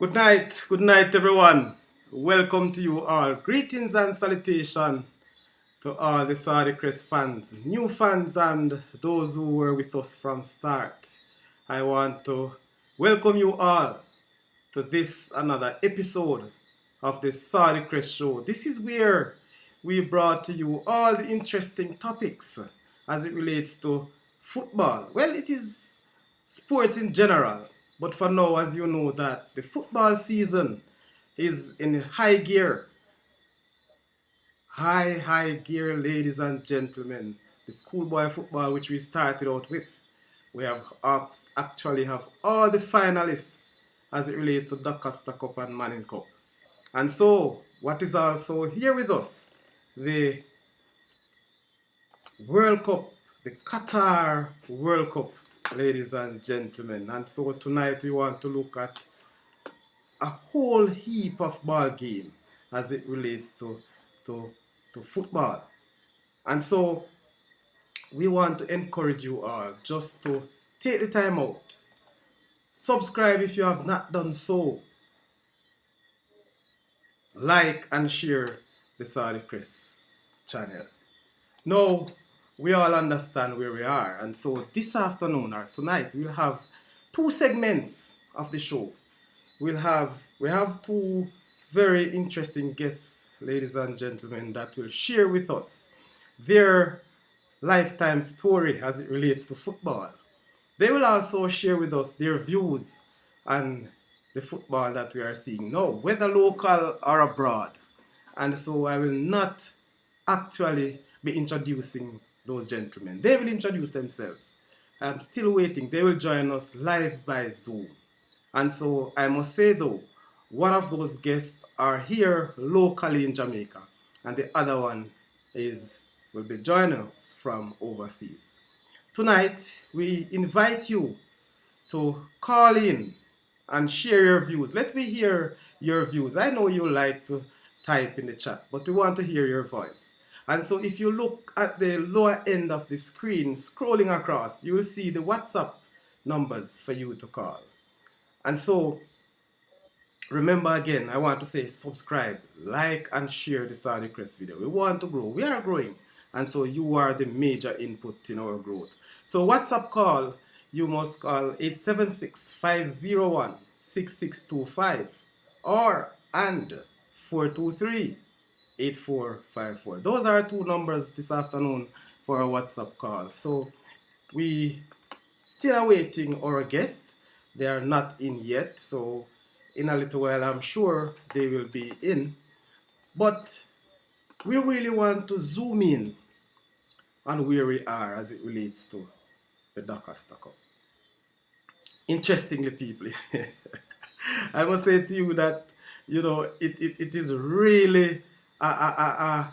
Good night, everyone. Welcome to you all. Greetings and salutation to all the Saudichress fans, new fans, and those who were with us from start. I want to welcome you all to this another episode of the Saudichress Show. This is where we brought to you all the interesting topics as it relates to football. Well, it is sports in general, but for now, as you know, that the football season is in high gear. High gear, ladies and gentlemen. The schoolboy football, which we started out with, we have actually have all the finalists as it relates to Doncaster Cup and Manning Cup. And so, what is also here with us, the World Cup, the Qatar World Cup, ladies and gentlemen. And so tonight we want to look at a whole heap of ball game as it relates to football. And so we want to encourage you all just to take the time out. Subscribe if you have not done so. Like and share the Saudichress channel. Now, we all understand where we are, and so this afternoon or tonight we'll have two segments of the show. We have two very interesting guests, ladies and gentlemen, that will share with us their lifetime story as it relates to football. They will also share with us their views on the football that we are seeing now, whether local or abroad. And so I will not actually be introducing those gentlemen. They will introduce themselves. I'm still waiting. They will join us live by Zoom. And so I must say though, one of those guests are here locally in Jamaica, and the other one will be joining us from overseas. Tonight, we invite you to call in and share your views. Let me hear your views. I know you like to type in the chat, but we want to hear your voice. And so if you look at the lower end of the screen, scrolling across, you will see the WhatsApp numbers for you to call. And so, remember again, I want to say subscribe, like, and share the Saudichress video. We want to grow. We are growing. And so you are the major input in our growth. So WhatsApp call, you must call 876-501-6625 and 423-8454. Those are two numbers this afternoon for a WhatsApp call. So we still awaiting our guests. They are not in yet, so in a little while I'm sure they will be in. But we really want to zoom in on where we are as it relates to the Doncaster Cup. Interestingly, people, I must say to you that, you know, it is really, how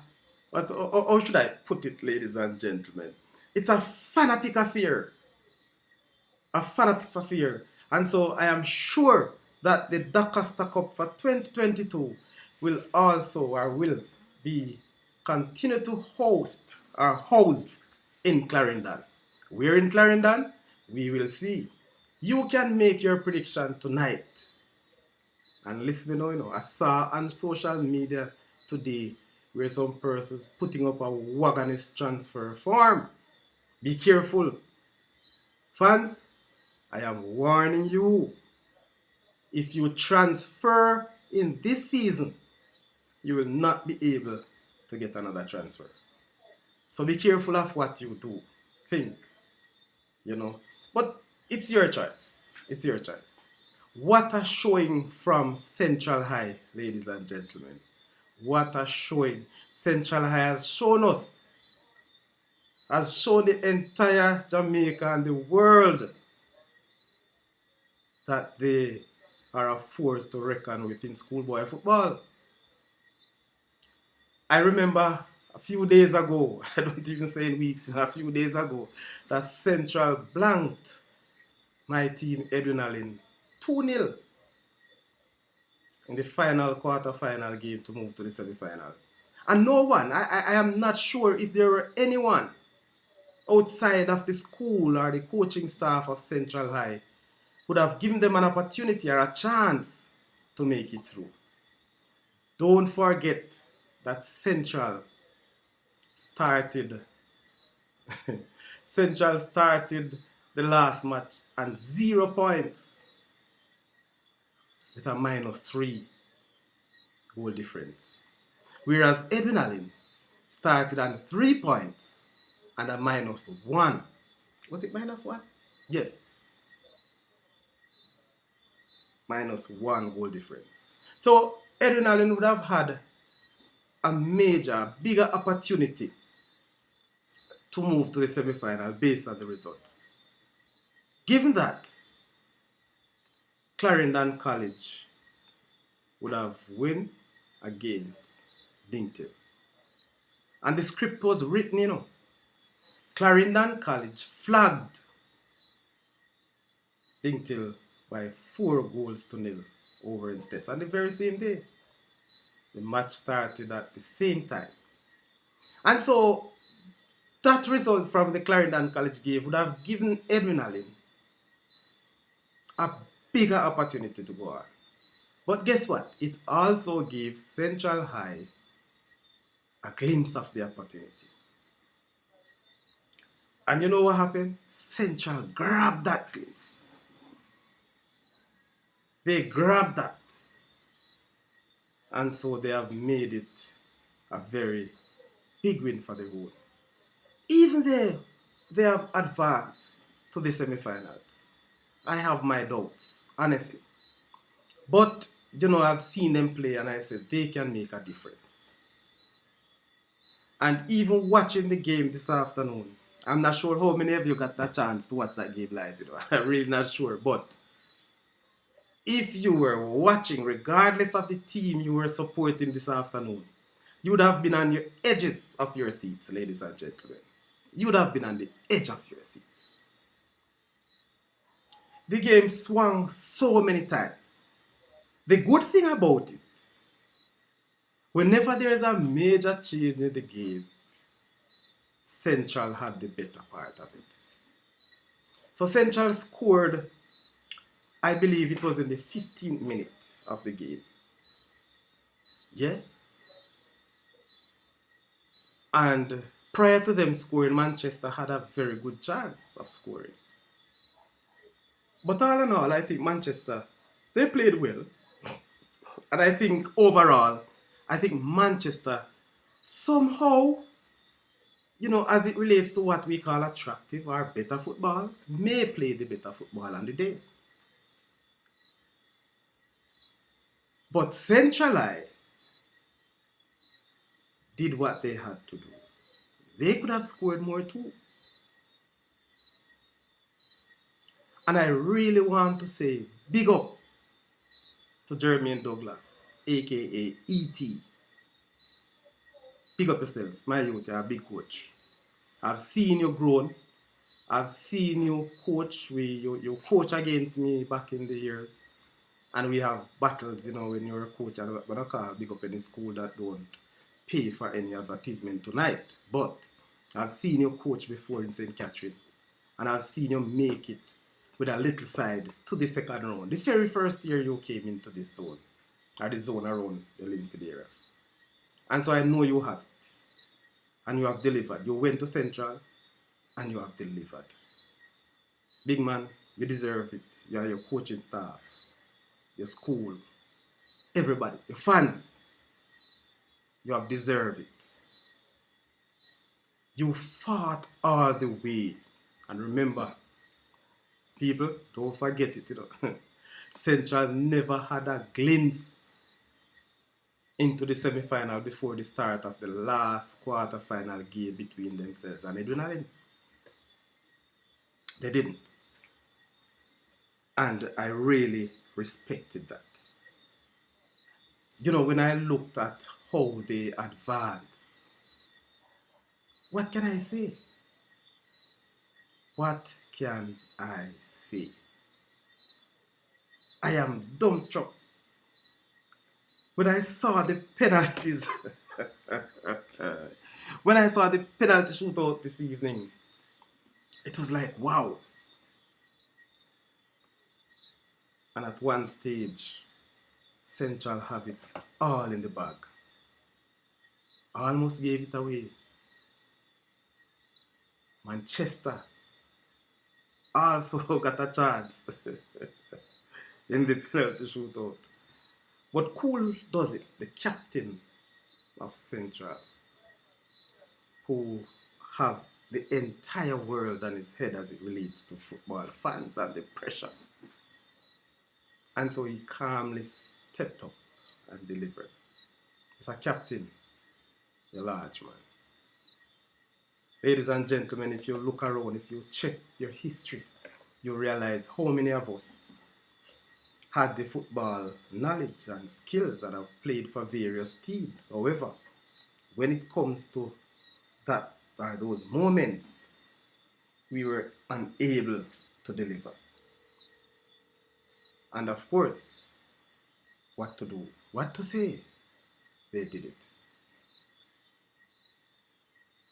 should I put it, ladies and gentlemen? It's a fanatic affair. A fanatic affair. And so I am sure that the Doncaster Cup for 2022 will also or will be continue to host in Clarendon. Where in Clarendon? We will see. You can make your prediction tonight. And listen, I saw on social media today where some persons putting up a Wagonist transfer form. Be careful. Fans, I am warning you. If you transfer in this season, you will not be able to get another transfer. So be careful of what you do. Think, But it's your choice. It's your choice. What a showing from Central High, ladies and gentlemen. What a showing. Central High has shown us, has shown the entire Jamaica and the world that they are a force to reckon with in schoolboy football. I remember a few days ago, I don't even say in weeks, a few days ago, that Central blanked my team Edwin Allen 2-0 in the quarter-final game to move to the semi-final. And no one, I am not sure if there were anyone outside of the school or the coaching staff of Central High would have given them an opportunity or a chance to make it through. Don't forget that started Central started the last match and 0 points with a -3 goal difference. Whereas Edwin Allen started on 3 points and a -1. Was it -1? Yes. -1 goal difference. So Edwin Allen would have had a bigger opportunity to move to the semi-final based on the result. Given that, Clarendon College would have won against Dington. And the script was written, Clarendon College flagged Dington by 4-0 over in States. And the very same day, the match started at the same time. And so, that result from the Clarendon College game would have given Edwin Allen a bigger opportunity to go on. But guess what? It also gave Central High a glimpse of the opportunity. And you know what happened? Central grabbed that glimpse. They grabbed that. And so they have made it a very big win for the whole. Even though they have advanced to the semi-finals, I have my doubts, honestly. But, I've seen them play and I said they can make a difference. And even watching the game this afternoon, I'm not sure how many of you got the chance to watch that game live, I'm really not sure. But if you were watching, regardless of the team you were supporting this afternoon, you would have been on your edges of your seats, ladies and gentlemen. You would have been on the edge of your seat. The game swung so many times. The good thing about it, whenever there is a major change in the game, Central had the better part of it. So Central scored, I believe it was in the 15th minute of the game. Yes. And prior to them scoring, Manchester had a very good chance of scoring. But all in all, I think Manchester, they played well. And I think overall, Manchester somehow, as it relates to what we call attractive or better football, may play the better football on the day. But Central Eye did what they had to do. They could have scored more too. And I really want to say big up to Jermaine Douglas, aka E.T. Big up yourself, my youth, you're a big coach. I've seen you grown. I've seen you coach. You coach against me back in the years. And we have battles, when you're a coach. I'm not going to call big up any school that don't pay for any advertisement tonight. But I've seen you coach before in St. Catherine. And I've seen you make it with a little side to the second round. The very first year you came into this zone, or the zone around the Linval area. And so I know you have it. And you have delivered. You went to Central and you have delivered. Big man, you deserve it. You are your coaching staff, your school, everybody, your fans. You have deserved it. You fought all the way. And remember, people, don't forget it, Central never had a glimpse into the semi-final before the start of the last quarter-final game between themselves and Edwin Allen. They didn't. And I really respected that. When I looked at how they advanced, what can I say? What can I say? I am dumbstruck. When I saw the penalties, when I saw the penalty shootout this evening, it was like, wow. And at one stage, Central have it all in the bag. Almost gave it away. Manchester also got a chance in the penalty shootout. But Cool does it, the captain of Central, who have the entire world on his head as it relates to football fans and the pressure. And so he calmly stepped up and delivered. As a captain, a large man. Ladies and gentlemen, if you look around, if you check your history, you realize how many of us had the football knowledge and skills and have played for various teams. However, when it comes to that, or those moments, we were unable to deliver. And of course, what to do, what to say, they did it.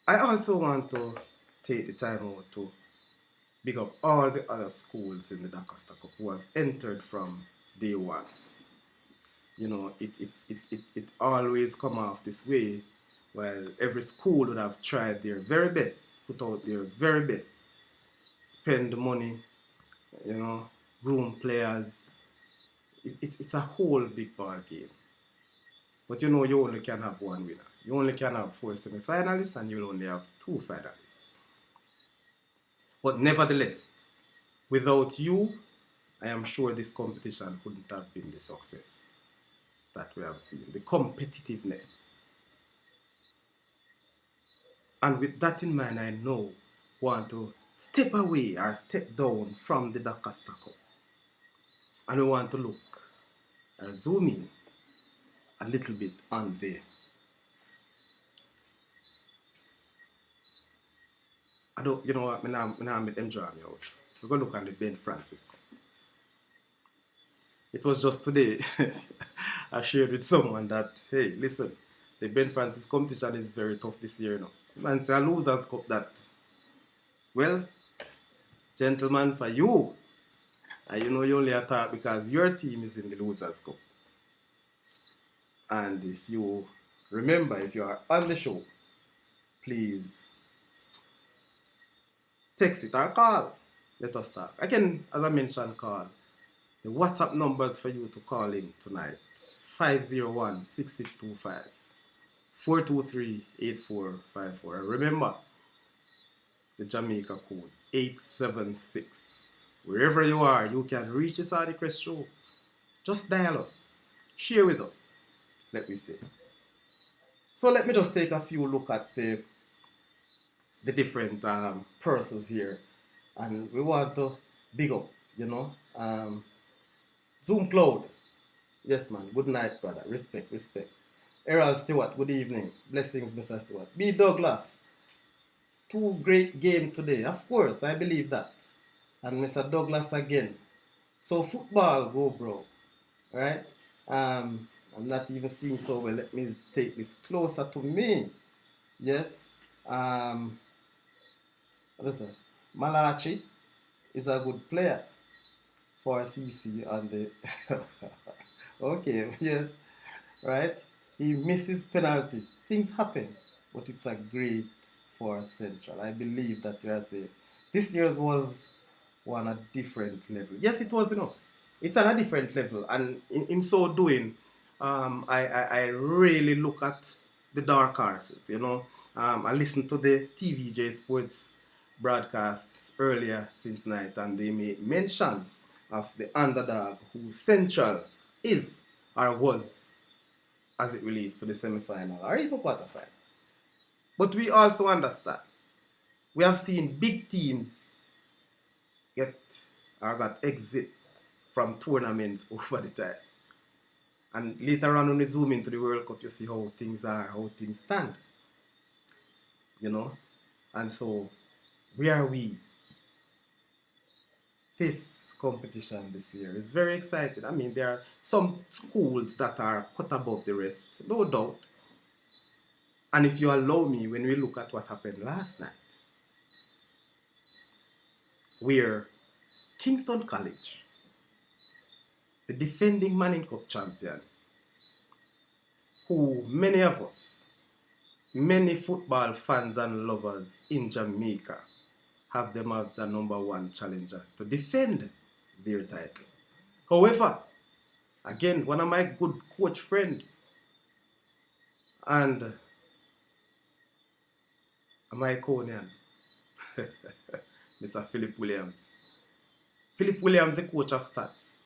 I also want to take the time out to big up all the other schools in the Doncaster Cup who have entered from day one. You know, it always come off this way. Well, every school would have tried their very best, put out their very best, spend money, you know, groom players. It's a whole big ball game. But you know, you only can have one winner. You only can have 4 semi-finalists and you'll only have 2 finalists. But nevertheless, without you, I am sure this competition couldn't have been the success that we have seen. The competitiveness. And with that in mind, I now want to step away or step down from the Doncaster Cup. And we want to look or zoom in a little bit on the you know what, I'm with them draw me out. We're going to look at the Ben Francis Cup. It was just today I shared with someone that, hey, listen, the Ben Francis competition is very tough this year, you know. Man, say a losers cup that. Well, gentlemen, for you, and you know you only attack because your team is in the losers cup. And if you remember, if you are on the show, please text it or call. Let us talk. Again, as I mentioned, call. The WhatsApp numbers for you to call in tonight: 501-6625 423-8454. Remember, the Jamaica code 876. Wherever you are, you can reach the Saudichress show. Just dial us. Share with us. Let me see. So let me just take a few look at the different persons here. And we want to big up, you know. Zoom Cloud. Yes, man. Good night, brother. Respect, respect. Errol Stewart, good evening. Blessings, Mr. Stewart. B. Douglas. 2 great games today. Of course, I believe that. And Mr. Douglas again. So football, go bro. Alright? I'm not even seeing so well. Let me take this closer to me. Yes. What is that? Malachi is a good player for CC on the okay, yes. Right? He misses penalty. Things happen, but it's a great for Central. I believe that you are saying this year's was on a different level. Yes, it was, you know. It's on a different level, and in so doing, I really look at the dark horses, you know. I listened to the TVJ Sports broadcasts earlier since night, and they made mention of the underdog who Central is or was as it relates to the semi-final or even quarter-final. But we also understand, we have seen big teams get or got exit from tournaments over the time. And later on when we zoom into the World Cup, you see how things are, how things stand. You know? And so, where are we? This competition this year is very exciting. I mean, there are some schools that are cut above the rest, no doubt. And if you allow me, when we look at what happened last night, where Kingston College, the defending Manning Cup champion, who many of us, many football fans and lovers in Jamaica have them as the #1 challenger to defend their title. However, again, one of my good coach friend and my Iconian, Mr. Philip Williams. Philip Williams, the coach of Stats.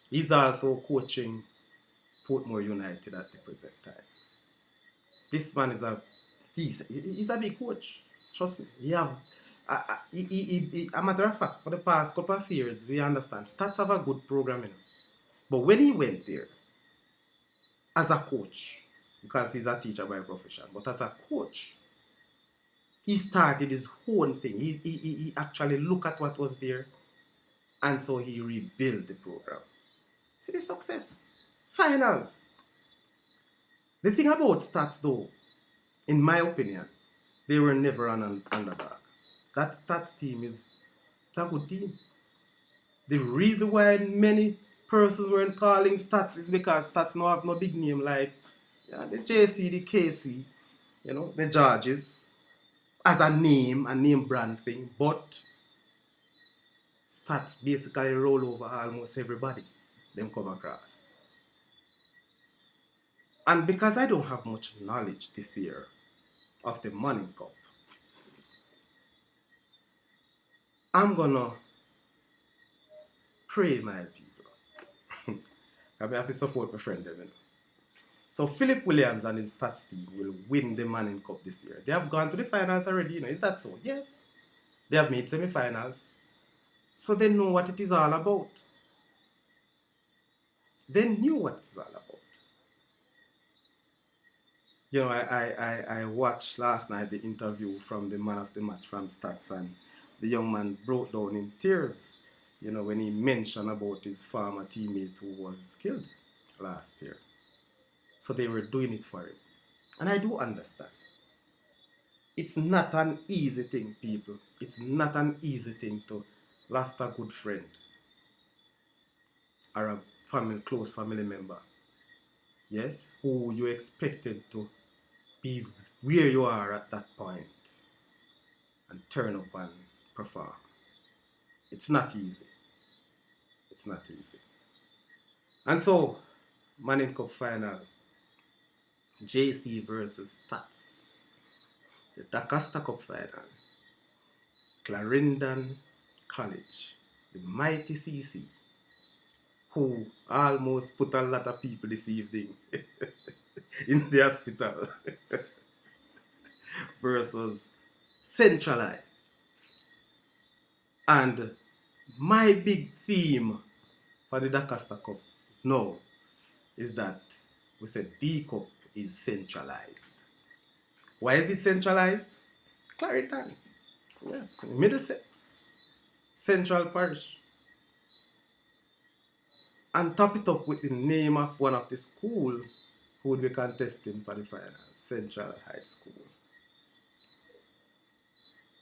He's also coaching Portmore United at the present time. This man is he's a big coach. Trust me. A matter of fact, for the past couple of years, we understand Stats have a good program. But when he went there, as a coach, because he's a teacher by profession, but as a coach, he started his own thing. He actually looked at what was there, and so he rebuilt the program. See the success. Finals. The thing about Stats, though, in my opinion, they were never an underdog. That Stats team is a good team. The reason why many persons weren't calling Stats is because Stats now have no big name like the JC, the KC, the Georges, as a name brand thing, but Stats basically roll over almost everybody them come across. And because I don't have much knowledge this year of the Manning Cup, I'm gonna pray, my people. I have to support my friend them. So Philip Williams and his Stats team will win the Manning Cup this year. They have gone to the finals already, Is that so? Yes. They have made semi-finals. So they know what it is all about. They knew what it's all about. I watched last night the interview from the man of the match from Stats, and the young man broke down in tears, when he mentioned about his former teammate who was killed last year. So they were doing it for him. And I do understand. It's not an easy thing, people. It's not an easy thing to lost a good friend or a close family member. Yes? Who you expected to be where you are at that point and turn up and perform. It's not easy. It's not easy. And so, Manning Cup final, JC versus Stats. The D'Costa Cup final, Clarendon College, the mighty CC, who almost put a lot of people this evening in the hospital, versus Central Eye. And my big theme for the D'Costa Cup now is that we said D Cup is centralized. Why is it centralized? Clarendon. Yes, Middlesex. Central Parish. And top it up with the name of one of the school who would be contesting for the final, Central High School.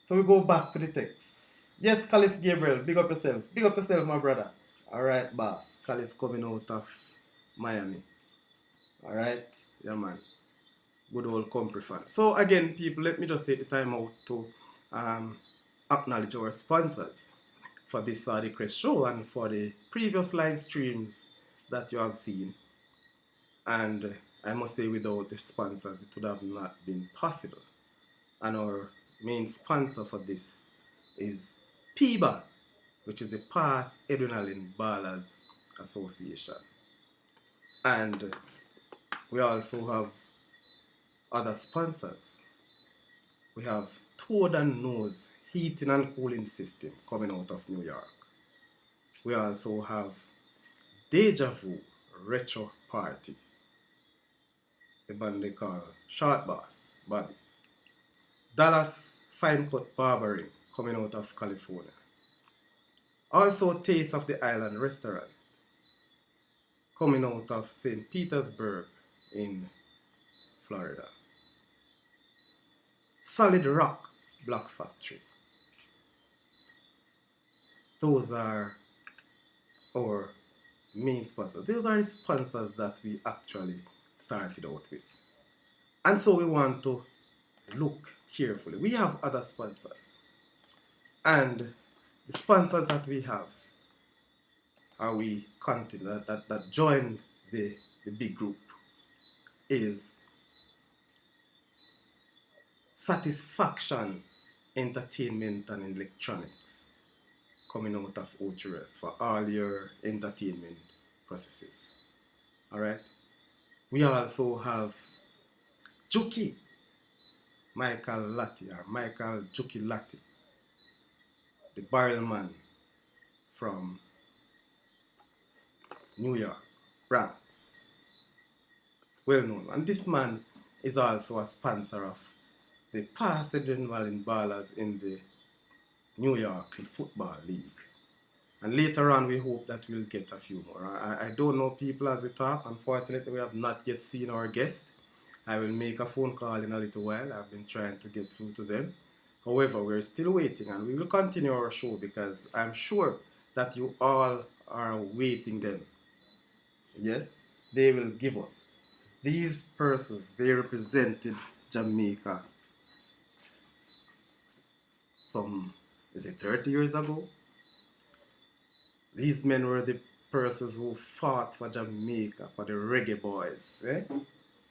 So we go back to the text. Yes, Caliph Gabriel, big up yourself. Big up yourself, my brother. Alright, boss. Caliph coming out of Miami. Alright? Yeah, man. Good old Compre fan. So again, people, let me just take the time out to acknowledge our sponsors for this Saudichress show and for the previous live streams that you have seen. And I must say, without the sponsors, it would have not been possible. And our main sponsor for this is PBAL, which is the Past Adrenaline Ballers Association. And we also have other sponsors. We have Toad and Nose Heating and Cooling System coming out of New York. We also have Deja Vu Retro Party, the band they call Short Bass Bobby. Dallas Fine Cut Barbering coming out of California. Also Taste of the Island Restaurant coming out of St. Petersburg in Florida. Solid Rock Black Factory. Those are our main sponsors. Those are the sponsors that we actually started out with. And so we want to look carefully. We have other sponsors. And the sponsors that we have, or we continue, that join the big group, is Satisfaction Entertainment and Electronics, coming out of Saudichress for all your entertainment processes. Alright? We also have Juki Michael Latti, or Michael Juki Latti, the barrel man from New York, Bronx. Well known. And this man is also a sponsor of the past Linval ballers in the New York Football League. And later on, we hope that we'll get a few more. I don't know people as we talk. Unfortunately, we have not yet seen our guest. I will make a phone call in a little while. I've been trying to get through to them. However, we're still waiting, and we will continue our show because I'm sure that you all are waiting them. Yes, they will give us. These persons, they represented Jamaica some, is it 30 years ago? These men were the persons who fought for Jamaica, for the Reggae Boyz,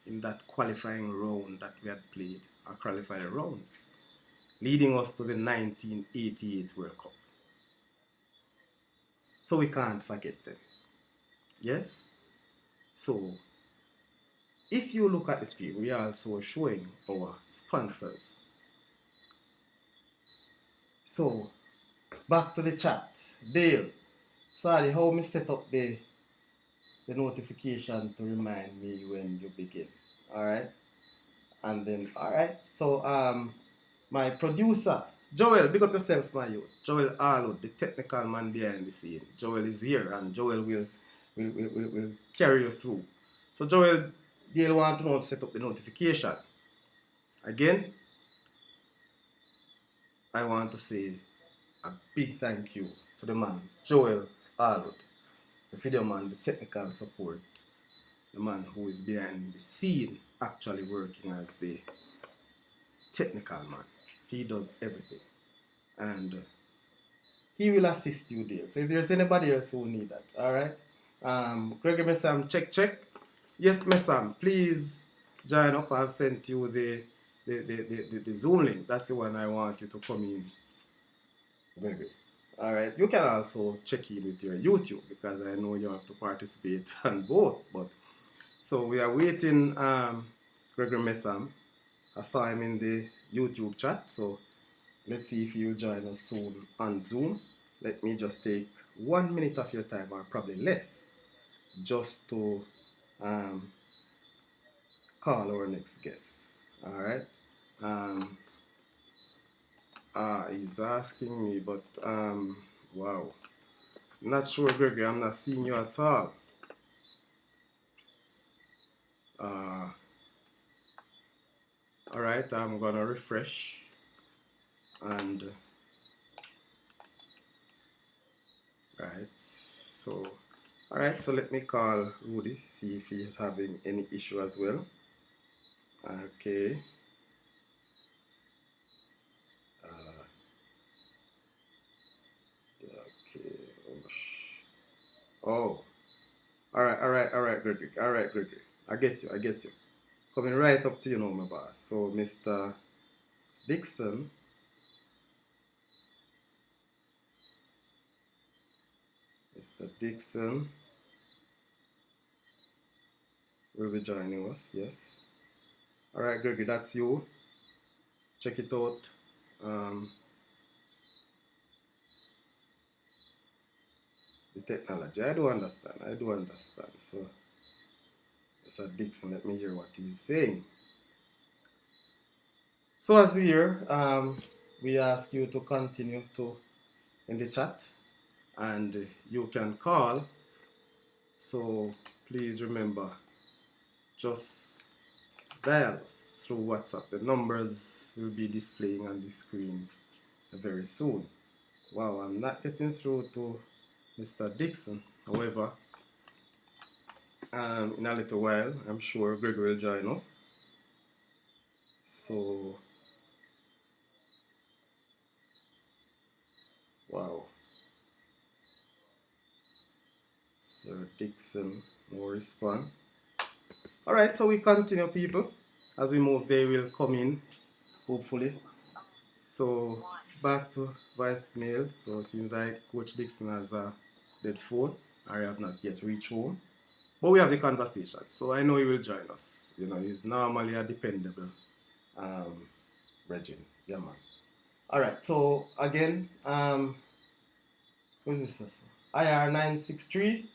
in that qualifying round that we had played, or qualifying rounds, leading us to the 1988 World Cup. So we can't forget them. Yes? So, if you look at the screen, we are also showing our sponsors. So, back to the chat. Dale, sorry, how me set up the notification to remind me when you begin. Alright? And then, alright, so my producer, Joel, big up yourself, my youth. Joel Arlood, the technical man behind the scene. Joel is here, and Joel will carry you through. So Joel, Dale want to know how to set up the notification. Again, I want to say a big thank you to the man, Joel Arlood, the video man, the technical support, the man who is behind the scene, actually working as the technical man. He does everything, and he will assist you there. So if there's anybody else who need that, all right. Gregory Massam, check. Yes, Messam, please join up. I've sent you the Zoom link. That's the one I want you to come in, Gregory. All right. You can also check in with your YouTube because I know you have to participate on both. But so we are waiting. Gregory Massam, I saw him in the YouTube chat. So let's see if he'll join us soon on Zoom. Let me just take 1 minute of your time, or probably less, just to call our next guest. All right. He's asking me, but wow, not sure, Gregory. I'm not seeing you at all. All right, I'm gonna refresh, and right. So, all right. So let me call Rudy, see if he is having any issue as well. Okay. Okay. Oh. All right, Gregory. All right, Gregory. I get you. Coming right up to you now, my boss. So, Mr. Dixon. Mr. Dixon will be joining us. Yes. All right, Gregory, that's you. Check it out. The technology. I do understand. So, Mr. Dixon, let me hear what he's saying. So as we hear, we ask you to continue to in the chat, and you can call. So please remember, just dial us through WhatsApp. The numbers will be displaying on the screen very soon. Wow, I'm not getting through to Mr. Dixon. However, In a little while, I'm sure Gregory will join us. So, wow. Sir Dixon, no response. Alright, so we continue, people. As we move, they will come in, hopefully. So, back to voicemail. So, it seems like Coach Dixon has a dead phone. I have not yet reached home. But we have the conversation. So, I know he will join us. You know, he's normally a dependable Reggie. Yeah, man. Alright, so again, who's this? IR963.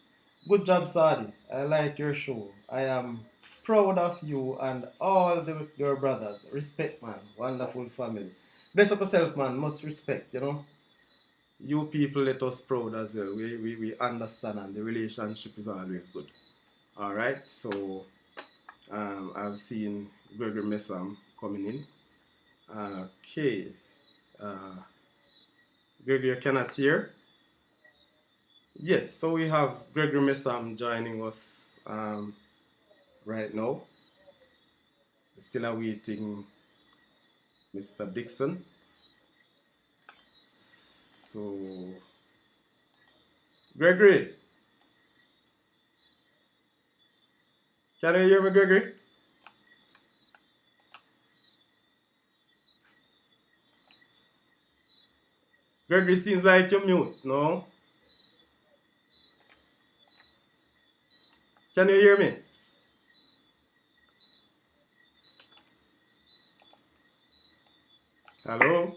Good job, Saudi. I like your show. I am proud of you and all your brothers. Respect, man. Wonderful family. Bless up yourself, man. Must respect, you know. You people let us proud as well. We understand and the relationship is always good. Alright, so I've seen Gregory Massam coming in. Okay. Gregory, you cannot hear? Yes, so we have Gregory Massam joining us right now. Still awaiting Mr. Dixon. So, Gregory, can you hear me, Gregory? Gregory, seems like you're mute, no? Can you hear me? Hello?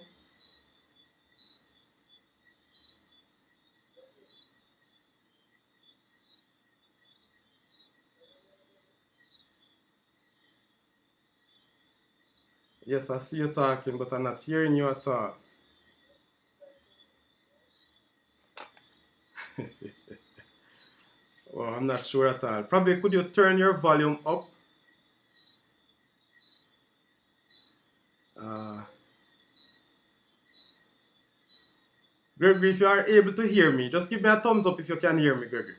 Yes, I see you talking, but I'm not hearing you at all. Well, I'm not sure at all. Probably could you turn your volume up? Uh, Gregory, if you are able to hear me, just give me a thumbs up if you can hear me, Gregory.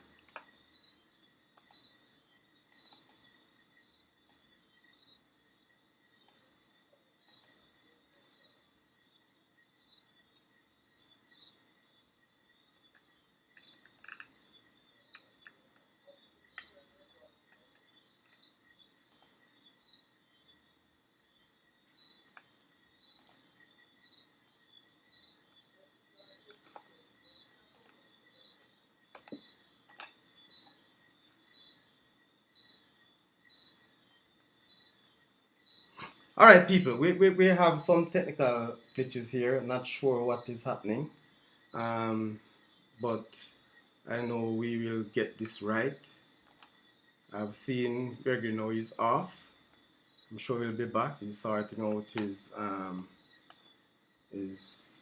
All right, people, we have some technical glitches here. Not sure what is happening, but I know we will get this right. I've seen Gregory now is off. I'm sure he'll be back. He's sorting out his he's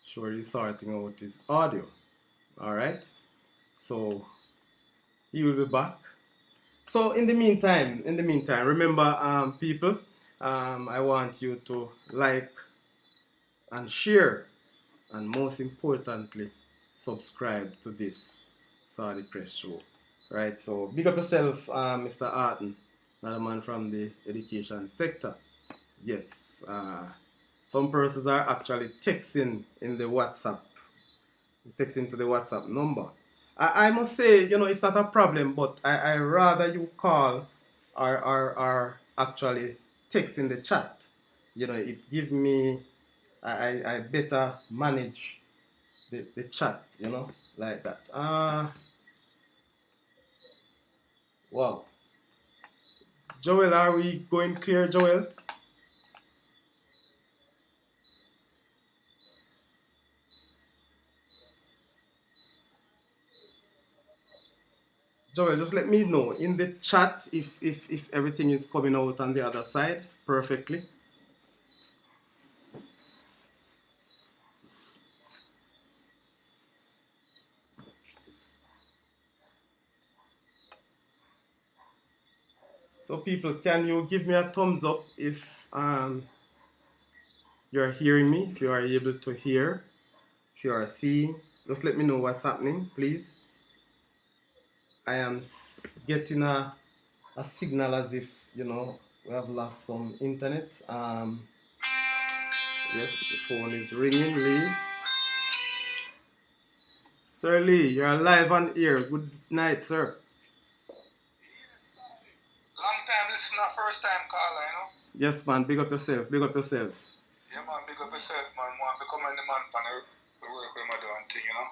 sorting out his audio. All right, so he will be back. So in the meantime, remember, people, I want you to like and share, and most importantly, subscribe to this Saudichress show. Right, so big up yourself, Mr. Arton, another man from the education sector. Yes, some persons are actually texting in the WhatsApp, texting to the WhatsApp number. I must say, you know, it's not a problem, but I rather you call or actually text in the chat. You know, it give me, I better manage the chat, you know, like that. Wow. Joel, are we going clear, Joel? Joel, just let me know in the chat if everything is coming out on the other side perfectly. So people, can you give me a thumbs up if you're hearing me, if you are able to hear, if you are seeing? Just let me know what's happening, please. I am getting a signal as if, you know, we have lost some internet. Yes, the phone is ringing, Lee. Sir Lee, you're live on air. Good night, sir. Long time listener, first time caller, you know? Yes, man. Big up yourself. Big up yourself. Yeah, man. Big up yourself, man. Want to come in the man for the work with my doing thing, you know?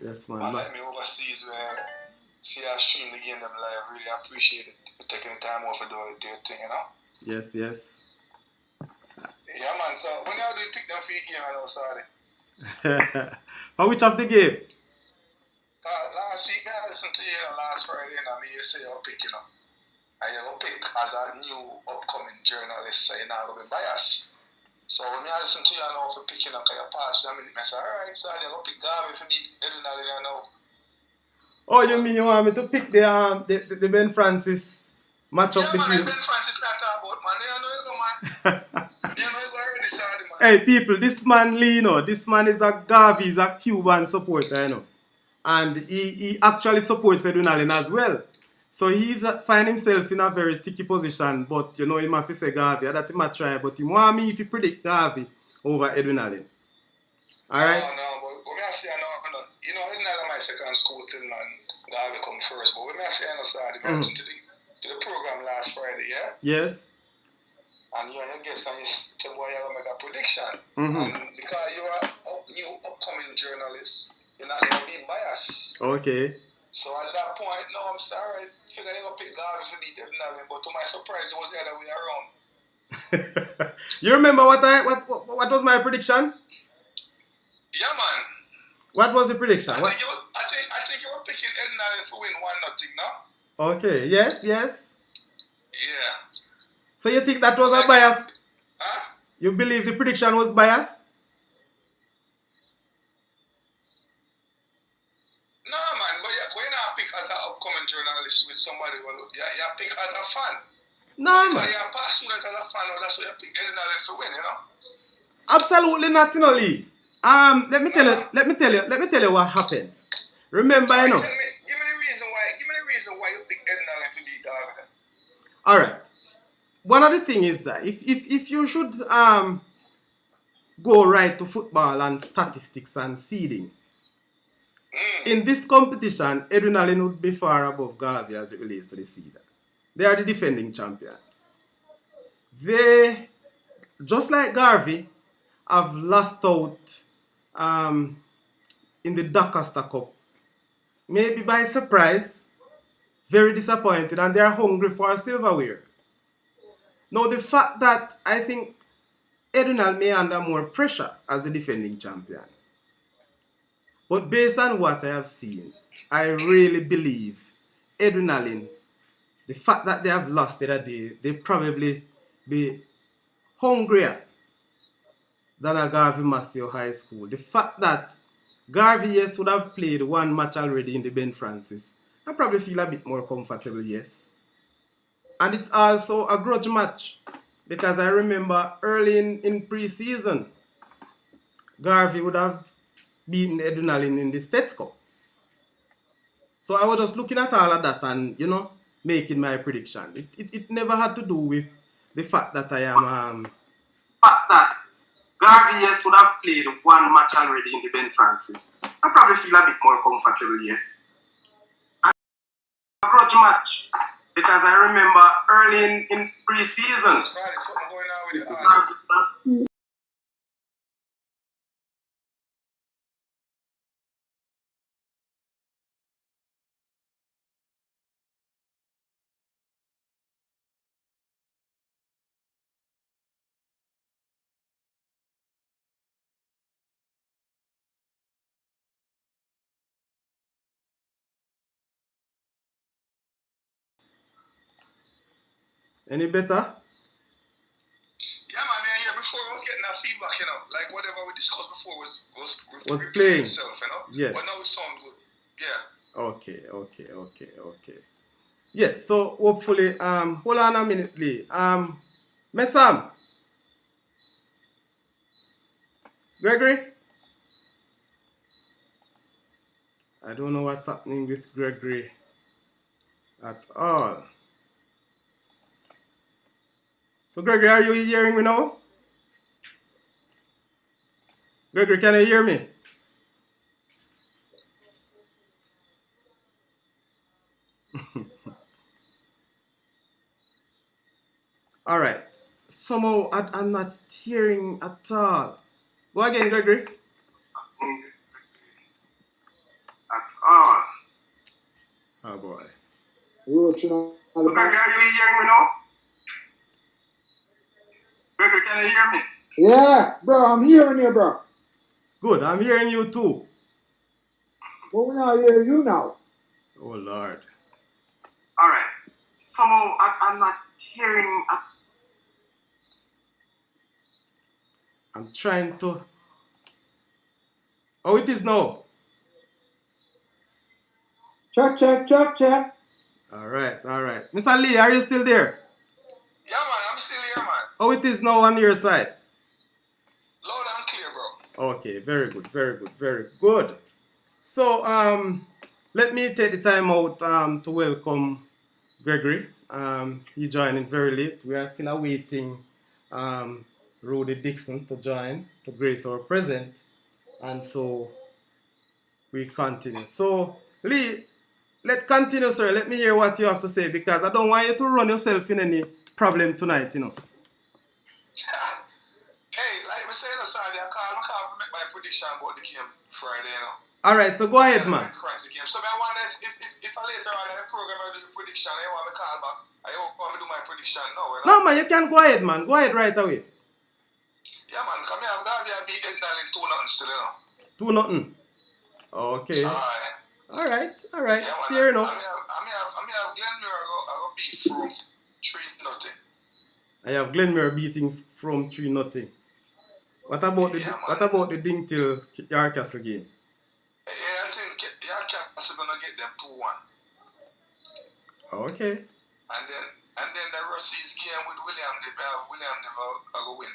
Yes, man. Man, like me overseas where see I stream the game them live. Really appreciate it. For taking the time off for doing their thing, you know? Yes, yes. Yeah, man. So when y'all do pick them for your game, I know, sorry. How which of the game? Last week, I listened to you last Friday, and you say you're picking up. And you're pick as a new upcoming journalist, so you're not going to be biased. So when I listen to you, I know for picking up, you pass, I mean, I say, alright, so I'm going to pick Garvey for me, Edinali, I know. Oh, you mean you want me to pick the Ben Francis matchup between... Yeah, man, Ben Francis not talk about, man. You know you go, man. You know you go already, sorry, man. Hey, people, this man Lee, you know, this man is a Garvey, he's a Cuban supporter, you know. And he actually supports Edwin as well. So he's find himself in a very sticky position, but you know, he might say Garvey, that he might try, but he want me if he predict Garvey over Edwin Allen. Alright? No, but when I say, no, you know, Edwin Allen my second school still, and Garvey come first, but when I say, I know, sorry, I listened to the program last Friday, yeah? Yes. And you guess, and you say, boy, you're going to make a prediction. And because you're a new upcoming journalist, you're not going to be biased. Okay. So at that point, no, I'm sorry. I figured you're going to pick Garvey for beat Edwin, but to my surprise, it was the other way around. You remember what was my prediction? Yeah, man. What was the prediction? I think you were picking Edwin for win 1-0, no? Okay, yes. Yeah. So you think that was a bias? Huh? You believe the prediction was biased? No, man, but you're not pick as an upcoming journalist with somebody, you pick as a fan. No, so man. You're a passionate as a fan, that's why you pick Edwin for win, you know? Absolutely not, you know, Lee. Let me tell you what happened. Remember, you know. Give me the reason why you pick Edwin for beat Garvey. Alright. One of the things is that if you should go right to football and statistics and seeding, in this competition, Edwin Allen would be far above Garvey as it relates to the seeder. They are the defending champions. They, just like Garvey, have lost out in the Doncaster Cup. Maybe by surprise, very disappointed, and they are hungry for silverware. Now, the fact that I think Edwin may under more pressure as the defending champion. But based on what I have seen, I really believe Edwin Allen, the fact that they have lost the other day, they probably be hungrier than a Garvey Massam High School. The fact that Garvey, yes, would have played one match already in the Ben Francis, I probably feel a bit more comfortable, yes. And it's also a grudge match, because I remember early in pre-season, Garvey would have beaten Edwin Allen in the States Cup. So I was just looking at all of that and, you know, making my prediction. It never had to do with the fact that I am... fact that Garvey, yes, would have played one match already in the Ben Francis. I probably feel a bit more comfortable, yes. And a grudge match, because I remember early in pre-season... Sorry, something going on with the audio. Any better? Yeah, man, before I was getting that feedback, you know, like whatever we discussed before was playing itself, you know? Yes. But now it sounds good. Yeah. Okay. Yes, so hopefully, hold on a minute, Lee. Messam. Gregory? I don't know what's happening with Gregory. at all. So Gregory, are you hearing me now? Gregory, can you hear me? All right. Somehow I'm not hearing at all. Go again, Gregory. At all. Oh boy. So Gregory, are you hearing me now? Gregory, can you hear me? Yeah, bro, I'm hearing you, bro. Good, I'm hearing you too. But we not hear you now. Oh Lord. All right. Somehow I'm not hearing. I'm trying to. Oh, it is now. Check, check, check, check. All right, all right. Mr. Lee, are you still there? Yeah, man, I'm still here, man. Oh, it is now on your side. Loud and clear, bro. Okay, very good, very good, very good. So, let me take the time out to welcome Gregory. He joined in very late. We are still awaiting Rudy Dixon to join to grace our present, and so we continue. So, Lee, let's continue, sir. Let me hear what you have to say because I don't want you to run yourself in any problem tonight, you know. Hey, like we said, Sunday, I can't make my prediction about the game Friday, you know. All right, so go ahead, man. So I wonder if I later on in the program I do the prediction, I want to call back. I want to do my prediction now. You know? No, man, you can go ahead, man. Go ahead right away. Yeah, man, come here. I'm going to beat Ednal in 2-0 still, you know. 2-0. Okay. All right. Yeah, man, fair enough. I have Glenmere, I go beat from 3-0. I have Glenmere beating from 3-0. What about the Dingtil Yarcastle game? Yeah, I think Yarcastle gonna get them 2-1. Okay. And then the Russies game with William Never will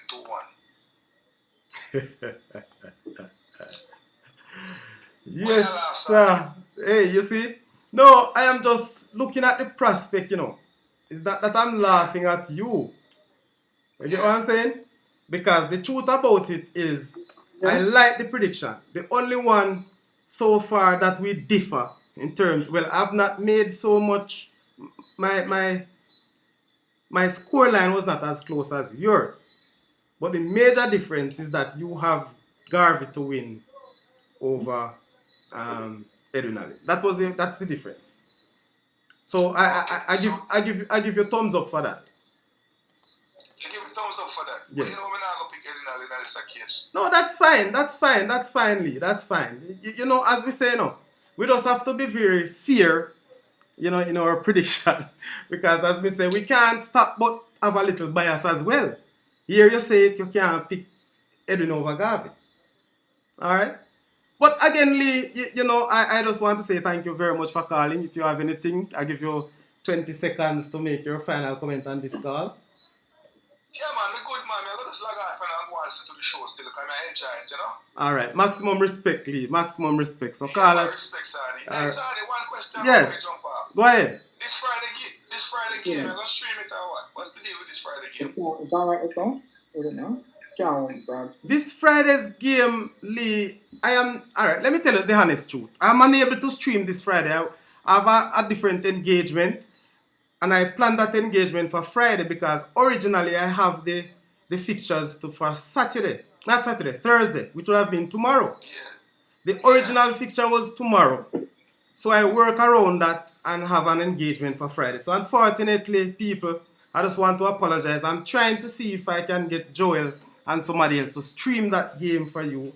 Yes, sir. Hey, you see? No, I am just looking at the prospect, you know. It's that I'm laughing at you. You get what I'm saying? Because the truth about it is, I like the prediction. The only one so far that we differ in terms, well, I've not made so much, my scoreline was not as close as yours. But the major difference is that you have Garvey to win over Edwin. That's the difference. So I give you thumbs up for that. You give me thumbs up for that. Yes. But you know we're not gonna pick Edwin in this case. No, that's fine, Lee. That's fine. You know, as we say, no, we just have to be very fair, you know, in our prediction. Because as we say, we can't stop but have a little bias as well. Here you say it, you can't pick Edwin over Garvey. Alright? But again, Lee, you know, I just want to say thank you very much for calling. If you have anything, I give you 20 seconds to make your final comment on this call. Yeah, man, me good, man. I'm going to log off and I'm going to listen to the show still because I enjoy it, you know? Alright, maximum respect, Lee. Maximum respect. So yeah, call it. Respect, Sadi. Hey, Sadi, one question. Yes. Jump off. Go ahead. This Friday game, I'm going to stream it or what? What's the deal with this Friday game? Is that right, the song? Is it now? This Friday's game, Lee, alright, let me tell you the honest truth. I'm unable to stream this Friday. I have a different engagement. And I planned that engagement for Friday because originally I have the fixtures for Saturday. Not Saturday, Thursday, which would have been tomorrow. Yeah. The original fixture was tomorrow. So I work around that and have an engagement for Friday. So unfortunately, people, I just want to apologize. I'm trying to see if I can get Joel and somebody else to stream that game for you.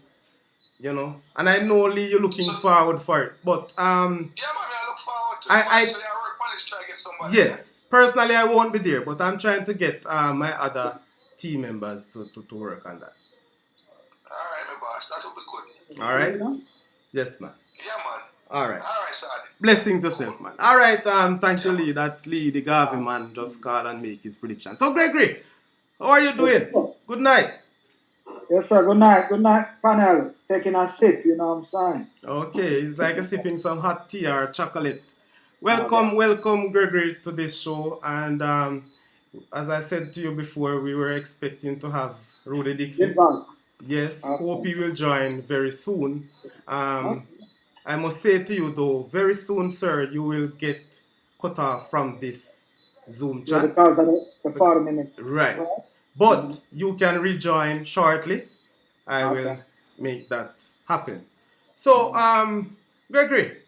You know, and I know, Lee, you're looking forward for it. But yeah, man, I look forward to it. I work on it to try to get somebody. Yes. Personally, I won't be there, but I'm trying to get my other team members to work on that. Alright, my boss. That will be good. Alright? Yes, man. Yeah, man. Alright. Alright, Sadi. Blessings yourself, man. Alright, thank you, Lee. That's Lee, the Garvey man, just call and make his prediction. So, Gregory, how are you doing? Good night. Yes, sir. Good night, panel. Taking a sip, you know what I'm saying? Okay, it's like sipping some hot tea or chocolate. Welcome, Gregory, to this show. And as I said to you before, we were expecting to have Rudy Dixon. Linval. Yes, Okay. hope he will join very soon. Okay. I must say to you though, very soon, sir, you will get cut off from this Zoom Yeah, chat. because of the 40 minutes. Right. Right? But you can rejoin shortly. I will Okay. make that happen. So, Gregory,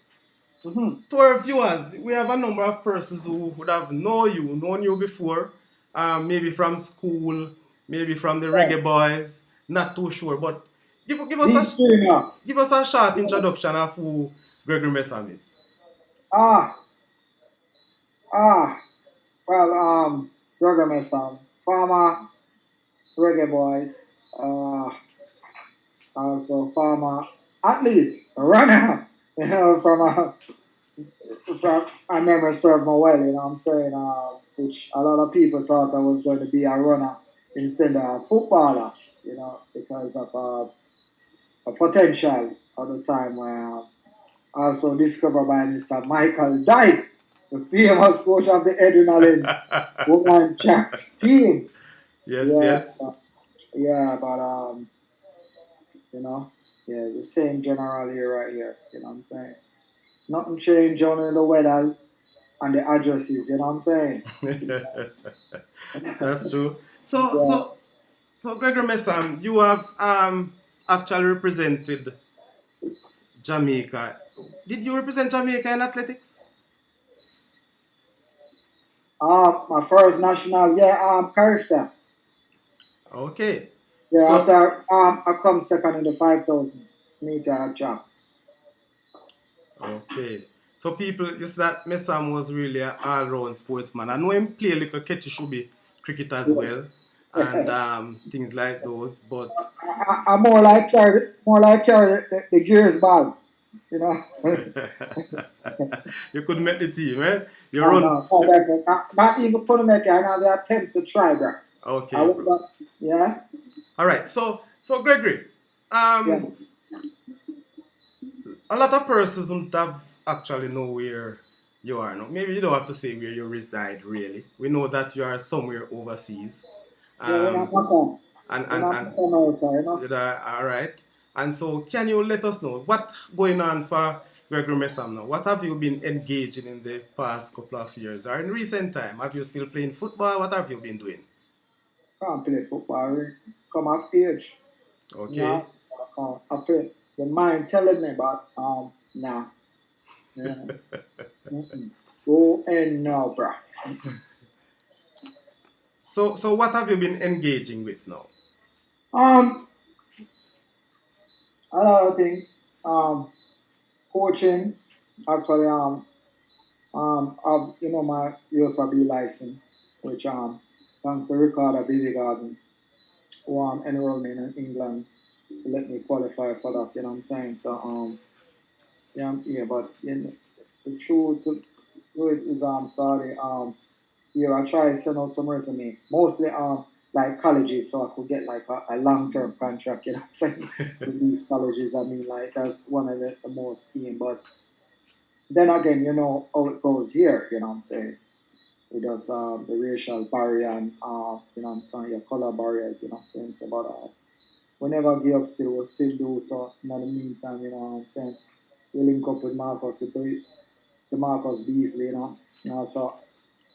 Mm-hmm. to our viewers, we have a number of persons who would have known you before, maybe from school, maybe from the Reggae Boys, not too sure, but give These three now. us a short Yeah. introduction of who Gregory Massam is. Ah, well, Gregory Massam, former Reggae Boys, also former athlete, runner, from I remember served my well, you know what I'm saying, which a lot of people thought I was going to be a runner instead of a footballer, because of a potential at the time where also discovered by Mr. Michael Dyke, the famous coach of the Adrenaline woman track team. Yes. But the same general here right here, you know what I'm saying? Nothing changed, only the weathers and the addresses, you know what I'm saying? That's true. Yeah. So Gregory Massam, you have actually represented Jamaica. Did you represent Jamaica in athletics? My first national, character. Okay. Yeah, So after I come second in the 5,000 meter jumps. okay. So people, you see that Messam was really an all-round sportsman. I know him play a little catchy should cricket as well, and things like those. But I'm more like carry the gears ball, you know. you could make the team, right? You No, run. not even put make it. I have the attempt to try, bro. Okay, I was bro. yeah, All right. So Gregory, yeah. a lot of persons don't have actually know where you are now. Maybe you don't have to say where you reside. Really, we know that you are somewhere overseas. Yeah, when I'm Um, back home. and When and I'm and back home, America, all right. And so, can you let us know what going on for Gregory Massam now? What have you been engaging in the past couple of years or in recent time? Have you still playing football? What have you been doing? Can't play football. Come off age. Okay. No, I play. The mind telling me, but nah. Yeah. Go and now, bro. So what have you been engaging with now? Um, a lot of things. Coaching. Actually, my UFAB license, which thanks to Ricardo Baby Garden, who enrolled me in England to let me qualify for that. You know what I'm saying? So but the truth to it is sorry. I try to send out some resume, mostly like colleges, so I could get like a long term contract. You know what I'm saying? With these colleges, I mean, like that's one of the most keen. But then again, you know how it goes here. You know what I'm saying? With us, the racial barrier and you know what I'm saying, your color barriers. You know what I'm saying? So, but we never give up. Still, we still do so. In the meantime, you know what I'm saying? We link up with Marcus, the Marcus Beasley, you know. So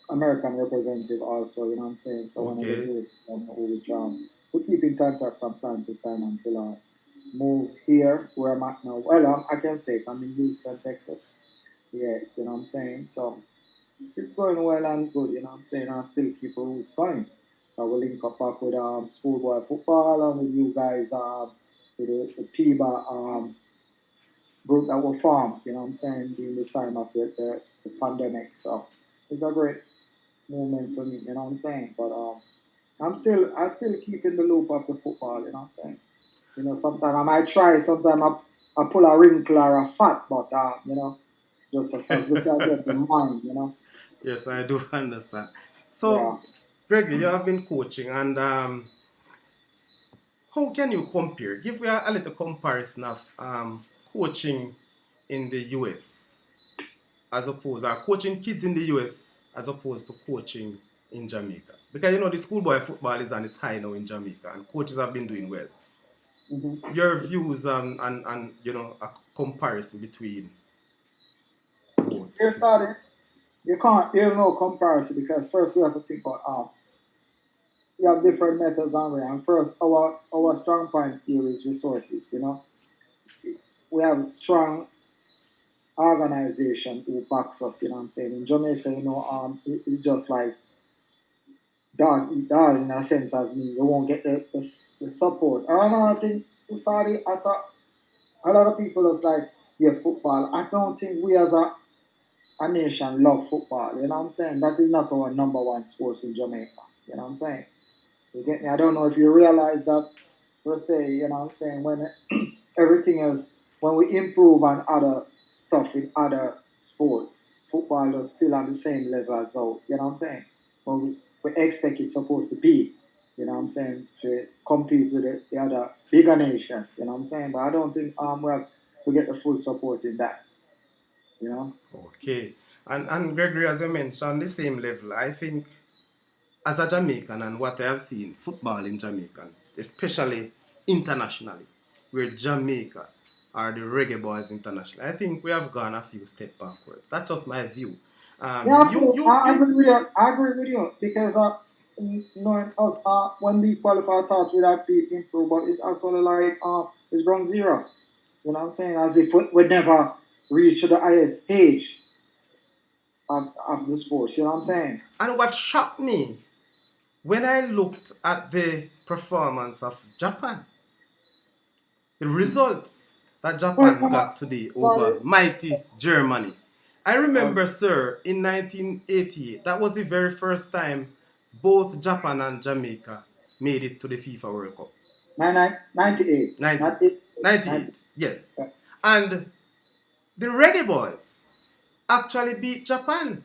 American representative also, you know what I'm saying? So whenever Okay. we keep in contact from time to time until I move here where I'm at now. Well, I can say it, I'm in Houston, Texas. Yeah, you know what I'm saying? So it's going well and good, you know what I'm saying? I still keep the roots going. I will link up back with schoolboy football and with you guys with the PIBA group that will form, you know what I'm saying, during the time of the pandemic. So it's a great moment for me, you know what I'm saying? But I still keep in the loop of the football, you know what I'm saying? You know, sometimes I might try, sometimes I pull a wrinkle or a fat, but just as we say, I get the mind, you know. Yes, I do understand. Yeah. So, Gregory, you have been coaching, and how can you compare? Give me a little comparison of coaching in the US as opposed, or coaching kids in the US as opposed to coaching in Jamaica? Because you know the schoolboy football is on its high now in Jamaica, and coaches have been doing well. Mm-hmm. Your views on you know a comparison between both Here's systems. starting. You can't. There's no comparison because first you have to think about you have different methods on way. And first, our strong point here is resources. You know, we have strong organization who backs us. You know what I'm saying? In Jamaica, you know, it's just like dog in a sense as me. You won't get the support. And another thing, sorry, I thought a lot of people is like, yeah, football. I don't think we as a nation love football. You know what I'm saying? That is not our number one sports in Jamaica. You know what I'm saying? You get me? I don't know if you realize that per se, you know what I'm saying, when everything else, when we improve on other stuff in other sports, football is still on the same level as all, you know what I'm saying? When we expect it's supposed to be, you know what I'm saying, to compete with the other bigger nations, you know what I'm saying? But I don't think we get the full support in that, you know? Okay. And Gregory, as I mentioned, on the same level, I think as a Jamaican and what I have seen, football in Jamaica, especially internationally, where Jamaica are the Reggae Boys internationally, I think we have gone a few steps backwards. That's just my view. Yeah, I You agree with you. I agree with you because knowing us, when we qualify, I thought we'd have to improve, but it's actually like it's ground zero. You know what I'm saying? As if we never reach the highest stage of the sports. You know what I'm saying? And what shocked me when I looked at the performance of Japan, the results that Well, Japan got today sorry. over mighty Germany. I Uh, remember, sir, in 1988, that was the very first time both Japan and Jamaica made it to the FIFA World Cup. 98, 90, not 8, 90. 98, yes. Yeah. And the Reggae Boys actually beat Japan,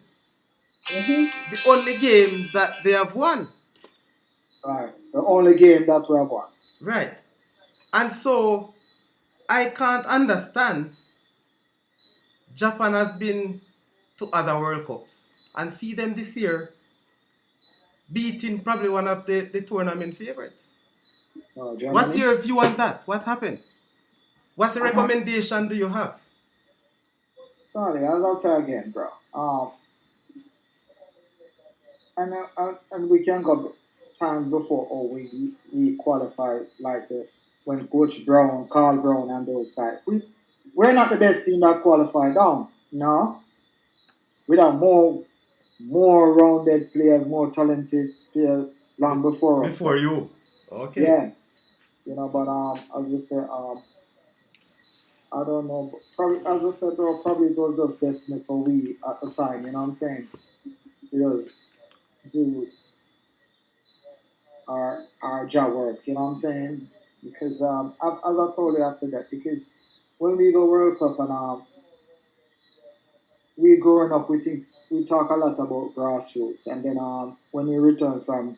Mm-hmm. the only game that they have won. Right. The only game that we have won. Right. And so I can't understand. Japan has been to other World Cups and see them this year beating probably one of the tournament favorites. What's Germany. your view on that? What happened? What's the Uh, recommendation do you have? sorry, I'll say again, bro. And we can go times before or we qualify like when Coach Brown, Carl Brown, and those guys. We're not the best team that qualified down. No, we have more rounded players, more talented players long before us, Before bro. you. Okay. Yeah, you know. But as you say, I don't know. But probably as I said, bro, probably it was just destiny for we at the time. You know what I'm saying? Because do our job works. You know what I'm saying? Because as I told you after that, because when we go World Cup and we growing up, we talk a lot about grassroots, and then when we return from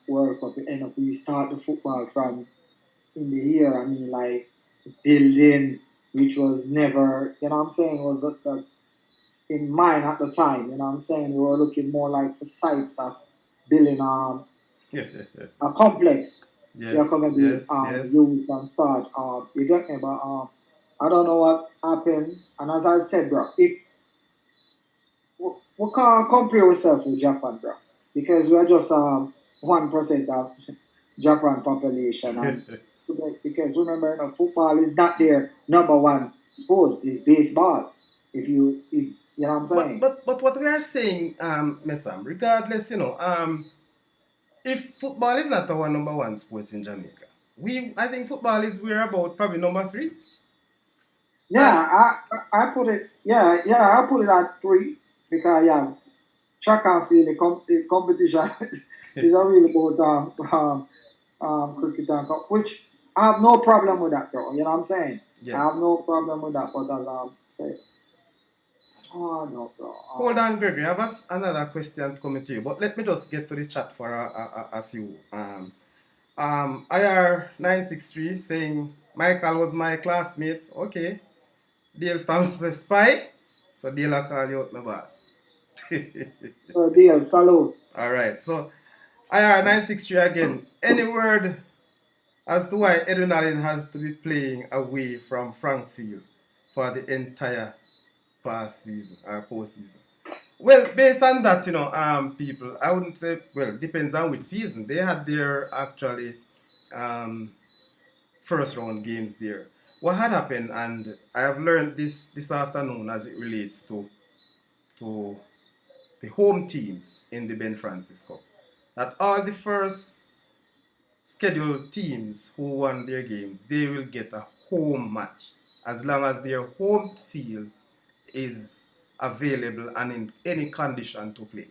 World Cup, we start the football from in the year. I mean, like building, which was never, you know what I'm saying, was the in mind at the time. You know what I'm saying? We were looking more like the sites of building a complex. You're Yes, gonna be yes, yes. youth and start you get me, but I don't know what happened. And as I said, bro, if we can't compare ourselves with Japan, bro, because we're just 1% of Japan population, and because remember, you know, football is not their number one sports. It's baseball. If you know what I'm But saying. but but what we are saying, Messam, regardless, if football is not our number one sports in Jamaica, I think football is we're about probably number three. Yeah, And I put it. Yeah, I put it at 3 because yeah, track and field the competition is a really about cricket and which I have no problem with that though. You know what I'm saying? I yes. have no problem with that. But as say, oh no, bro. Hold on, Gregory. I have another question coming to you, but let me just get to the chat for a few. IR963 saying Michael was my classmate. Okay. Dale Stamps the spy. So Dale call you out, my boss. Deal, salute. Alright, so IR963 again. Any word as to why Edwin Allen has to be playing away from Frankfield for the entire past season or postseason? Well, based on that, people, I wouldn't say, well, depends on which season. They had their actually first round games there. What had happened, and I have learned this afternoon as it relates to the home teams in the Ben Francis Cup, that all the first scheduled teams who won their games, they will get a home match as long as their home field is available and in any condition to play.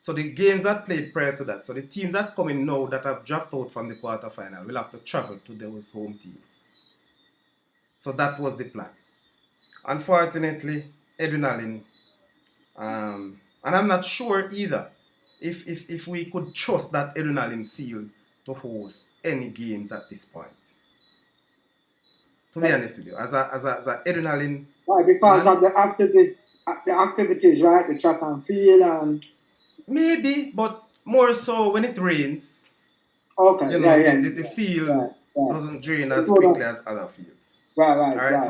So the games that played prior to that, so the teams that come in now that have dropped out from the quarterfinal will have to travel to those home teams. So that was the plan. Unfortunately, Edwin Allen, and I'm not sure either if we could trust that Edwin Allen field to host any games at this point. To be honest with you, as a Edwin Allen. Why? Because of the activities, right? The track and field and. Maybe, but more so when it rains. Okay. The field doesn't drain as quickly as other fields. Right. All right.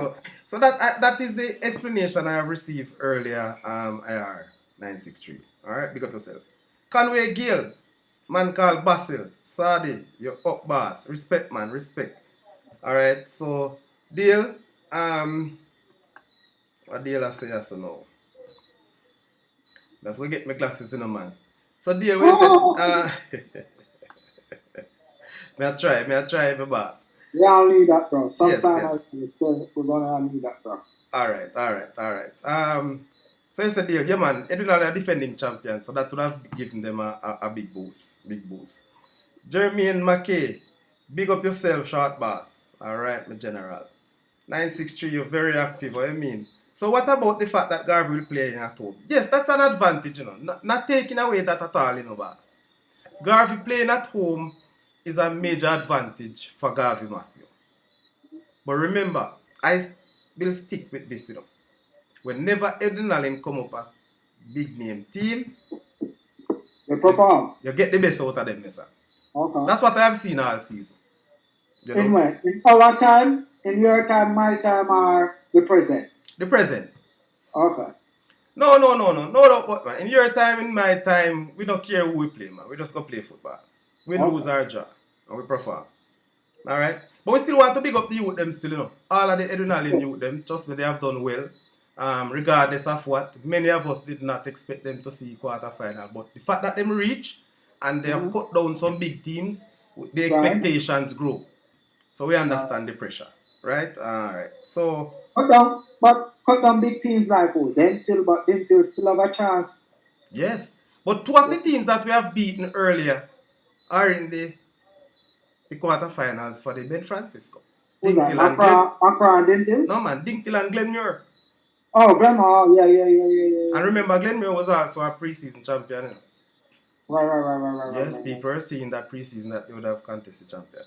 So that is the explanation I have received earlier. IR 963. All right. Big up yourself. Conway Gill, man called Basil, Sadi, you're up, boss. Respect, man. Respect. All right. So Dale, what Dale I say so now? Don't forget my glasses, man. So Dale, we said, may I try, my boss. Yeah, I'll need that, bro. Sometimes yes. We're gonna need that, bro. All right. So it's a deal. Yeah, man. Edwin are defending champion, so that would have given them a big boost. Jermaine McKay, big up yourself, short boss. All right, my general. 963, you're very active. What I mean. So what about the fact that Garvey will play at home? Yes, that's an advantage, Not taking away that at all, boss. Garvey playing at home is a major advantage for Garvey Massam. But remember, I will stick with this, Whenever Edwin Allen come up a big name team, they perform. You get the best out of them, Messam. Okay. That's what I have seen all season. Anyway, in our time, in your time, my time, or the present? The present. Okay. No, man. In your time, in my time, we don't care who we play, man. We just go play football. We lose our job and we perform. Alright? But we still want to big up the youth them still, All of the Edwin Allen youth them, trust me, they have done well. Regardless of what, many of us did not expect them to see quarterfinal. But the fact that them reach and they have cut down some big teams, the expectations grow. So we understand the pressure. Right? Alright. So cut down big teams like who? Dentil still have a chance. Yes. But two of the teams that we have beaten earlier are in the quarterfinals for the Ben Francis Cup. Who's that? Accra and Dentil? No, man. Dintil and Glenmuir. Oh, Glenmuir. Yeah. And remember, Glenmuir was also a preseason champion. Right. Yes, people are seeing that preseason that they would have contested champion.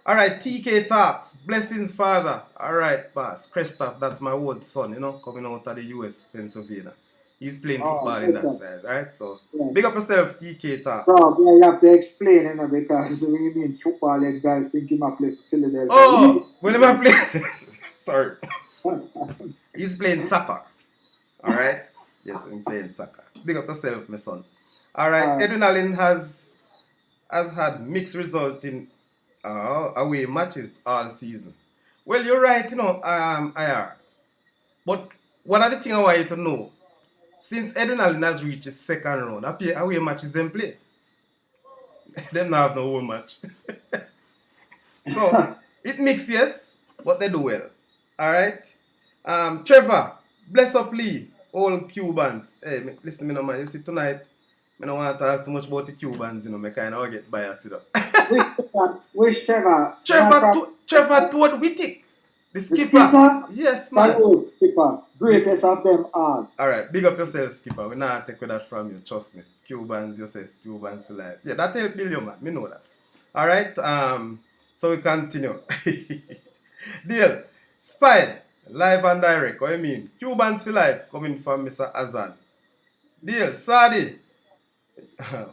Alright, TK Talks. Blessings, father. Alright, boss. Christoph, that's my old son, coming out of the US, Pennsylvania. He's playing football in that side, right? So, big up yourself, TK Talks. Bro, you have to explain, because when you mean football, you guys think he might play for Philadelphia. Oh, whenever I play... Sorry. He's playing soccer. Alright? Yes, he's playing soccer. Big up yourself, my son. Alright, Edwin Allen has had mixed results in away matches all season. Well, you're right, IR. But one of the things I want you to know, since Edwin Allen has reached his second round, away matches them play. Them not have no home match. So, it mixed, yes, but they do well. Alright? Trevor, bless up Lee, all Cubans. Hey, listen to me, man. You see, tonight, I don't want to talk too much about the Cubans, I kind of get biased, Which Trevor? Trevor Todd Whittick. The skipper. Yes, man. Salute, skipper. Greatest of them all. Alright, big up yourself, skipper. We not take that from you, trust me. Cubans, you say Cubans for life. Yeah, that help you, man. Me know that. Alright, so we continue. Deal. Spy, Live and direct, what you mean? Cubans for life coming from Mr. Azan. Deal, Sadi.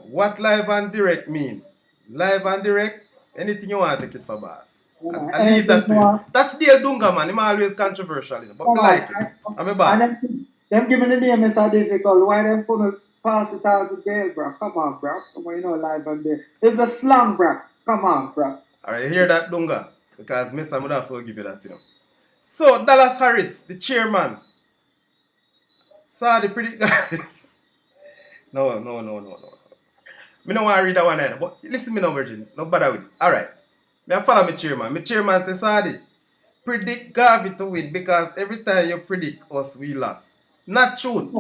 What live and direct mean? Live and direct, anything you want, take it for boss. You know, I leave anything that to you. more. That's Dale Dunga, man. Him always controversial, you know, but Come me on. like it. I'm a boss. And them giving the name is so difficult. Why them couldn't pass it out to Dale, bro? Come on, bro. Come on, you know, live and there. It's a slang, bro. Come on, bro. Alright, you hear that, Dunga? Because Messam would have to give you that, you know. So, Dallas Harris, the chairman, saw the predict. No. Me don't want to read that one either, but listen me now, Virgin. No bother with it. Alright. Me I follow my chairman. My chairman says, Sadi, predict Garvey to win because every time you predict us, we lost. Not truth.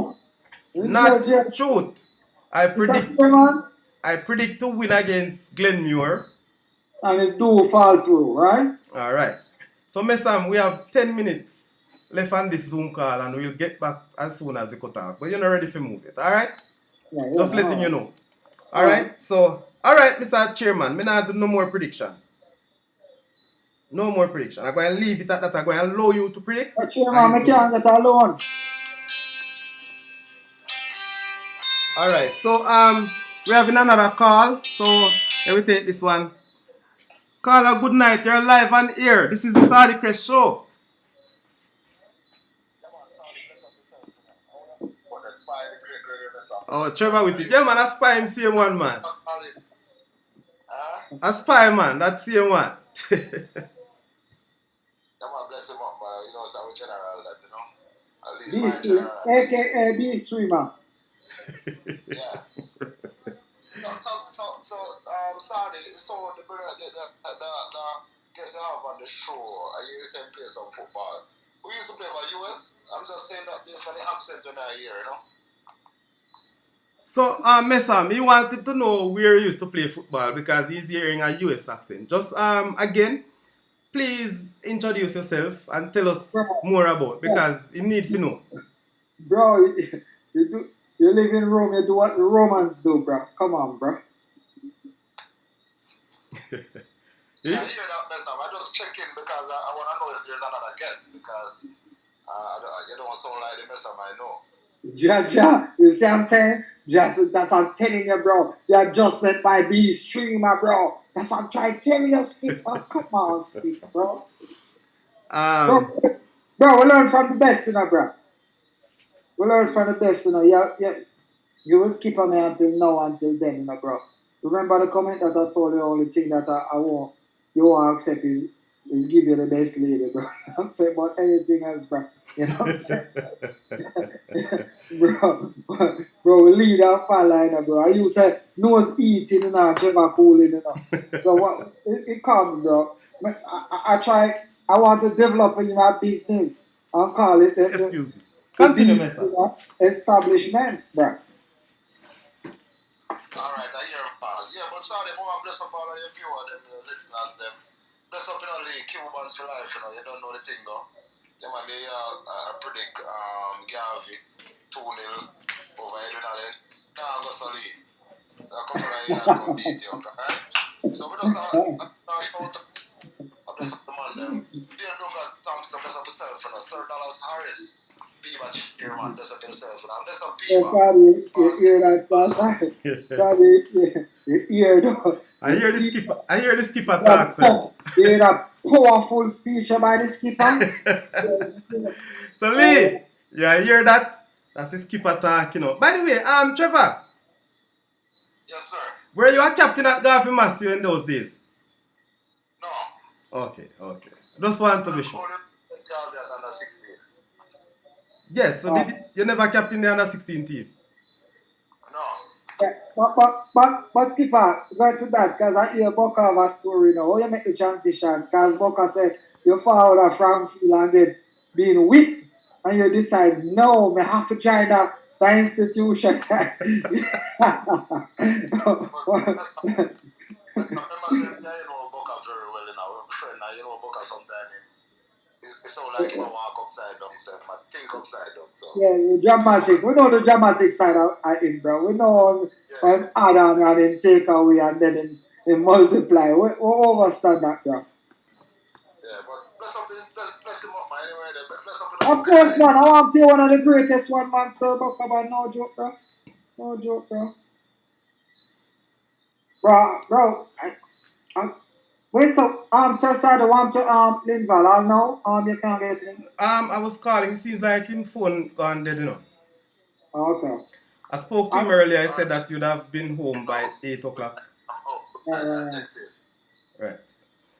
Not truth. I predict to win against Glenmuir. And it do fall through, right? Alright. So, Messam, we have 10 minutes left on this Zoom call and we'll get back as soon as we cut out. But you're not ready to move it, alright? Yeah, Just letting you know. Alright? So, alright, Mr. Chairman, me not do no more prediction. No more prediction. I'm going to leave it at that. I'm going to allow you to predict. But Chairman, I can't get alone. Alright, so we have another call. So let me take this one. Caller, good night. You're live on air. This is the Saudichress show. Oh, Trevor with it. Yeah, man, I spy him same one, man. I spy, man. That's same one. Bless him up, man. You know, so general that, you know. At least B my stream, general. aka B streamer. Yeah. Sorry. So the guest I have on the show, I used to play some football. We used to play for US. I'm just saying that based on the accent when I hear, you know. So, Messam, he wanted to know where you used to play football because he's hearing a US accent. Just again, please introduce yourself and tell us more about because you need to know. Bro, you live in Rome, you do what the Romans do, bro. Come on, bro. Yeah, I hear that, Messam. I just check in because I want to know if there's another guest because you don't sound like the Messam I know. Ja, you see what I'm saying? Just that's what I'm telling you, bro. The adjustment by B streamer, bro. That's what I'm trying to tell you, Skipper. Come on, Skipper, bro. Bro, we learn from the best, you know, bro. We learn from the best, you know. You will skip me until now, until then, you know, bro. Remember the comment that I told you, the only thing that I want, you won't accept is give you the best lady, bro. I'm saying about anything else, bro. You know what I'm saying? bro, we lead our fan line, bro. I used to say, nose eating, you know, Trevor cooling, you know. So what, it comes, bro. I want to develop in my business and call it Excuse me. Continue, Messam. Establishment, bro. Alright, I hear pass. Yeah, but sorry, more bless up all of your viewers, them listeners, them. Bless up in all the Cubans for life, you know. You don't know the thing, though. Them and they predict Garvey 2-0 over Edwin. Now go solid. A couple of years go beat you, right? So we just shout up bless up the man them. Dear Dunga Thompson, bless up yourself, you know. Sir Dallas Harris. P-Batch here, man, bless up yourself, you know. Bless up P-Batch. You hear that, Pastor? You hear that? I hear the skipper talk, sir. You hear that powerful speech by the skipper? So Lee, I hear that? That's the skipper talk, you know. By the way, Trevor. Yes, sir. Were you a captain at Gregory Massam in those days? No. Okay. Just want to be sure. Garvey at under 16. Yes, so you never captain the under 16 team? No. Yeah, but skipper, go to that, because I hear Boca have a story now. How you make the transition? Because Boca said you followed a Frankfield and then being weak, and you decide, no, I have to join the institution. It's so like you walk upside down, so I think upside down. So. Yeah, dramatic. We know the dramatic side of it, bro. We know add on and then take away and then multiply. We understand that, bro. Yeah, but bless him up, man. Anyway, bless up Of course, man. I want to be one of the greatest one, man. Sir Buckaman, no joke, bro. No joke, bro. Bro. Wait, so Sir Sada want to Linval. I know you can't get him. I was calling. It seems like his phone gone dead, you know. Okay. I spoke to him earlier. I said that you'd have been home by 8 o'clock. That's it. Right.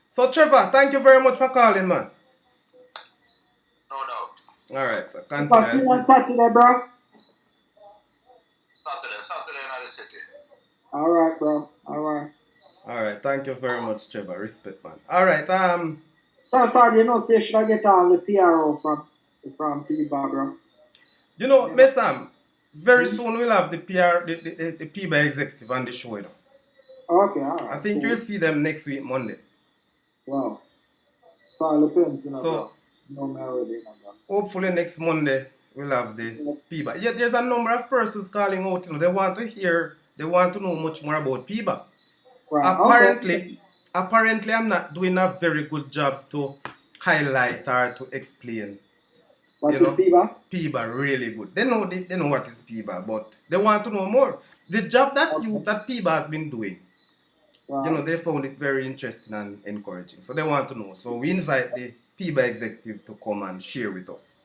So Trevor, thank you very much for calling, man. No. All right. So See you on continue. Saturday, bro. Saturday in the city. All right, bro. All right. All right. Thank you very much, Trevor. Respect, man. All right. Sir Sada, you know, say should I get all the PRO from PBA, bro? You know, Messam, very soon we'll have the the PBA executive on the show, you know. Okay, all right. I think cool. you'll see them next week, Monday. Wow. Call the pens, you know, So, bro. No, me already, you know, bro. hopefully next Monday we'll have the PBA. Yeah, there's a number of persons calling out, you know, they want to know much more about PBA. Right. Apparently I'm not doing a very good job to highlight or to explain. What is PBA? PBA really good. They know what is PBA, but they want to know more. The job that PBA has been doing, you know, they found it very interesting and encouraging. So they want to know. So we invite the PBA executive to come and share with us.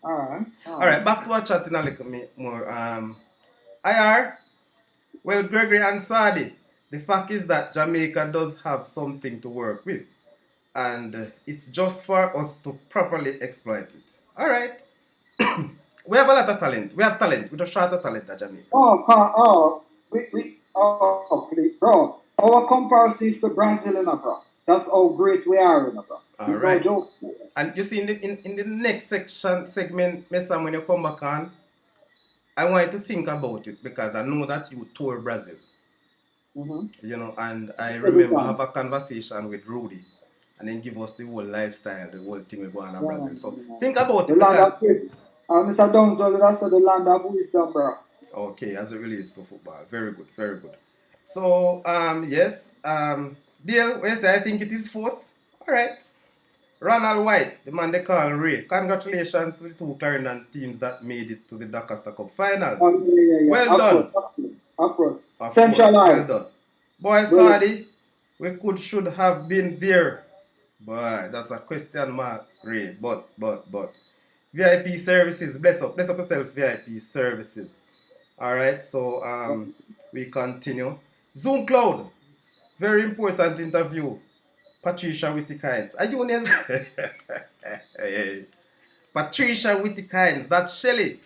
All right, back to our chat in a little bit more. IR, well, Gregory and Sadi, the fact is that Jamaica does have something to work with. And it's just for us to properly exploit it. All right. We have a lot of talent. We have talent. We just short of talent at Jamaica. Please, bro. Our comparison is to Brazil, you know, bro. That's how great we are, you know, bro. All right. No joke. And you see, in the next segment, Messam, when you come back on, I want you to think about it because I know that you tour Brazil. Mm-hmm. You know, and I remember have a conversation with Rudy. And then give us the whole lifestyle, the whole thing we go on in Brazil. So think about it. Mr. Donzo, that's the land of wisdom, bro. Okay, as it relates to football. Very good, very good. So, yes. Dale, what you say? I think it is fourth. All right. Ronald White, the man they call Ray. Congratulations to the two Clarendon teams that made it to the Doncaster Cup finals. Yeah. Well done. Of course. Central Well done. Boy, Sadi, we should have been there. Boy, that's a question mark, Ray. But. VIP services, bless up yourself, VIP services. Alright, so we continue. Zoom Cloud, very important interview. Patricia Whitty-Kynes. Are you on Patricia Whitty-Kynes, that's Shelly.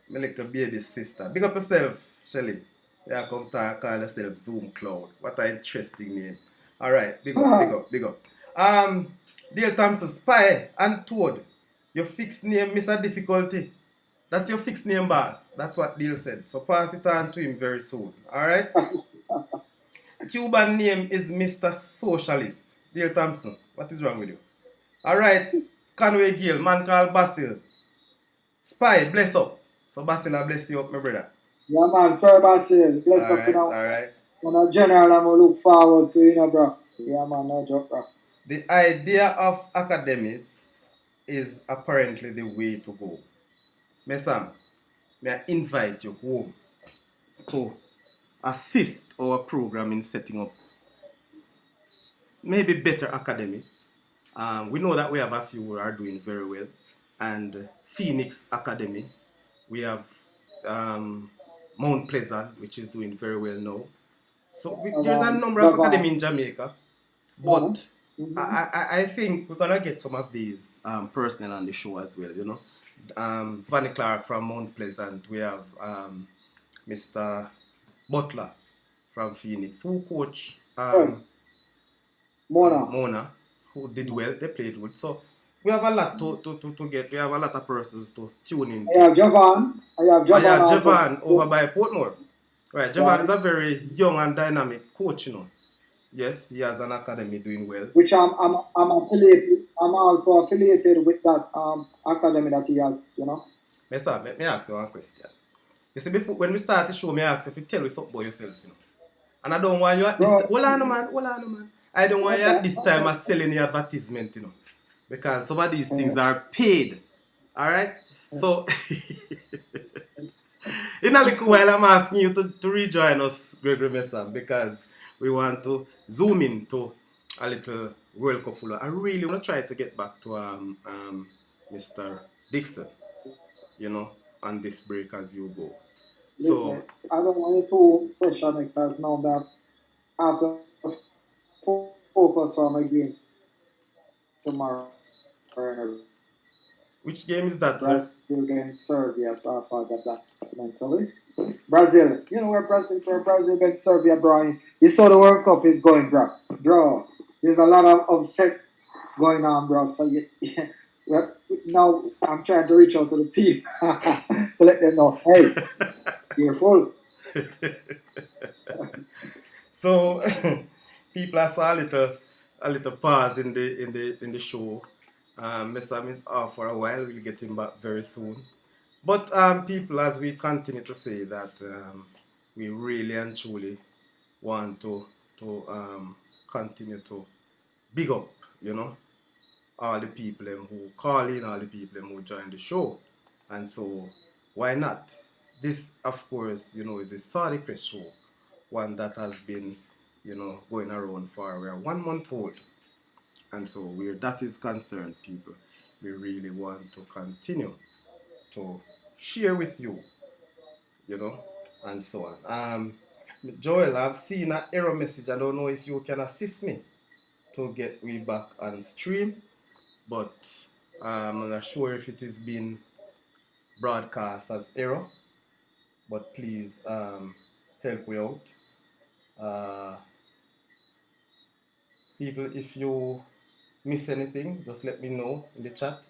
My little baby sister. Big up yourself, Shelly. Yeah, come to call yourself Zoom Cloud. What an interesting name. Alright, big up. Dale Thompson, Spy and Toad. Your fixed name, Mr. Difficulty. That's your fixed name, boss. That's what Dale said. So pass it on to him very soon. Alright? Cuban name is Mr. Socialist. Dale Thompson, what is wrong with you? Alright. Conway Gill, man called Basil. Spy, bless up. So Basil, I bless you up, my brother. Yeah, man. Sir Basil, bless up, you know. Alright. On a general, I'm going to look forward to, you know, bro. Yeah, man, no joke, bro. The idea of academies is apparently the way to go. Messam, may I invite you home to assist our program in setting up maybe better academies. We know that we have a few who are doing very well. And Phoenix Academy, we have Mount Pleasant, which is doing very well now. So there's a number of academies in Jamaica. But I think we're gonna get some of these personnel on the show as well, you know. Vanny Clark from Mount Pleasant. We have Mr. Butler from Phoenix, who coach Mona, who did well. They played good. So we have a lot to get. We have a lot of persons to tune in. I have Javan over by Portmore. Right, Javan is a very young and dynamic coach, you know. Yes, he has an academy doing well. Which I'm affiliated. I'm also affiliated with that academy that he has, you know. Messam, let me ask you one question. You see, before when we start the show, I ask if you tell me something about yourself, you know. And I don't want you at this time. Hold on, man. I don't want you at this time as selling the advertisement, you know. because some of these things are paid. All right. So in a little while, I'm asking you to rejoin us, Gregory Massam, because we want to zoom into a little World Cup full. I really want to try to get back to Mr. Dixon, you know, on this break as you go. Listen, So I don't want you to pressure me because now that I have to focus on my game tomorrow and which game is that, sir? Brazil against Serbia, so I forgot that mentally. Brazil, you know where Brazil against Serbia, bro. You saw the World Cup is going, bro. There's a lot of upset going on, bro. So well, now I'm trying to reach out to the team to let them know, hey, you're full. So people, I saw a little pause in the show. Messam is off for a while. We'll get him back very soon. But people, as we continue to say that we really and truly want to continue to big up, you know, all the people who call in, all the people who join the show. And so, why not? This, of course, you know, is a Saudichress show, one that has been, you know, going around for we're 1 month old. And so, where that is concerned, people, we really want to continue to share with you, you know, and so on. Joel, I've seen an error message. I don't know if you can assist me to get me back on stream, but I'm not sure if it is being broadcast as error. But please help me out. Uh, People, if you miss anything, just let me know in the chat.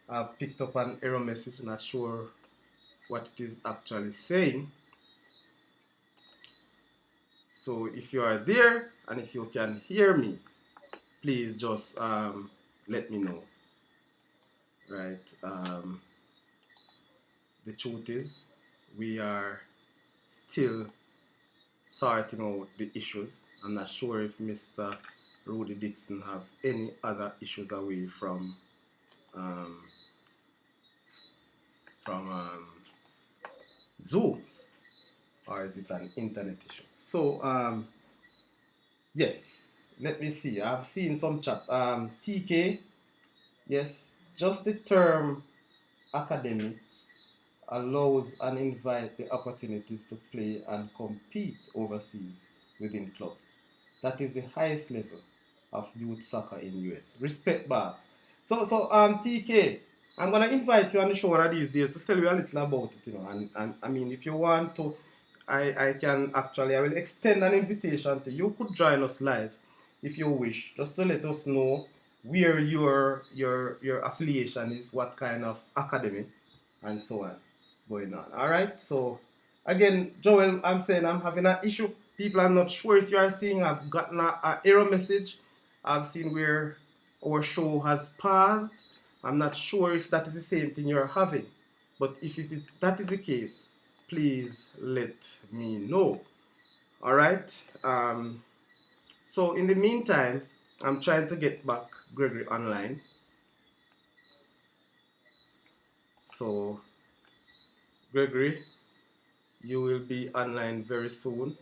I've picked up an error message, not sure what it is actually saying. So if you are there and if you can hear me, please just let me know. Right? The truth is, we are still sorting out the issues. I'm not sure if Mr. Rudy Dixon have any other issues away from um, Zoom, or is it an internet issue? So yes, let me see. I've seen some chat. TK, yes, just the term academy allows and invite the opportunities to play and compete overseas within clubs. That is the highest level of youth soccer in US. Respect, boss. So TK, I'm gonna invite you on the show one of these days to tell you a little about it, you know. And I mean, if you want to, I can actually, I will extend an invitation to you. You could join us live if you wish, just to let us know where your affiliation is, what kind of academy, and so on going on. All right. So again, Joel, I'm saying I'm having an issue. People are not sure if you are seeing. I've gotten an error message. I've seen where our show has paused. I'm not sure if that is the same thing you're having. But if that is the case, please let me know. All right. So in the meantime, I'm trying to get back Gregory online. So Gregory, you will be online very soon.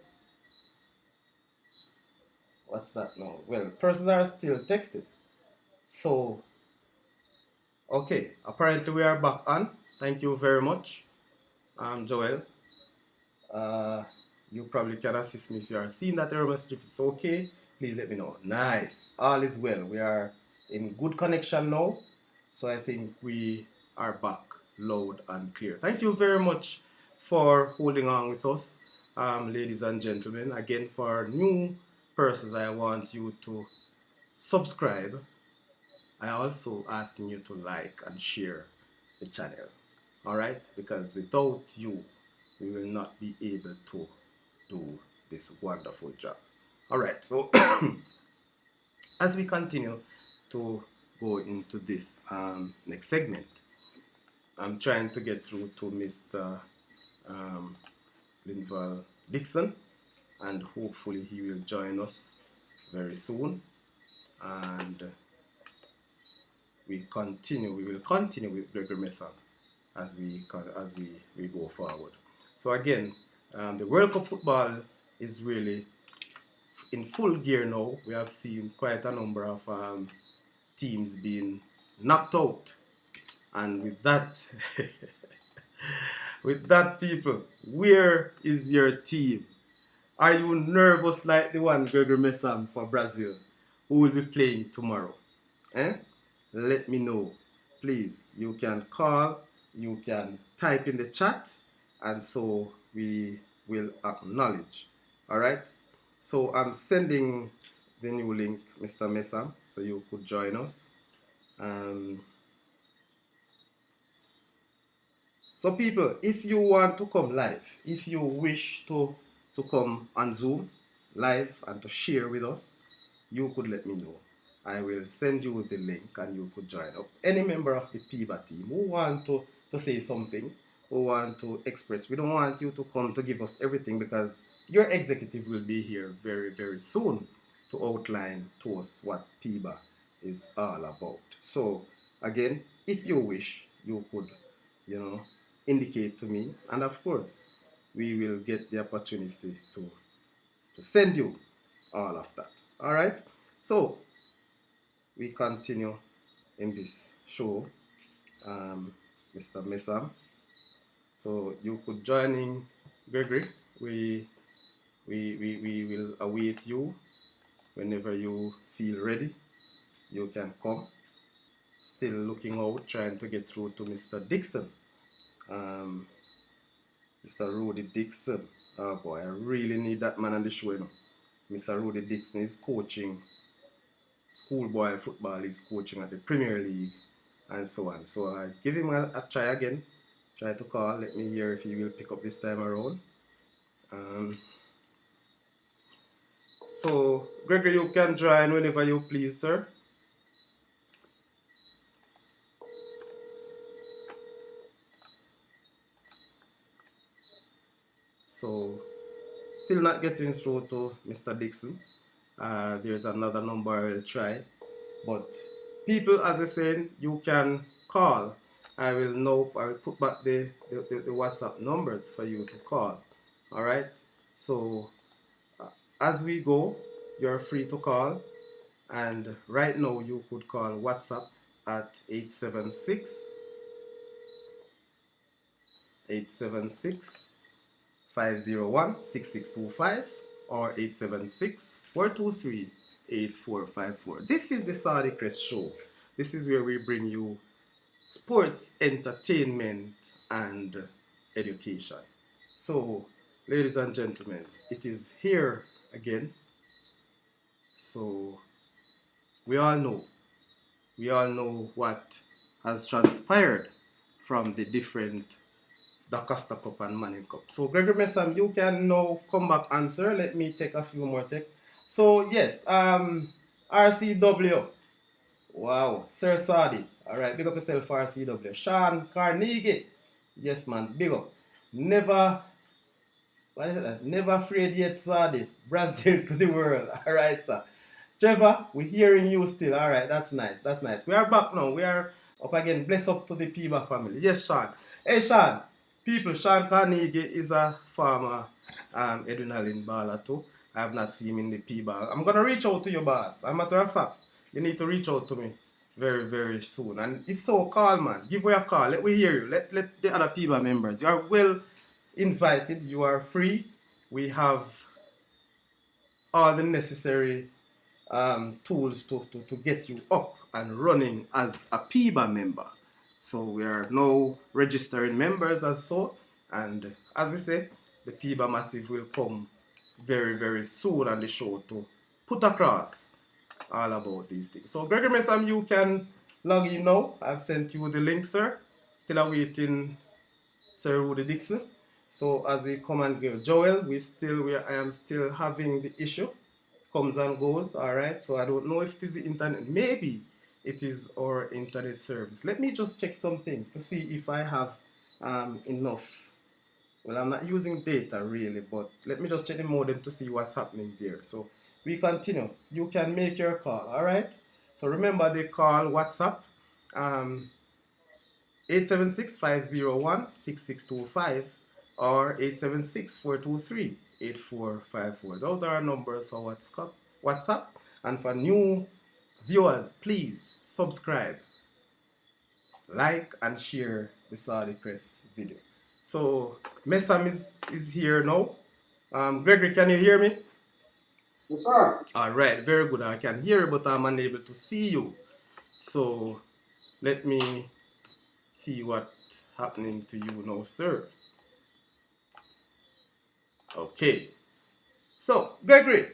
What's that now? Well, persons are still texting. So, okay, apparently we are back on. Thank you very much, Joel. Uh, you probably can assist me if you are seeing that error message. If it's okay, please let me know. Nice. All is well. We are in good connection now. So I think we are back loud and clear. Thank you very much for holding on with us, ladies and gentlemen. Again, for new persons, I want you to subscribe. I also asking you to like and share the channel. All right, because without you, we will not be able to do this wonderful job. All right, so as we continue to go into this next segment, I'm trying to get through to Mr. Linval Dixon, and hopefully he will join us very soon. And we will continue with Gregory Massam as we go forward. So again, the World Cup football is really in full gear now. We have seen quite a number of teams being knocked out, and with that, with that, people, where is your team? Are you nervous like the one Gregory Massam for Brazil, who will be playing tomorrow? Eh? Let me know. Please, you can call, you can type in the chat, and so we will acknowledge. Alright? So I'm sending the new link, Mr. Messam, so you could join us. So people, if you want to come live, if you wish to come on Zoom live and to share with us, you could let me know. I will send you the link and you could join up. Any member of the PIBA team who want to say something, who want to express, we don't want you to come to give us everything, because your executive will be here very, very soon to outline to us what PIBA is all about. So again, if you wish, you could, indicate to me, and of course we will get the opportunity to send you all of that. All right, so we continue in this show, Mr. Messam. So you could join in, Gregory. We will await you whenever you feel ready. You can come. Still looking out, trying to get through to Mr. Dixon. Mr. Rudy Dixon. Oh boy, I really need that man on the show, Mr. Rudy Dixon is coaching schoolboy football, he's coaching at the Premier League and so on. So I give him a try again. Try to call. Let me hear if he will pick up this time around. So Gregory, you can join whenever you please, sir. So, still not getting through to Mr. Dixon. There's another number I'll try. But people, as I said, you can call. I will put back the WhatsApp numbers for you to call. Alright? So, as we go, you're free to call. And right now, you could call WhatsApp at 876 501-6625 or 876-423-8454. This is the Saudichress show. This is where we bring you sports, entertainment, and education. So, ladies and gentlemen, it is here again. So, we all know what has transpired from the different Costa Cup and Manning Cup. So Gregory Massam, you can now come back answer. Let me take a few more take. So yes, RCW. Wow, Sir Saudi. Alright, big up yourself, RCW. Sean Carnegie. Yes man, big up. Never afraid yet, Saudi. Brazil to the world. Alright, sir. Trevor, we're hearing you still. Alright, that's nice. That's nice. We are back now. We are up again. Bless up to the PIBA family. Yes, Sean. Hey Sean. People, Sean Carnegie is a former adrenaline baller too. I have not seen him in the PIBA. I'm going to reach out to you, boss. As a matter of fact, you need to reach out to me very, very soon. And if so, call, man. Give me a call. Let me hear you. Let the other PIBA members. You are well invited. You are free. We have all the necessary tools to get you up and running as a PIBA member. So we are now registering members as so, and as we say, the PIBA Massive will come very, very soon on the show to put across all about these things. So Gregory Massam, you can log in now. I've sent you the link, sir. Still awaiting Sir Rudy Dixon. So as we come and go, Joel, I am still having the issue. Comes and goes, alright. So I don't know if it is the internet. Maybe it is our internet service. Let me just check something to see if I have enough. Well, I'm not using data really, but let me just check the modem to see what's happening there. So we continue. You can make your call, alright? So remember the call WhatsApp Um, 876-501-6625 or 876-423-8454. Those are our numbers for WhatsApp. And for new viewers, please subscribe, like, and share the Saudichress video. So, Messam is here now. Gregory, can you hear me? Yes, sir. All right, very good. I can hear you, but I'm unable to see you. So, let me see what's happening to you now, sir. Okay. So, Gregory.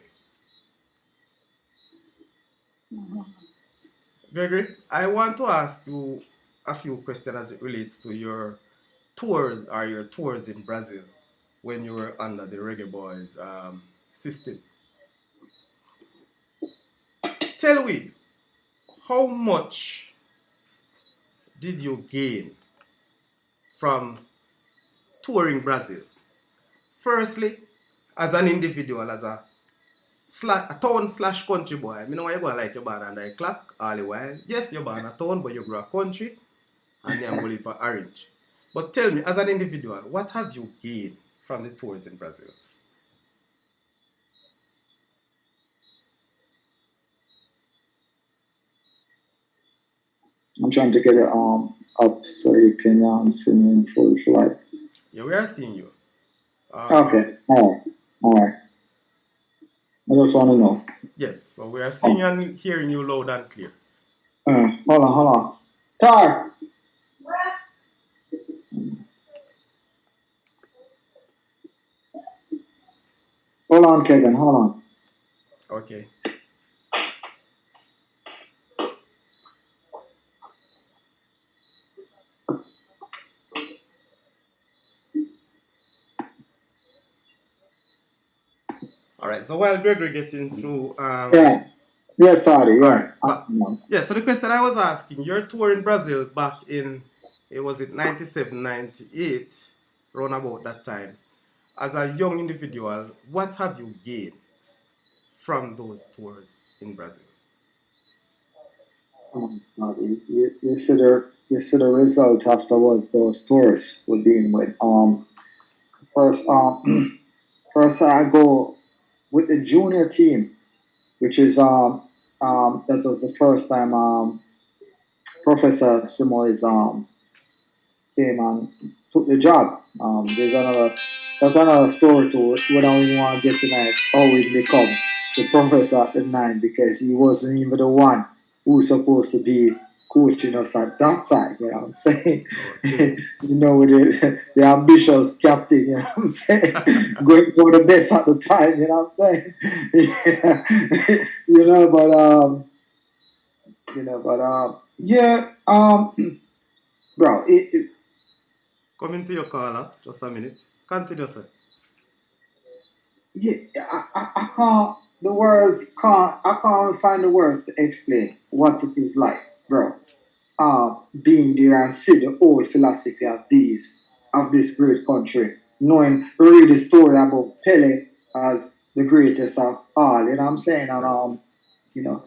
Gregory, I want to ask you a few questions as it relates to your tours in Brazil when you were under the Reggae Boyz system. Tell me, how much did you gain from touring Brazil? Firstly, as an individual, as a town/country boy. I mean, why you go like you're born under a clock all the while. Yes, you're born a town, but you grow a country and then go live for orange. But tell me, as an individual, what have you gained from the tours in Brazil? I'm trying to get it up so you can see me in full light. Yeah, we are seeing you. Okay. All right. I just want to know. Yes, so we are seeing you and hearing you loud and clear. Hold on. Tar! Hold on, Kevin. Hold on. Okay. All right. So while Gregory getting through, yeah, sorry, yeah. Yeah. So the question I was asking, your tour in Brazil back in, was it 97, 98, around about that time. As a young individual, what have you gained from those tours in Brazil? Sorry. You see the result afterwards. Those tours were being with first first I go with the junior team, which is that was the first time Professor Simoes came and took the job. That's another story to it. We don't even want to get tonight how he become the professor at the nine because he wasn't even the one who's supposed to be coaching us at that time, you know what I'm saying? Okay. You know, with the ambitious captain, you know what I'm saying? Going for the best at the time, you know what I'm saying? Yeah. Bro, Coming to your caller, just a minute. Continue, sir. yeah, I can't. The words can't. I can't find the words to explain what it is like, bro. Being there and see the old philosophy of this great country, knowing read the story about Pele as the greatest of all. You know what I'm saying? And you know,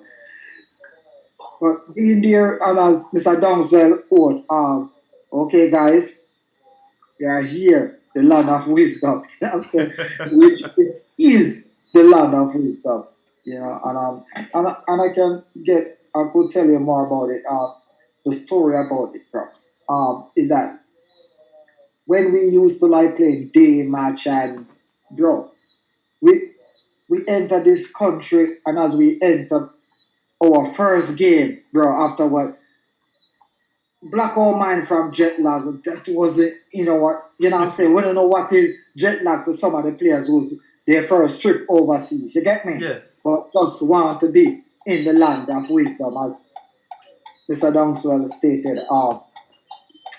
but being there and as Mr. Downswell quote, okay, guys, we are here, the land of wisdom. You know what I'm saying? Which is the land of wisdom. You know, and I can I could tell you more about it. The story about it, bro. Is that when we used to like playing day match and bro, we we enter this country and as we enter our first game, bro, after what black old man from jet lag. That wasn't, you know what I'm saying? We don't know what is jet lag to some of the players who's their first trip overseas. You get me? Yes. But just want to be in the land of wisdom, as Mr. Downswell stated.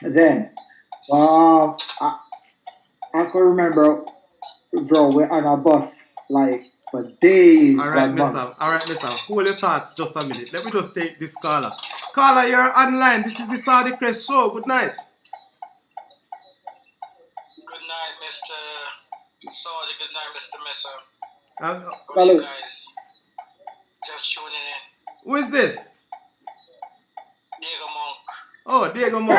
Then, I can remember, bro, we're on a bus like for days. All right, and months. Messam. Hold your thoughts just a minute. Let me just take this caller. Caller, you're online. This is the Saudichress show. Good night. Good night, Mr. Saudi. Good night, Mr. Messam. How are you guys? Just tuning in. Who is this? Diego Monk. Oh, Diego Mo.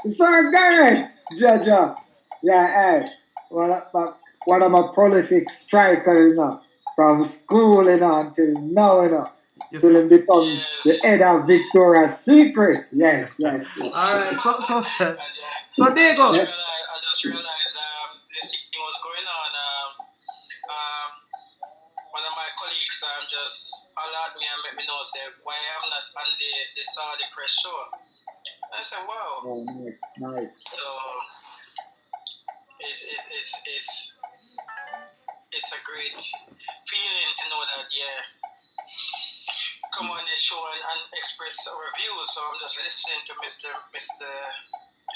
Sir Garrett, Jaja. Yeah, hey. One of my prolific strikers, you know, from school, you know, until now, you know. You Till see? him become the head of Victoria's Secret. Yes, yes. Alright, so I Diego. just realized this thing was going on. One of my colleagues just alerted me and let me know, say, why I'm not on the Saudichress show. I said, wow. Oh, nice. So it's a great feeling to know that, yeah, come on this show and express reviews. So I'm just listening to Mr.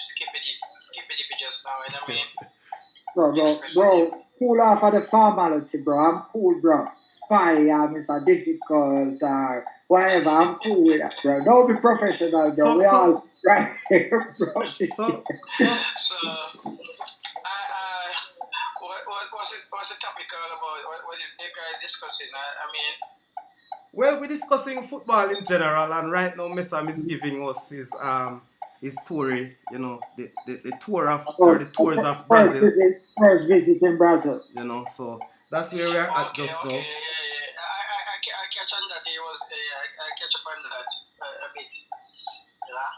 Skippity just now, you know what I mean? Bro, cool off of the formality, bro. I'm cool, bro. Spy, Mr. Difficult, or whatever. I'm cool with that, bro. Don't be professional, bro. We all right here, bro. So what's the topic all about? What you guys discussing? I mean, well, we're discussing football in general, and right now Messam is giving us his tour, you know, the tour of or the tours of Brazil. First visit in Brazil. You know, so that's where we're at just now. Yeah. I catch on that. I catch up on that a bit. Yeah.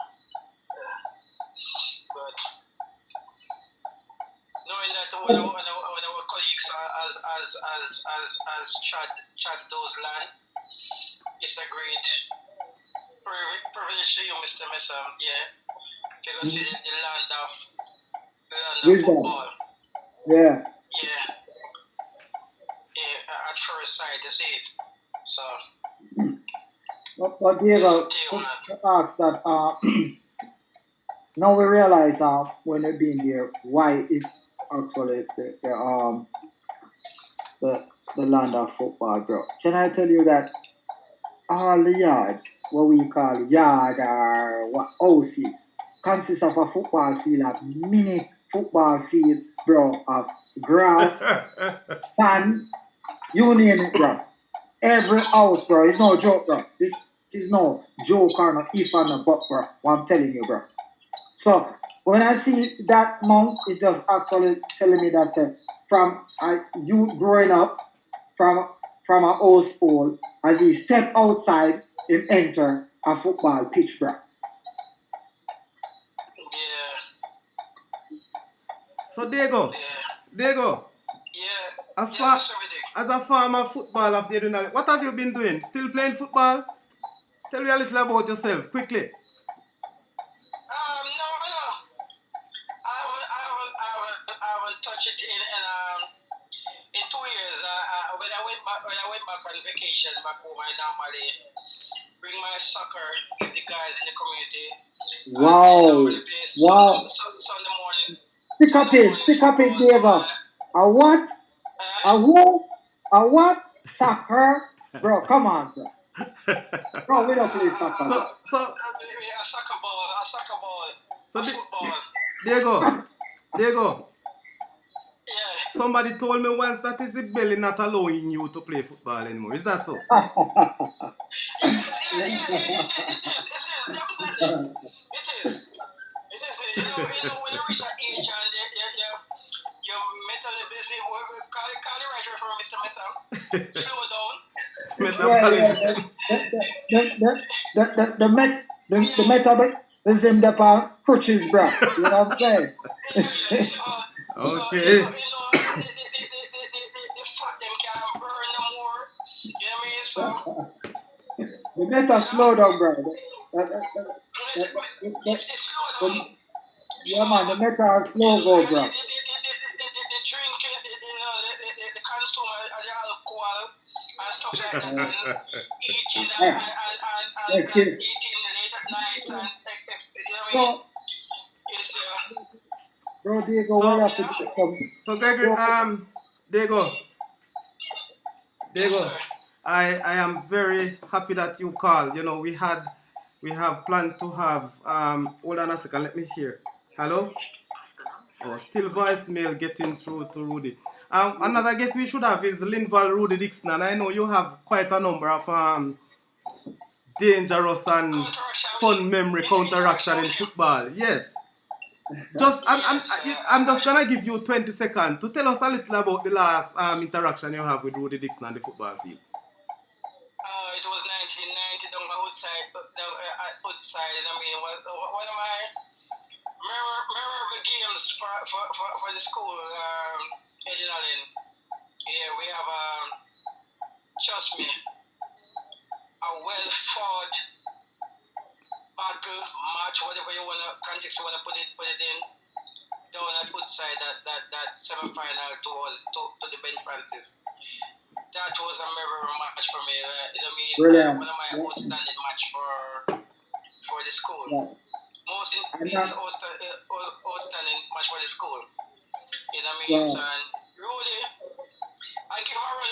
But knowing that when our colleagues as chat those land, it's a great privilege to you, Mr. Messam. Yeah. To see the land of football. Yeah. Yeah. At first sight to see it. So. But Diego, to ask that, now we realize when we've been here why it's actually the land of football, bro. Can I tell you that all the yards, what we call yard or what houses, consists of a football field, a mini football field, bro, of grass, sand, you name it, bro. Every house, bro, it's no joke, bro. This is no joke or no if or no but, bro. What I'm telling you, bro. So when I see that monk, it just actually telling me that from a youth growing up, from a household, as he step outside, he enter a football pitch, bro. Yeah. So Diego. Yeah. As a former footballer, what have you been doing? Still playing football? Tell me a little about yourself, quickly. No. I will touch it in 2 years. When I went back on vacation back home, I normally bring my soccer with the guys in the community. Wow. Sunday morning. Pick up it, Diego. A what? A what? Soccer? Bro, come on, bro. Bro, we don't play soccer. A soccer ball. So football. Diego. Yeah. Somebody told me once that is the belly not allowing you to play football anymore. Is that so? It is. You know, when you reach that age and you're mentally busy, call the right for Mr. Messam. Slow down. The metabolism upon crutches, bro. You know what I'm saying? Okay. The fat them can't burn no more. You know what I mean? So the meta slow down, bro. It's slow down. Yeah, man, the meta slow go, bro. The drinking, the consume of the alcohol and stuff like that, and eating and eating late at night, and you know what I mean? It's Bro, Diego, what have to become? So Gregory, Diego. Yes, I am very happy that you called. You know, we have planned to have hold on a second, let me hear. Hello? Oh, still voicemail getting through to Rudy. Another guest we should have is Linval Rudy Dixon, and I know you have quite a number of dangerous and fun memory counteraction in football. Yes. I'm just gonna give you 20 seconds to tell us a little about the last interaction you have with Rudy Dixon on the football field. It was 1990 down outside, and I mean, one of my memorable games for the school, Eddie Allen. Yeah, we have trust me, a well-fought battle match, whatever you wanna context you wanna put it in, down at outside that semi-final to the Ben Francis. That was a memorable match for me. Brilliant. One of my outstanding match for the school. Yeah. Most outstanding match for the school. You know what I mean? Yeah. So, and really, I give them a run.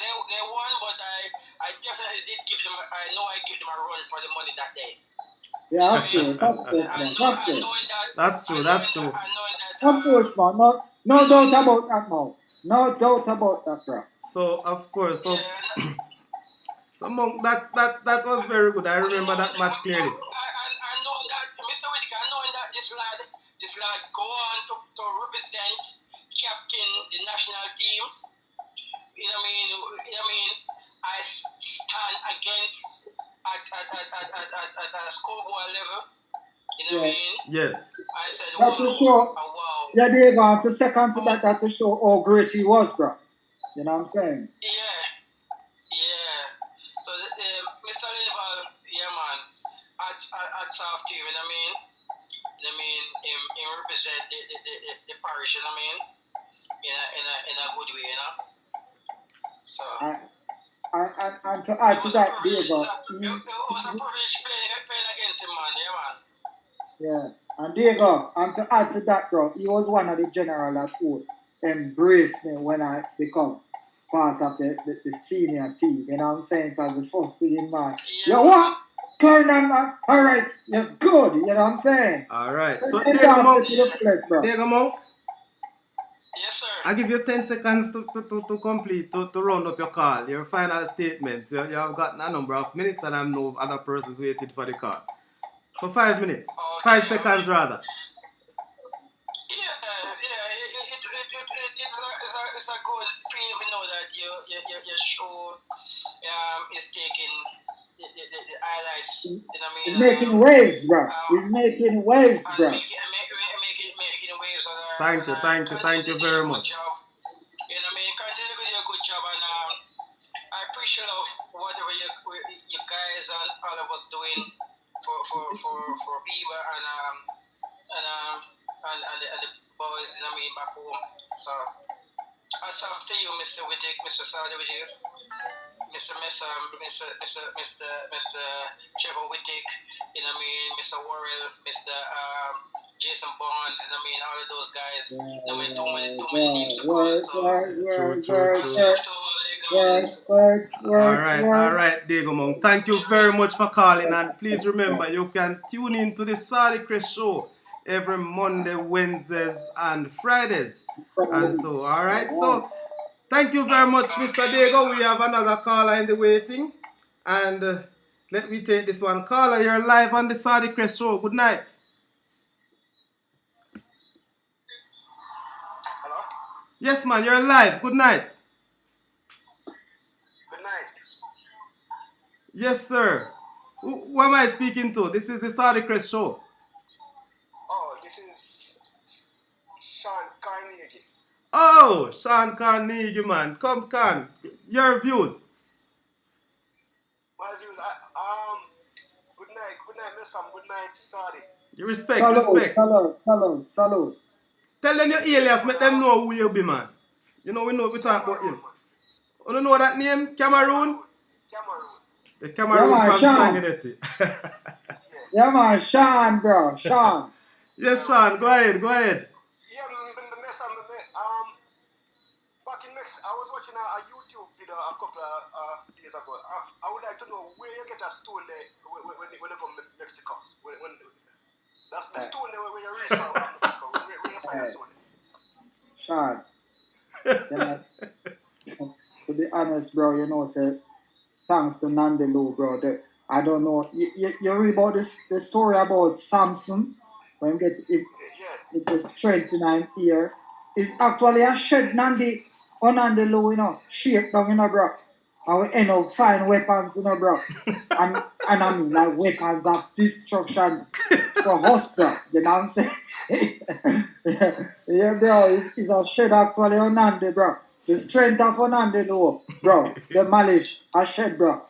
They won, but I definitely did give them. I know I give them a run for the money that day. Yeah, of course, man. That's true. Of course, man. No doubt about that, man. No doubt about that, bro. So of course, so Monk, that was very good. I remember that match clearly. I know that, Mr. Whitaker, I know that this lad go on to represent captain the national team. You know what I mean? I stand against at a schoolboy level. You know what I mean? Yes. I said, That to show. wow. Yeah, there you go. To second to that to show how great he was, bro. You know what I'm saying? Yeah. So, Mr. Linval, yeah, man, at South Team, you know what I mean? He represent the parish, you know what I mean? In a good way, you know? So. And to add to that, there you go. It was a privilege playing against him, man, yeah, man. Yeah, and there you go. And to add to that, bro, he was one of the general that would embrace me when I become part of the senior team. You know what I'm saying? Because the first thing in mind, Yeah. you what? Turn on, man. All right, you're good. You know what I'm saying? All right. So So there there you Monk. bro. There you Monk. Yes, sir. I give you 10 seconds to complete, to round up your call, your final statements. You have gotten a number of minutes and I know other persons waiting for the call. So 5 minutes. Okay. 5 seconds rather. It's a good feeling to know that your show is taking the highlights. You know what I mean? He's making waves, bro. He's making waves, bro. Making waves. Thank you very much. You know what I mean? Continue to do a good job, and I appreciate whatever you guys and all of us doing for Viva and the boys, you know what I mean, back home. So, hats off to you, Mr. Whittick, Mr. Saudichress, Mr. Messam, Mr. Trevor Whittick, you know what I mean, Mr. Worrell, Mr. Jason Bonds, you know what I mean, all of those guys. You know what I mean, too many names to call. All right, Diego Monk. Thank you very much for calling, and please remember you can tune in to the Saudichress show every Monday, Wednesdays, and Fridays. And so, all right. So, thank you very much, Mr. Diego. We have another caller in the waiting, and let me take this one. Caller, you're live on the Saudichress show. Good night. Hello? Yes, man, you're live. Good night. Good night. Yes, sir. Who am I speaking to? This is the Saudichress show. Oh, this is Sean Carnegie. Oh, Sean Carnegie, man. Come, Con. Your views. My views, good night, Messam, good night, Saudi. You respect. Salute. Tell them your alias, make them know who you be, man. You know, we talk about him. You don't know that name? Cameroon? The Cameroon from Sanguinetti. Yeah, man, Sean, bro. Sean. Yes, Sean, go ahead. Yeah, back in Mexico, I was watching a YouTube video a couple of days ago. I would like to know where you get a stone there when you come to Mexico. That's the stone there where you reach from Mexico. Where you find the stone? To be honest, bro, you know, say, thanks to Nandelu, bro, I don't know. You read about the story about Samson when get it with the strength in him ear. It's actually a shed Nandi on the low, shake down, bro. And we end up find weapons, bro. and I mean like weapons of destruction for us, bro. You know what I'm saying? Yeah, bro. It's a shed actually on the bro. The strength of Onande low, bro. The mileage, a shed, bro.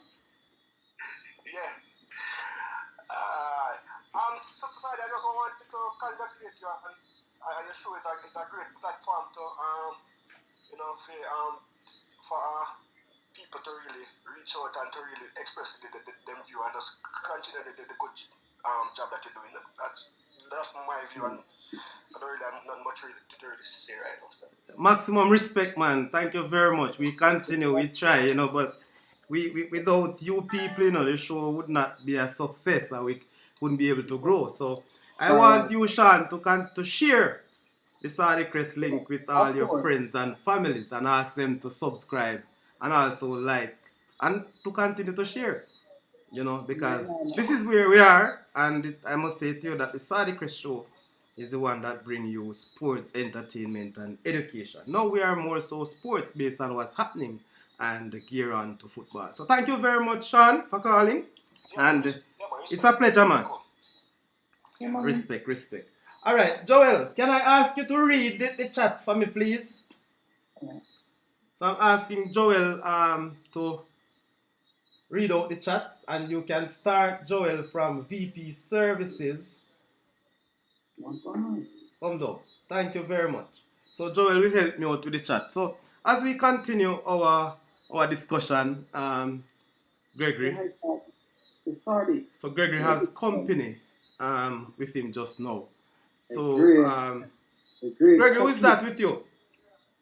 Society, I just want to congratulate you and the show is a great platform to for people to really reach out and to really express them view and just continue the good job that you're doing. That's my view, and I don't really have not much really to really say right now. So. Maximum respect, man. Thank you very much. We continue, we try, but we without you people, the show would not be a success and we wouldn't be able to grow. So I want you, Sean, to share the Saudichress link with all your friends and families and ask them to subscribe and also like and to continue to share. Because this is where we are, and I must say to you that the Saudichress show is the one that brings you sports, entertainment, and education. Now we are more so sports based on what's happening and gear on to football. So thank you very much, Sean, for calling, and it's a pleasure, man. Respect. All right, Joel, can I ask you to read the chats for me, please? So I'm asking Joel to read out the chats, and you can start, Joel, from VP Services. Come down. Thank you very much. So Joel will help me out with the chat. So as we continue our discussion, Gregory. So Gregory has company with him just now. So Gregory, who is that with you?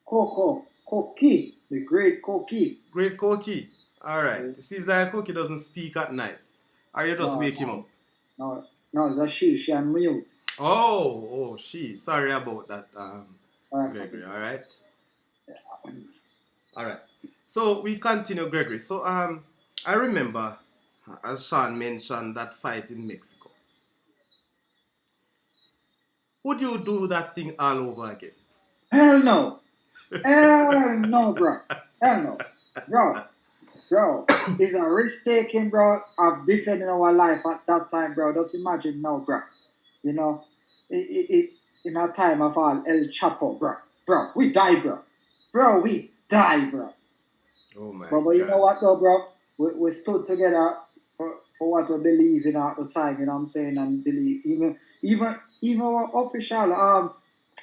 Koki, the great Koki. Great Koki. All right. It seems like Koki doesn't speak at night. Or you just wake him up? No, it's a she. She on mute. Oh, she. Sorry about that, Gregory. All right. All right. So we continue, Gregory. So I remember, as Sean mentioned, that fight in Mexico. Would you do that thing all over again? Hell no. Hell no, bro. Hell no. Bro, it's a risk taking, bro, of defending our life at that time, bro. Just imagine now, bro. In a time of all El Chapo, bro. Bro, we die, bro. Bro, we die, bro. Oh my but God. You know what though, bro? We stood together for what we believe in at the time, you know what I'm saying? And believe even our official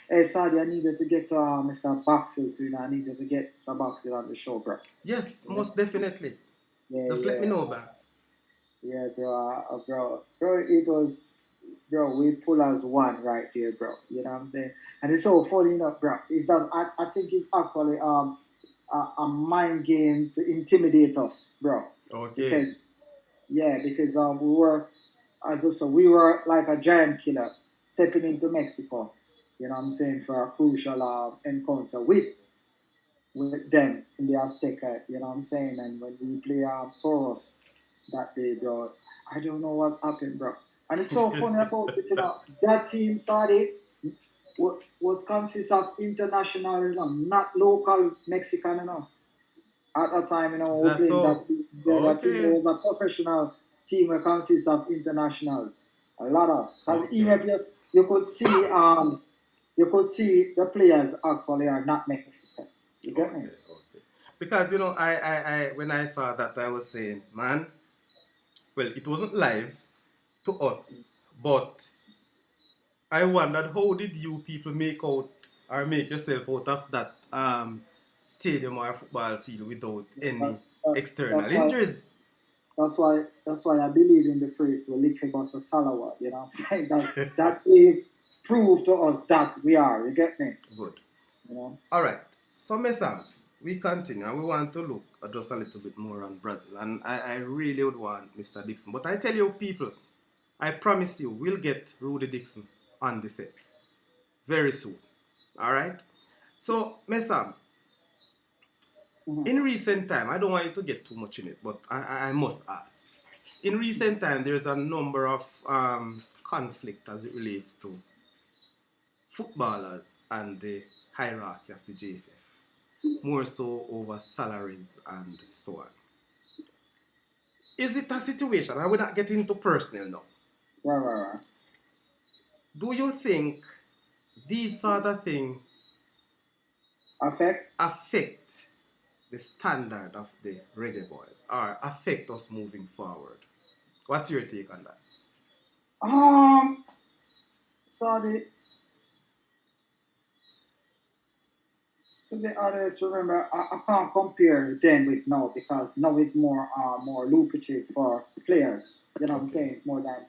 hey, Saudi, I needed to get Mr. Boxel to, I needed to get Mr. Boxel on the show, bro. Yes, most definitely. Just let me know, bro. Yeah, bro, it was, bro, we pull as one right there, bro. You know what I'm saying? And it's so funny enough, bro. Is that I think it's actually a mind game to intimidate us, bro. Okay. Because we were like a giant killer stepping into Mexico. You know what I'm saying, for a crucial encounter with them in the Azteca, you know what I'm saying? And when we play Toros that day, bro, I don't know what happened, bro. And it's so funny about it, that team, Saudi, was consist of internationalism, not local Mexican, At that time, we played that team. That team was a professional team that consists of internationals. A lot of, because even if you could see the players actually are not Mexicans. You get me? Okay. Because I when I saw that, I was saying, man, well, it wasn't live to us, but I wondered, how did you people make yourself out of that stadium or football field without any external injuries? That's why I believe in the phrase "we lick about the talawa." You know what I'm saying? That they prove to us that we are. You get me? Good. All right. So, Messam, we continue and we want to look just a little bit more on Brazil. And I really would want Mr. Dixon. But I tell you, people, I promise you, we'll get Rudy Dixon on the set very soon. All right? So, Messam, in recent time, I don't want you to get too much in it, but I must ask. In recent time, there's a number of conflict as it relates to footballers and the hierarchy of the JFF, more so over salaries and so on. Is it a situation, I will not get into personal now, Right. do you think these sort of things affect the standard of the Reggae Boys or affect us moving forward? What's your take on that? So to be honest, remember, I can't compare then with now because now is more lucrative for players. You know what I'm Okay. saying? More than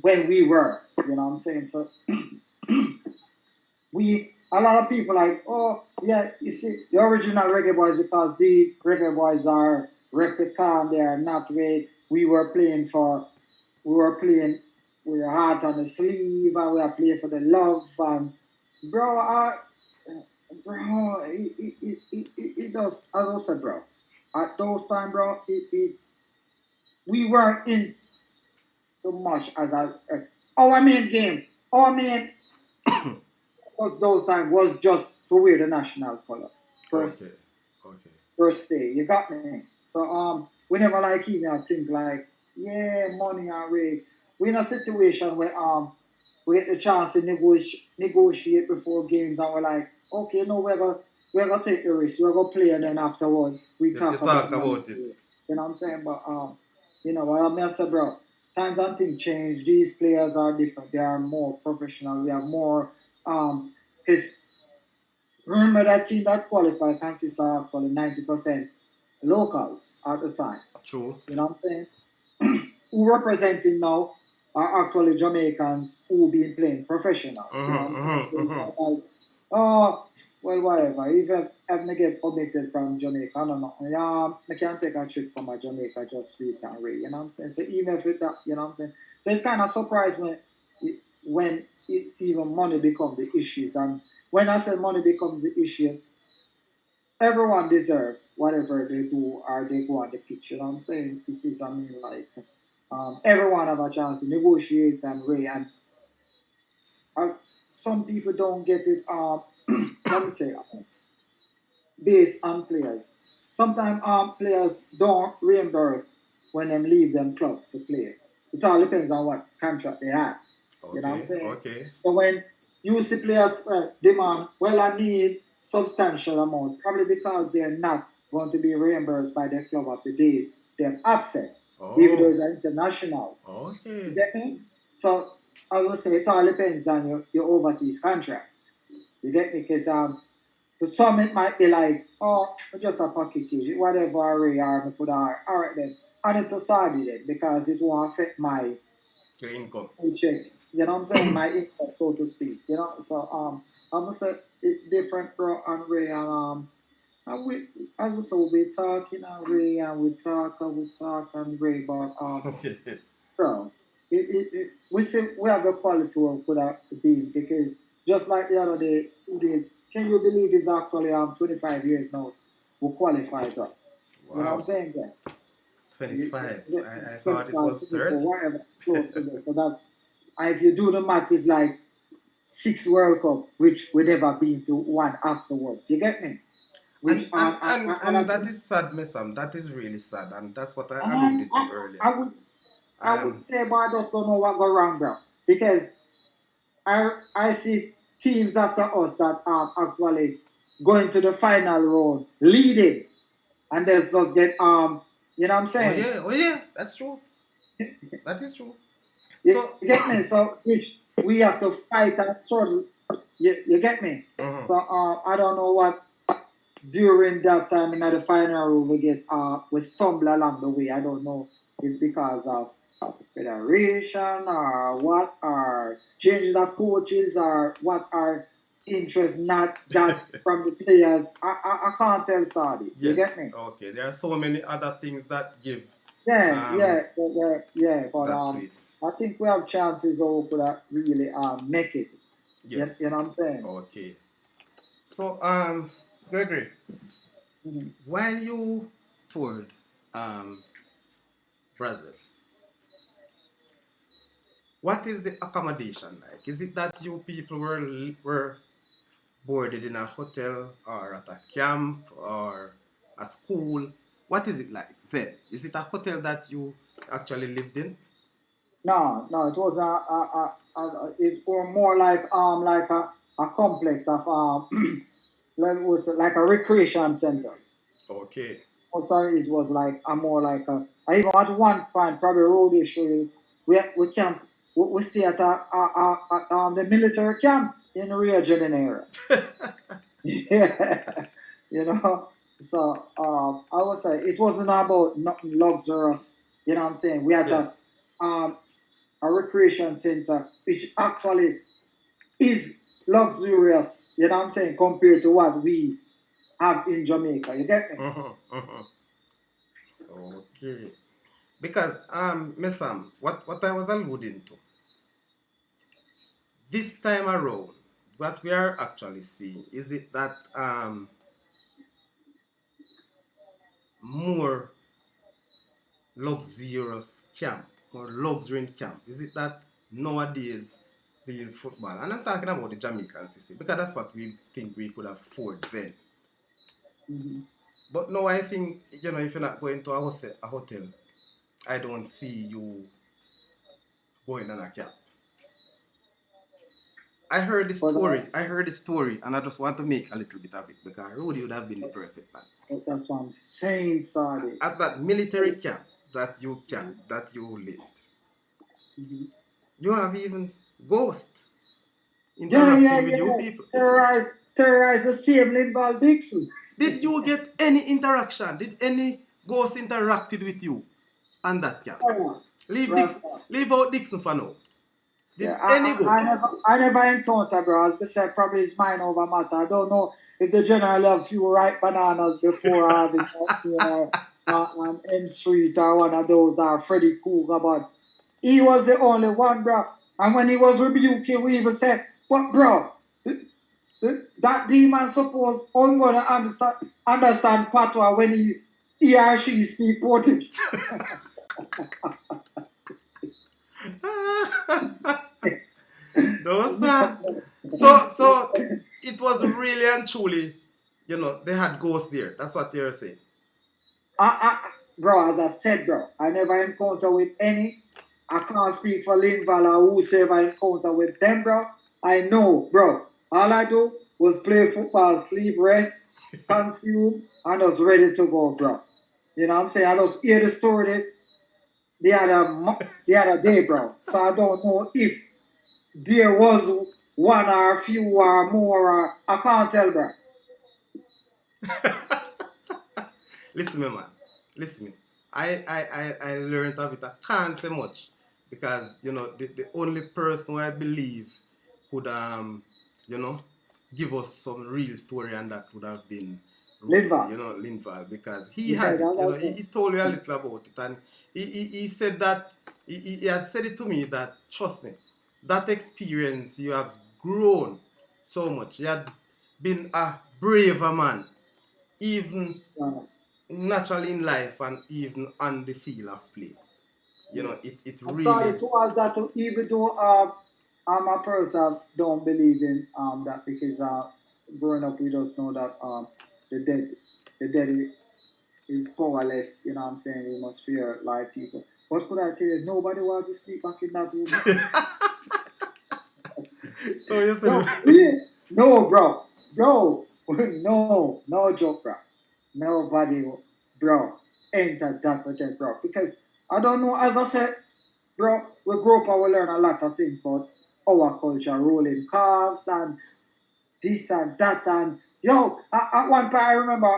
when we were. You know what I'm saying? So a lot of people like, oh yeah, you see the original Reggae Boys because these Reggae Boys are replica and they are not way we were playing for. We were playing with our heart on the sleeve and we are playing for the love and bro, it does, as I said, bro. At those time, bro, we weren't in so much as our main game. Our main was those time was just to wear the national color Okay. first day. You got me. So we never like even think like yeah money and rate. We in a situation where we get the chance to negotiate before games and we're like okay no we're gonna take the risk we're gonna play and then afterwards we You talk talk about about it. you know what I'm saying but you know what I mean I said bro times and things change these players are different they are more professional we have more because remember that team that qualified consists of for the 90% locals at the time. True. You know what I'm saying? Who representing now are actually Jamaicans who been playing professionals. You know what I'm saying? They not like, oh, well, whatever. If I get omitted from Jamaica, I don't know. Yeah, I can take a trip from Jamaica just so you can read. You know what I'm saying? So even if it that, you know what I'm saying? So it kind of surprised me when even money becomes the issues. And when I say money becomes the issue, everyone deserves whatever they do or they go on the pitch. You know what I'm saying? Because I mean, like, everyone have a chance to negotiate and weigh. And some people don't get it. Let me say, based on players. Sometimes players don't reimburse when they leave them club to play. It all depends on what contract they have. Okay. You know what I'm saying? Okay. So when you see players demand, well, I need substantial amount, probably because they're not going to be reimbursed by their club of the days they're absent, even though it's an international. Okay. You get me? So as I say, it all depends on your overseas contract. You get me? Because to some it might be like, oh, just a pocket cash, whatever I are, put all right then. And it to Saudi then because it won't affect my Your income. paycheck. You know what I'm saying? My income, so to speak. You know, so I'm gonna say it different bro and Ray and we as we say we talking and Ray and we talk and Ray but bro we say we have the quality of could have been because just like the other day, 2 days, can you believe it's actually 25 years now we qualified bro. Wow. You know what I'm saying? Yeah. 25. I thought it was 30. Whatever, close to that. So that, if you do the math, it's like 6 World Cup, which we never been to one afterwards. You get me? Which and that is sad, Messam. That is really sad, and that's what I alluded to earlier. I would say, but I just don't know what go wrong, bro. Because I see teams after us that are actually going to the final round, leading, and they just get you know what I'm saying? Oh yeah, that's true. That is true. You get me? So we have to fight and struggle. You get me? So I don't know what during that time in the final room we stumble along the way. I don't know if because of federation or what or changes of coaches or what are interest not that from the players. I can't tell Saudi. Yes. You get me? Okay. There are so many other things that give. Yeah. But I think we have chances of could really make it. Yes. You know what I'm saying? Okay. So Gregory, while you toured Brazil. What is the accommodation like? Is it that you people were boarded in a hotel or at a camp or a school? What is it like then? Is it a hotel that you actually lived in? No, no, it was it was more like a complex of like it was like a recreation center. Okay. Also, it was like a more like a. I even at one point probably road issues. We camp. We stay at the military camp in Rio de Janeiro. Yeah, you know. So I would say it wasn't about nothing luxurious. You know what I'm saying? We had Yes. a recreation center, which actually is luxurious. You know what I'm saying? Compared to what we have in Jamaica. You get me? Okay. Because Messam, what I was alluding to, this time around, what we are actually seeing is it that more luxurious camp, more luxury in camp? Is it that nowadays these football, and I'm talking about the Jamaican system, because that's what we think we could afford then. Mm-hmm. But now I think, if you're not going to a hotel, I don't see you going on a camp. I heard the story, and I just want to make a little bit of it because Rudy would have been the perfect man. That's what I'm saying, sorry. At that military camp that you lived, Mm-hmm. you have even ghosts Yeah, interacting with you people. Terrorize the same Linval Dixon. Did you get any interaction? Did any ghost interacted with you on that camp? Leave out Dixon for now. Did Yeah, any ghost? I never encountered, bro. As I said, probably it's mind over matter. I don't know if the general love few ripe bananas before having on M Street or one of those or Freddy Cougar, but he was the only one, bro. And when he was rebuking, we even said, "What, bro? That demon suppose I'm gonna understand patois when he or she speak Portuguese." No, sir. So it was really and truly, they had ghosts there. That's what you're saying. Bro, as I said, bro, I never encounter with any. I can't speak for Linval or whosoever I encounter with them, bro. I know, bro. All I do was play football, sleep, rest, consume, and I was ready to go, bro. You know what I'm saying? I just hear the story the other day, bro. So I don't know if there was one or a few or more. I can't tell, bro. Listen me, man. Listen me. I learned of it. I can't say much because the only person who I believe could give us some real story, and that would have been Linval. Linval, because he has it. He told me a little about it, and he said that he had said it to me that, trust me, that experience, you have grown so much. You had been a braver man, even naturally in life and even on the field of play. It I'm really. sorry to ask that too, even though I'm a person don't believe in that because growing up we just know that the dead is powerless, you know what I'm saying? We must fear live people. What could I tell you? Nobody wants to sleep back in that room. So you said no, bro. No joke, bro. Nobody, bro, enter that again, bro. Because I don't know, as I said, bro, we grew up and we learn a lot of things about our culture, rolling calves and this and that. And, at one point I remember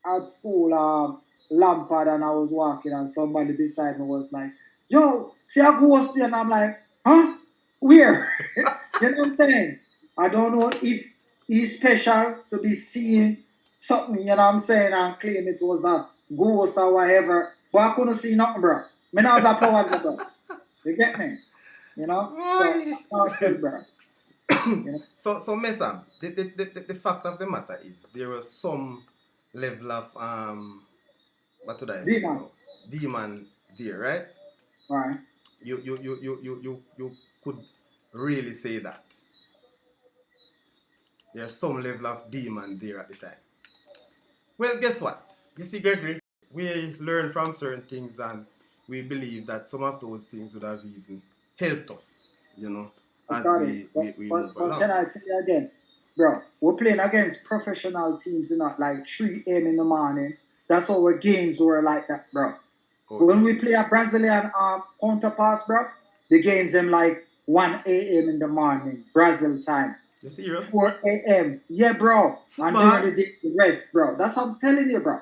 at school, Lampard, and I was walking and somebody beside me was like, "Yo, see a ghost there?" And I'm like, "Huh? Where?" You know what I'm saying? I don't know if he's special to be seeing something, you know what I'm saying, and claim it was a ghost or whatever. But I couldn't see nothing, bro. Me not have that power, bro. You get me? You know? So, bro. So Messam, the fact of the matter is there was some level of what would I say now? demon there, right? Right. You could really say that. There's some level of demon there at the time. Well, guess what? You see, Gregory, we learn from certain things and we believe that some of those things would have even helped us, I as got it. we move But along. can I tell you again, bro? We're playing against professional teams, like 3 a.m. in the morning. That's our games were like that, bro. Okay. When we play a Brazilian counter pass, bro, the games them like 1 a.m. in the morning, Brazil time. You serious? 4 a.m. Yeah, bro. Football? And during the day, the rest, bro. That's what I'm telling you, bro.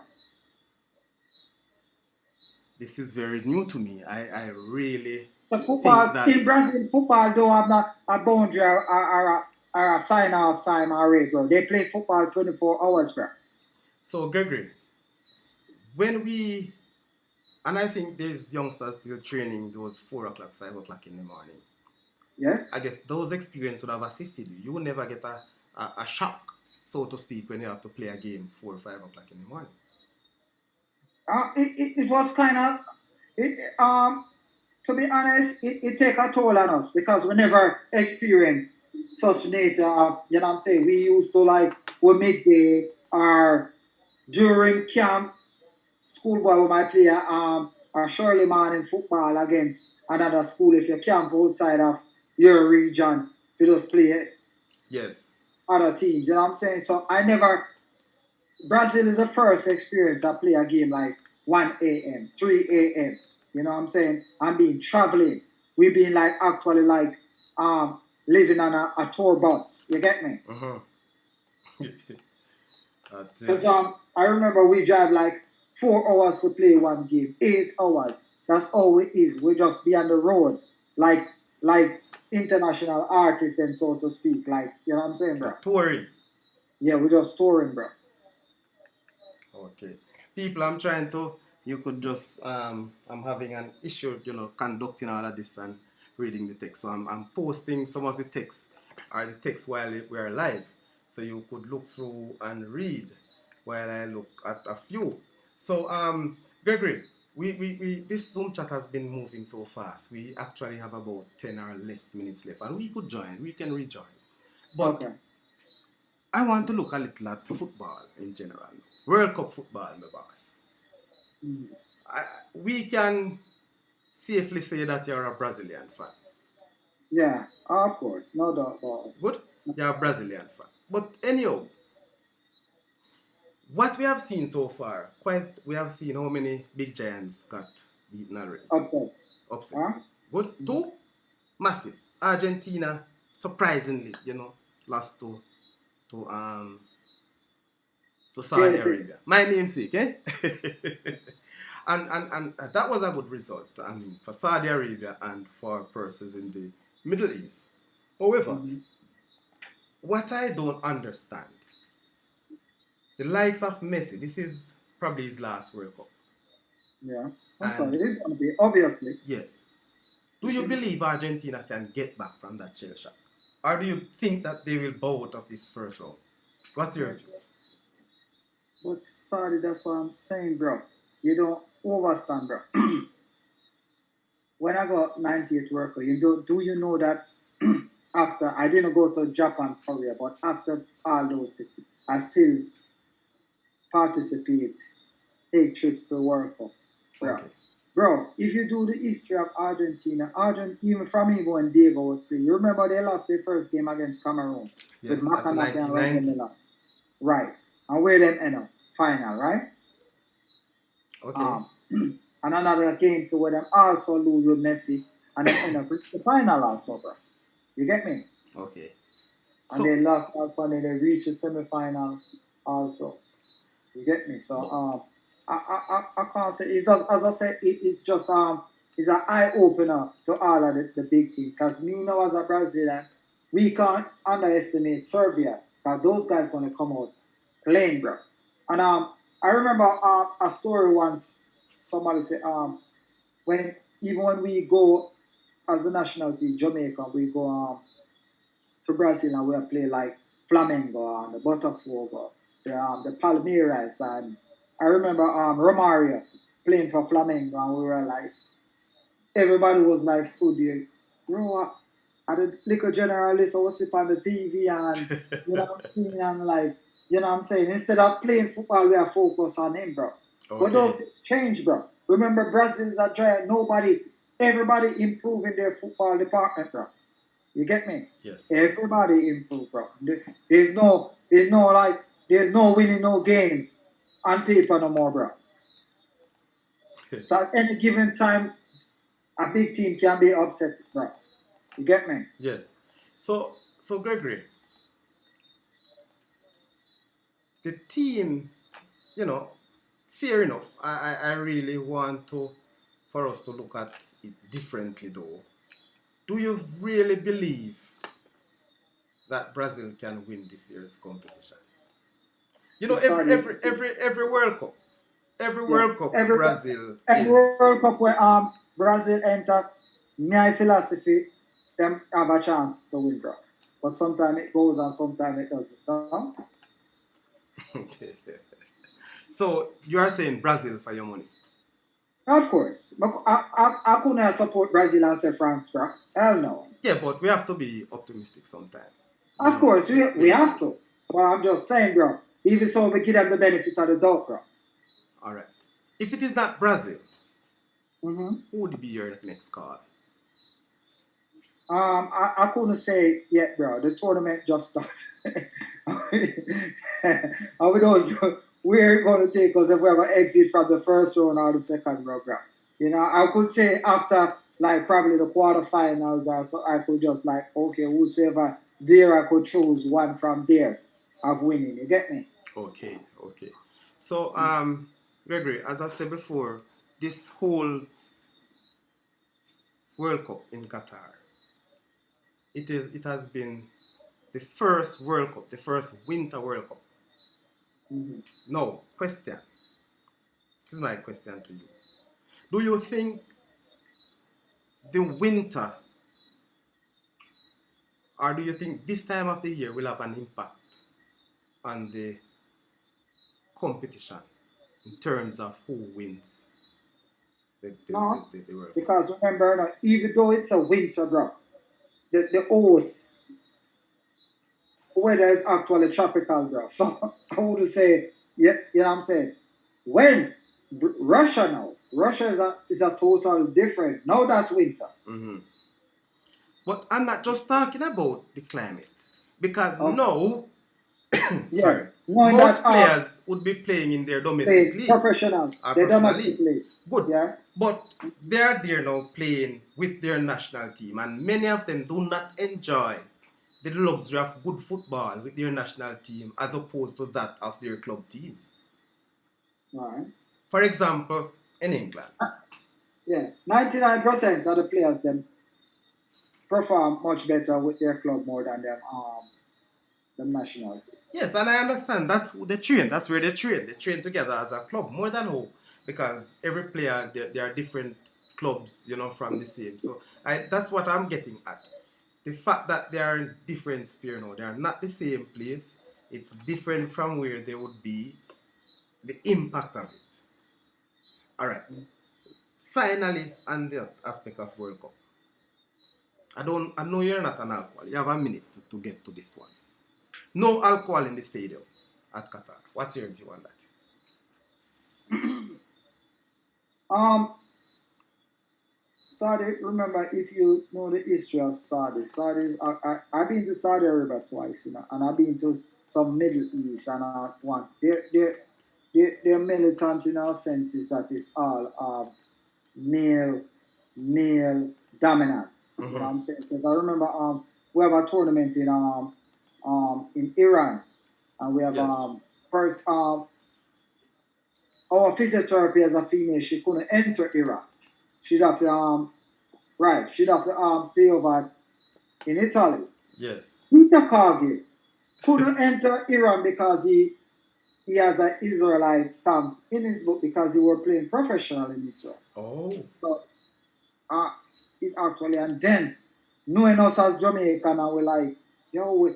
This is very new to me. I really So think football that in Brazil, football don't have not a boundary or a sign off time already, bro. They play football 24 hours, bro. So, Gregory, when we, and I think there's youngsters still training those 4 o'clock, 5 o'clock in the morning. Yeah. I guess those experiences would have assisted you. You will never get a shock, so to speak, when you have to play a game 4 or 5 o'clock in the morning. It was kind of, to be honest, it take a toll on us because we never experienced such nature of, you know what I'm saying? We used to like, we midday or during camp, schoolboy we might play a Shirley morning football against another school if you camp outside of your region, you just play Yes. other teams, you know what I'm saying? So I never, Brazil is the first experience I play a game like 1 a.m., 3 a.m. You know what I'm saying? I'm been traveling. We've been like actually like living on a tour bus. You get me? Uh-huh. Because I remember we drive like 4 hours to play one game, 8 hours. That's all it is. We just be on the road like international artists and so to speak. Like, you know what I'm saying, bro? Touring. Yeah, we're just touring, bro. Okay. People, I'm trying to, you could just, I'm having an issue, conducting all of this and reading the text. So I'm posting some of the text, or the text while we're live. So you could look through and read while I look at a few. So, Gregory, we this Zoom chat has been moving so fast. We actually have about 10 or less minutes left, and we could join, we can rejoin. But Okay. I want to look a little at football in general. World Cup football, my boss. Mm. We can safely say that you're a Brazilian fan. Yeah, of course. No doubt about it. Good? You're a Brazilian fan. But anyhow, what we have seen so far, we have seen how many big giants got beaten already. Upset. Huh? Good? 2? Massive. Argentina, surprisingly, lost to Saudi Arabia. My namesake, eh? and that was a good result, I mean, for Saudi Arabia and for persons in the Middle East. However, what I don't understand, the likes of Messi, this is probably his last World Cup. Yeah. It is going to be, obviously. Yes. Do you believe Argentina can get back from that shell shock? Or do you think that they will bow out of this first round? What's your view? But sorry, that's what I'm saying, bro. You don't understand, bro. When I got 98 worker, do you know that after I didn't go to Japan, Korea, but after all those, I still participate, take trips to World Cup, bro. Okay. Bro, if you do the history of Argentina, even from even when Diego was playing, you remember they lost their first game against Cameroon Yes, with that's Makanaki and 1990. Miller. Right. And where them end up? Final, right? Okay. And another game to where them also lose with Messi and then end up with the final also, bro. You get me? Okay. And So, they lost also and then they reached the semi-final also. You get me? So I can't say it's just, as I said, it's just it's an eye opener to all of the big teams. Because me now as a Brazilian, we can't underestimate Serbia. Because those guys gonna come out playing, bro. And I remember a story once somebody said when we go as the national team, Jamaica, we go to Brazil and we play like Flamengo and the Botafogo, the Palmeiras, and I remember Romario. playing for Flamengo, and we were like, everybody was like stood there, you know what? At the little generalist was sit on the TV and you know what I'm saying, and like, you know what I'm saying, instead of playing football, we are focused on him, bro. But those Okay. things change, bro. Remember, Brazil's are trying, everybody improving their football department, bro. You get me? Yes. Everybody improve, bro. There's no like, there's no winning no game on paper no more, bro. So at any given time, a big team can be upset, bro. You get me? Yes. So Gregory, the team, you know, fair enough. I really want for us to look at it differently though. Do you really believe that Brazil can win this year's competition? You know, every World Cup, Brazil every is. World Cup where Brazil enter, my philosophy, them have a chance to win, bro. But sometimes it goes and sometimes it doesn't. No? Okay. So you are saying Brazil for your money? Of course. But I couldn't support Brazil and say France, bro. Hell no. Yeah, but we have to be optimistic sometimes. Of course, we have to. But I'm just saying, bro. Even so, we give them the benefit of the doubt, bro. All right. If it is not Brazil, Mm-hmm. who would be your next call? I couldn't say yet, bro. The tournament just started. How those we're going to take us if we have an exit from the first round or the second round, bro. You know, I could say after like probably the quarterfinals or so, I could just like, okay, whosoever there, I could choose one from there of winning. You get me? Okay. So, Gregory, as I said before, this whole World Cup in Qatar, it has been the first World Cup, the first Winter World Cup. Mm-hmm. No, question. This is my question to you. Do you think the winter, or do you think this time of the year will have an impact on the competition in terms of who wins the No, World Cup? because remember, now, even though it's a winter, bro, the host weather is actually tropical, bro. So I would say, yeah, you know what I'm saying? When Russia now, Russia is a total different. Now that's winter. Mm-hmm. But I'm not just talking about the climate, because Okay. now, Yeah. sorry, Knowing most that players would be playing in their domestic leagues professional, or they professional domestic leagues. league. Good. Yeah. But they are there now playing with their national team, and many of them do not enjoy the luxury of good football with their national team as opposed to that of their club teams. Right. For example, in England. Yeah. 99% of the players them perform much better with their club more than the national team. Yes, and I understand that's the train. That's where they train. They train together as a club more than whole, because every player there are different clubs, you know, from the same. So that's what I'm getting at. The fact that they are in different sphere now, they are not the same place. It's different from where they would be. The impact of it. All right. Finally, on the aspect of World Cup, I know you're not an alcohol. You have a minute to get to this one. No alcohol in the stadiums at Qatar. What's your view on that? Saudi, remember, if you know the history of Saudi, I've been to Saudi Arabia twice, you know, and I've been to some Middle East, and I want they're militant in our sense is that it's all male dominance. You know what I'm saying? Because I remember we have a tournament in Iran, and we have first our physiotherapy as a female, she couldn't enter Iran. She'd have to she'd have to stay over in Italy. Yes. Peter Cargill couldn't enter Iran because he has an Israelite stamp in his book because he were playing professional in Israel. Oh. So it's actually, and then knowing us as Jamaican, and we're like, yo,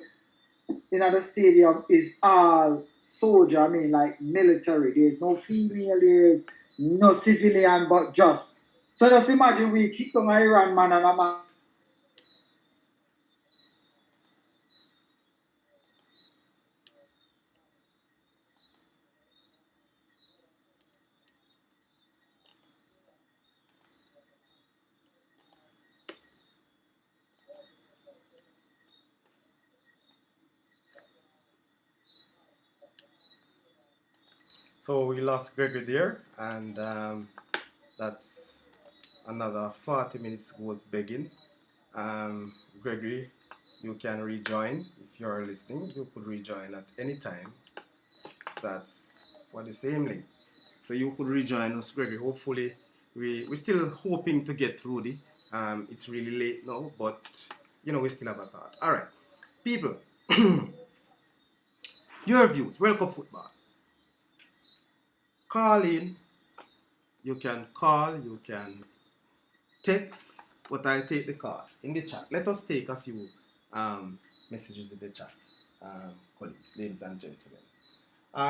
in the stadium is all soldier, I mean like military. There's no female, no civilian, but just. So just imagine we kick down an Iran man and a man. So we lost Gregory there, and that's another 40 minutes goes begging. Gregory, you can rejoin if you're listening. You could rejoin at any time. That's for the same link. So you could rejoin us, Gregory. Hopefully, we're still hoping to get through the. It's really late now, but we still have a thought. All right, people, your views. World Cup football. Call in. You can call. You can text, but I'll take the call in the chat. Let us take a few messages in the chat, colleagues, ladies and gentlemen.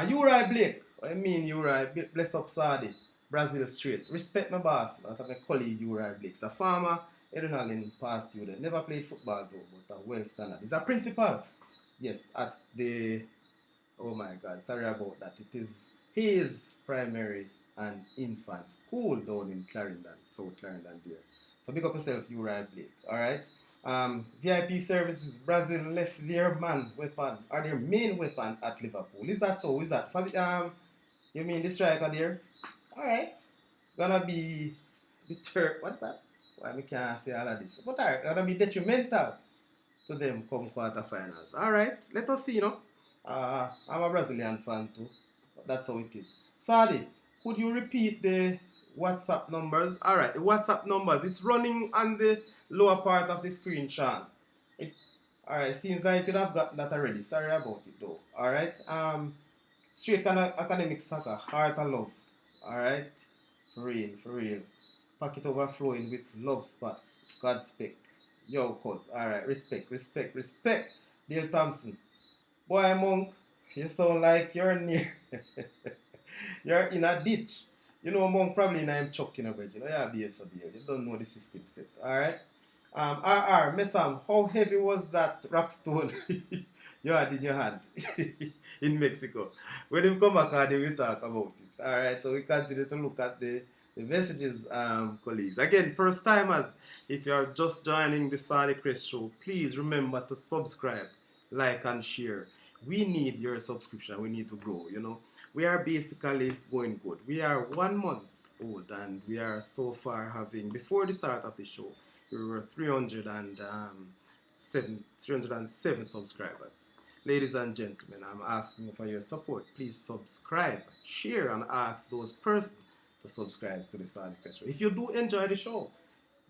Uri Blake, I mean Uri, bless up Saudi, Brazil straight. Respect my boss, I have my colleague Uri Blake. He's a farmer, Edunalin past student. Never played football though, but a well standard. He's a principal. Yes, at the, oh my God, sorry about that. It is his primary and infant school down in Clarendon, South Clarendon there. So big up yourself, Uri Blake, alright? VIP services, Brazil left their man weapon, or their main weapon at Liverpool. Is that so? Is that, you mean the striker there? Alright. Gonna be what is that? Why we can't say all of this? But alright, gonna be detrimental to them come quarterfinals. Alright, let us see, I'm a Brazilian fan too. But that's how it is. Sadi, could you repeat the WhatsApp numbers? Alright, the WhatsApp numbers. It's running on the lower part of the screen, Sean. Alright, seems like you could have gotten that already. Sorry about it though. Alright. Straight academic soccer, heart and love. Alright. For real, for real. Pocket overflowing with love spot. God spec. Yo, cuz. Alright, respect, respect, respect. Dale Thompson. Boy, Monk, you sound like you're near. You're in a ditch. Monk probably in a chuck in a bridge. Yeah, behave so behave. You don't know the system set. Alright? Messam, how heavy was that rock stone you had in your hand in Mexico? When you come back, they will talk about it. Alright, so we continue to look at the messages, colleagues. Again, first timers, if you're just joining the Saudichress show, please remember to subscribe, like, and share. We need your subscription. We need to grow, We are basically going good. We are 1 month old, and we are so far having, before the start of the show, we were 307 subscribers. Ladies and gentlemen, I'm asking for your support. Please subscribe, share, and ask those persons to subscribe to the Saudichress show. If you do enjoy the show,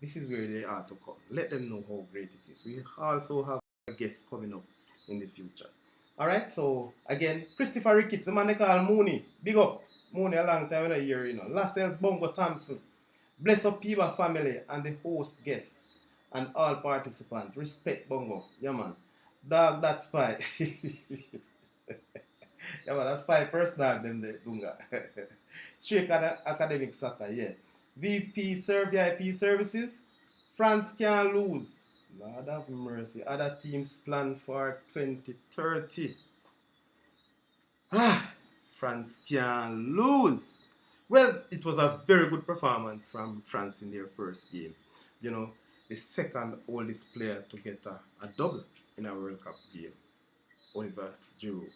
this is where they are to come. Let them know how great it is. We also have a guest coming up in the future. Alright, so again, Christopher Ricketts, the man they call Mooney. Big up. Mooney a long time in a year, Lascelles Bongo Thompson. Bless up Piva family and the host guests and all participants. Respect Bongo. Yeah, man. Dog, that spy. Yeah, man, that's spy first dog, them the Dunga. Straight academic soccer, yeah. VIP services. France can't lose. Lord have mercy. Other teams plan for 2030. France can't lose. Well, it was a very good performance from France in their first game. The second oldest player to get a double in a World Cup game, Oliver Giroud.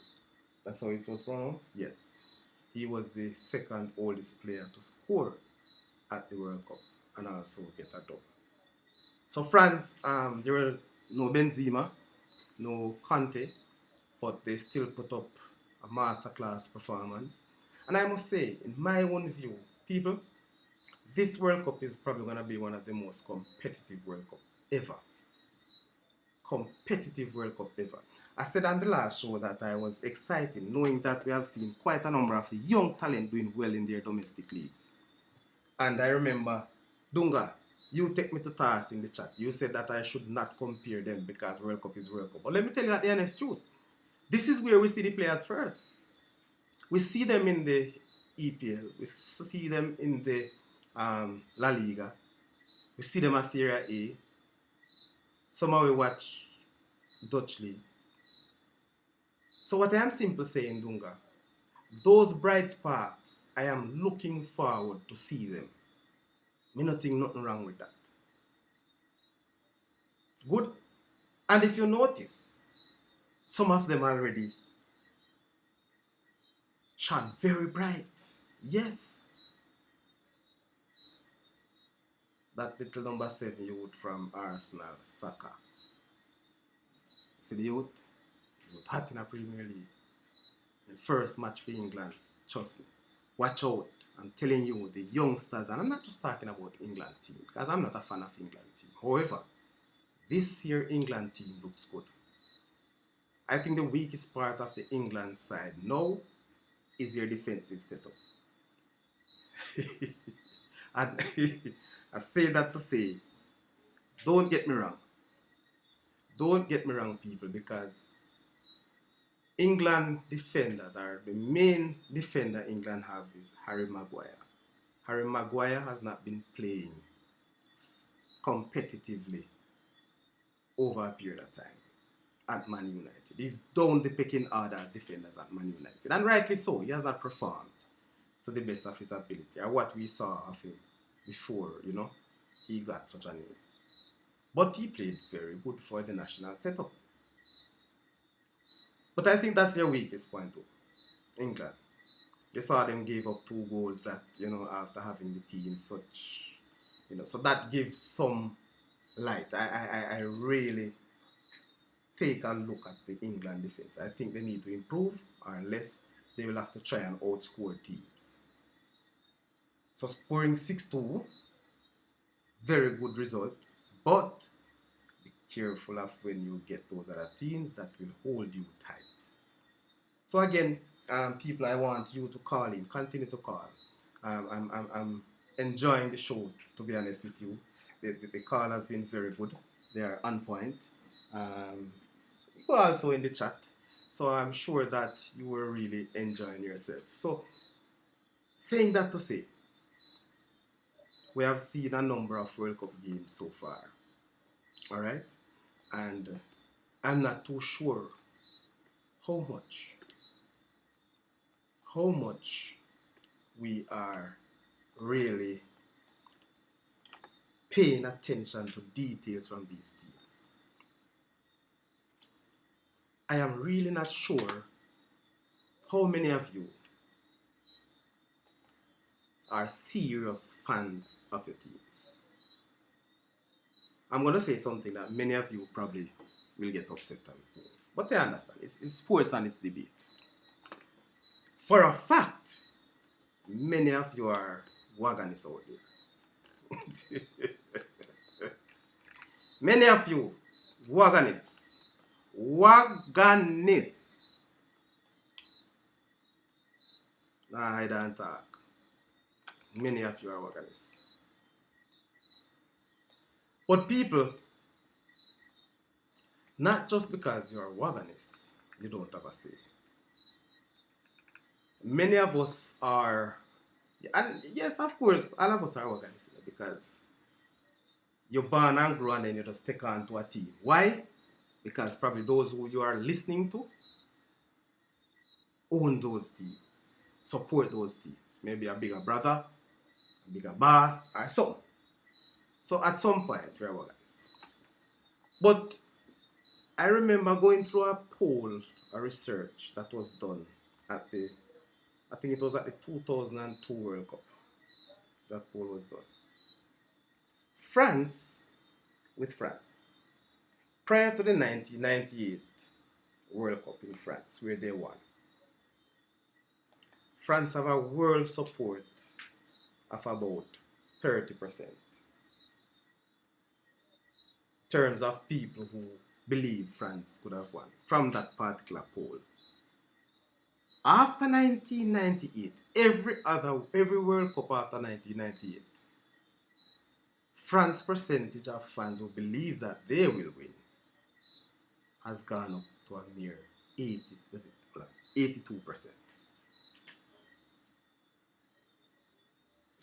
That's how it was pronounced? Yes. He was the second oldest player to score at the World Cup and also get a double. So France, there were no Benzema, no Conte, but they still put up a masterclass performance. And I must say, in my own view, people, this World Cup is probably going to be one of the most competitive World Cup ever. Competitive World Cup ever. I said on the last show that I was excited knowing that we have seen quite a number of young talent doing well in their domestic leagues. And I remember, Dunga, you take me to task in the chat. You said that I should not compare them because World Cup is World Cup. But let me tell you the honest truth. This is where we see the players first. We see them in the EPL. We see them in the La Liga. We see them at Serie A. Somehow we watch Dutch League. So what I am simply saying, Dunga, those bright sparks, I am looking forward to see them. Me not think nothing wrong with that. Good. And if you notice, some of them already shone very bright. Yes. That little number 7 youth from Arsenal, Saka. See the youth? Hot in a Premier League. The first match for England. Trust me. Watch out. I'm telling you, the youngsters, and I'm not just talking about England team, because I'm not a fan of England team. However, this year England team looks good. I think the weakest part of the England side now is their defensive setup. And I say that to say, don't get me wrong. Don't get me wrong, people, because England defenders, are the main defender England have is Harry Maguire. Harry Maguire has not been playing competitively over a period of time at Man United. He's down the pecking order as defenders at Man United. And rightly so, he has not performed to the best of his ability, or what we saw of him before, he got such a name. But he played very good for the national setup. But I think that's their weakest point too. England. You saw them gave up 2 goals that, after having the team such, so that gives some light. I really take a look at the England defense. I think they need to improve, or unless they will have to try and outscore teams. So scoring 6-2, very good result, but be careful of when you get those other teams that will hold you tight. So again, people, I want you to call in, continue to call. I'm enjoying the show, to be honest with you. The call has been very good. They are on point. You are also in the chat, so I'm sure that you were really enjoying yourself. So, saying that to say, we have seen a number of World Cup games so far, all right? And I'm not too sure how much we are really paying attention to details from these teams. I am really not sure how many of you are serious fans of your teams. I'm going to say something that many of you probably will get upset at me. But I understand. It's sports and it's debate. For a fact, many of you are wagonists out there. Many of you, wagonists. Nah, I don't talk. Many of you are wagonists. But people, not just because you are wagonists, you don't have a say. Many of us are, and yes, of course, all of us are wagonists because you're born and grow and then you just take on to a team. Why? Because probably those who you are listening to own those teams, support those teams. Maybe a bigger brother, a bigger boss, or so. So at some point, you're wagonists. But I remember going through a poll, a research that was done at I think it was at the 2002 World Cup. That poll was done. France, prior to the 1998 World Cup in France, where they won, France have a world support of about 30%. In terms of people who believe France could have won from that particular poll. After 1998, every World Cup after 1998, France's percentage of fans who believe that they will win has gone up to a mere 82%.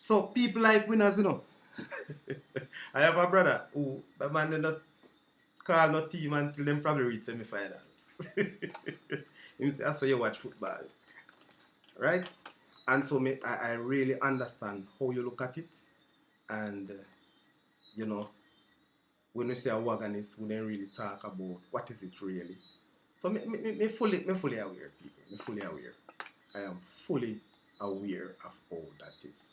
So people like winners, you know. I have a brother who the man did not call no team until them probably reach semi-finals. Him say, I saw you watch football. Right? And so I really understand how you look at it. And, you know, when we say a wagonist, we don't really talk about what is it really. So me fully aware, people. Me fully aware. I am fully aware of all that is.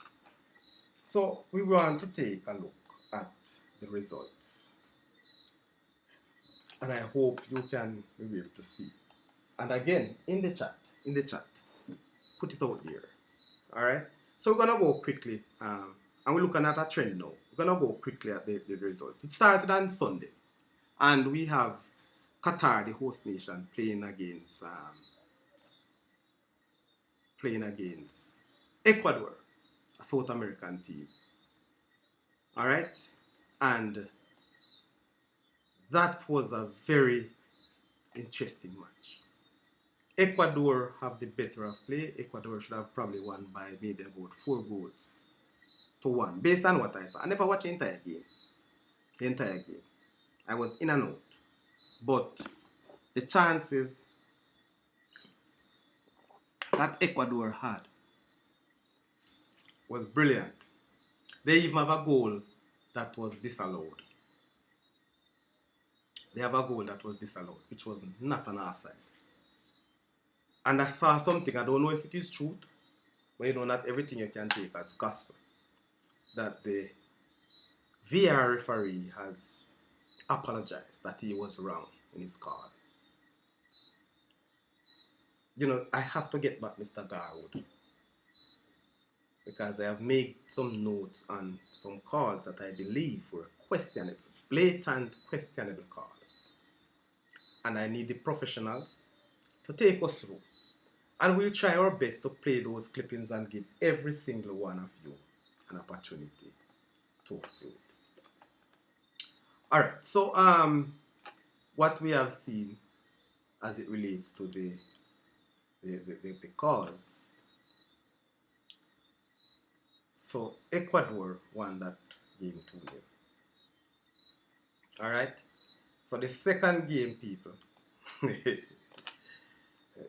So we want to take a look at the results. And I hope you can be able to see. And again, in the chat, put it out there. Alright? So we're gonna go quickly, and we're looking at a trend now. We're gonna go quickly at the result. It started on Sunday, and we have Qatar, the host nation, playing against Ecuador, a South American team. Alright? And that was a very interesting match. Ecuador have the better of play. Ecuador should have probably won by maybe about 4-1, based on what I saw. I never watched the entire game. I was in and out. But the chances that Ecuador had was brilliant. They even have a goal that was disallowed. Which was not an offside. And I saw something, I don't know if it is truth, but you know, not everything you can take as gospel. That the VAR referee has apologized that he was wrong in his call. You know, I have to get back Mr. Garwood, because I have made some notes on some calls that I believe were questionable, blatant questionable calls. And I need the professionals to take us through. And we'll try our best to play those clippings and give every single one of you an opportunity to do it. Alright, so what we have seen as it relates to the calls. So Ecuador won that game 2-0. Alright? So the second game, people.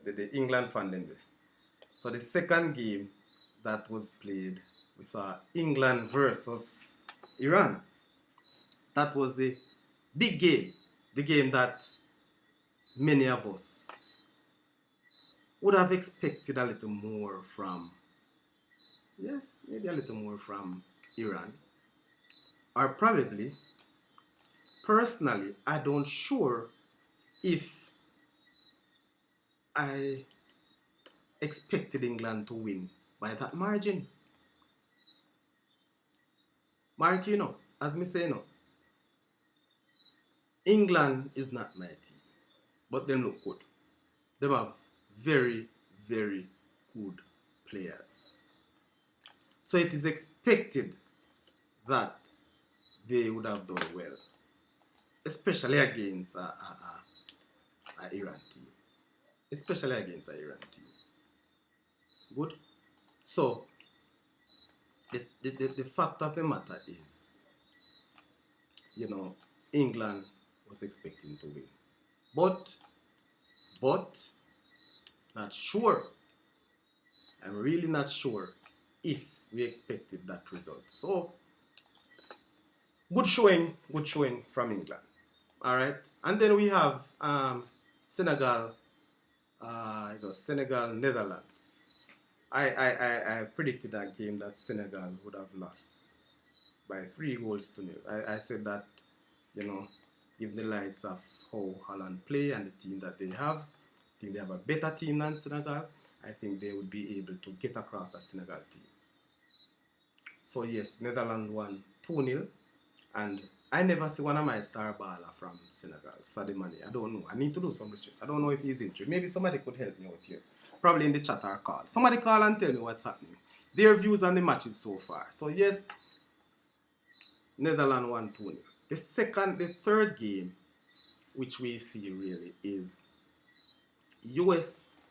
the England fan them there. So the second game that was played, we saw England versus Iran. That was the big game. The game that many of us would have expected a little more from. Yes, maybe a little more from Iran. Or probably, personally, I don't sure if I expected England to win by that margin. Mark, you know, as me say, no, England is not my team, but them look good. They have very, very good players. So it is expected that they would have done well, especially against an Iran team. Good? So, the fact of the matter is, you know, England was expecting to win. But, not sure. I'm really not sure if we expected that result. So, good showing from England. Alright? And then we have Senegal, Netherlands. I predicted that game that Senegal would have lost by 3-0. I said that, you know, given the lights of how Holland play and the team that they have, I think they have a better team than Senegal. I think they would be able to get across the Senegal team. So yes, Netherlands won 2-0, and I never see one of my star baller from Senegal, Sadio Mane. I don't know. I need to do some research. I don't know if he's injured. Maybe somebody could help me out here. Probably in the chat or call. Somebody call and tell me what's happening. Their views on the matches so far. So yes, Netherlands won 2-0. The third game, which we see really, is US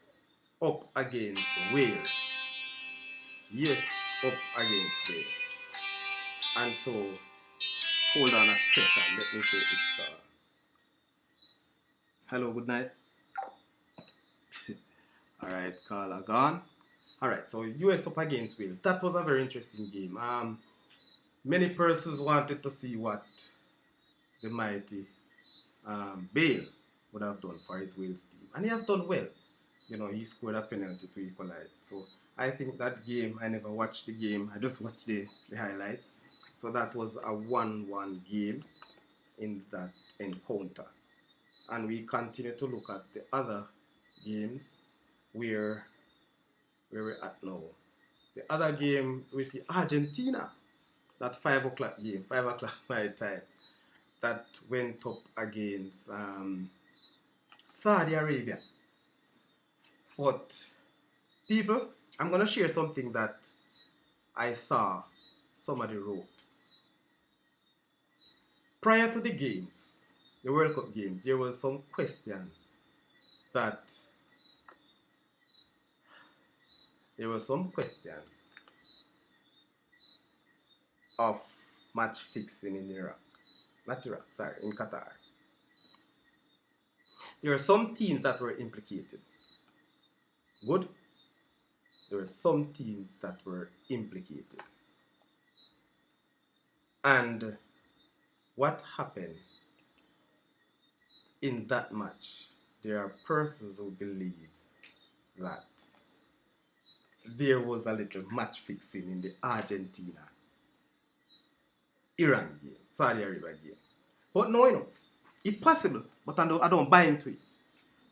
up against Wales. Yes, up against Wales. And so, hold on a second, let me take this call. Hello, good night. Alright, caller gone. Alright, so US up against Wales. That was a very interesting game. Many persons wanted to see what the mighty Bale would have done for his Wales team. And he has done well. You know, he scored a penalty to equalize. So I think that game, I never watched the game. I just watched the highlights. So that was a 1-1 game in that encounter. And we continue to look at the other games where we're at now. The other game, we see Argentina. That 5 o'clock game, 5 o'clock my time, that went up against Saudi Arabia. But people, I'm going to share something that I saw somebody wrote. Prior to the games, the World Cup games, there was some questions that of match fixing in in Qatar. There were some teams that were implicated. Good. There were some teams that were implicated. And what happened in that match, there are persons who believe that there was a little match fixing in the Argentina-Iran game, Saudi Arabia game. But no, it's possible, but I don't buy into it.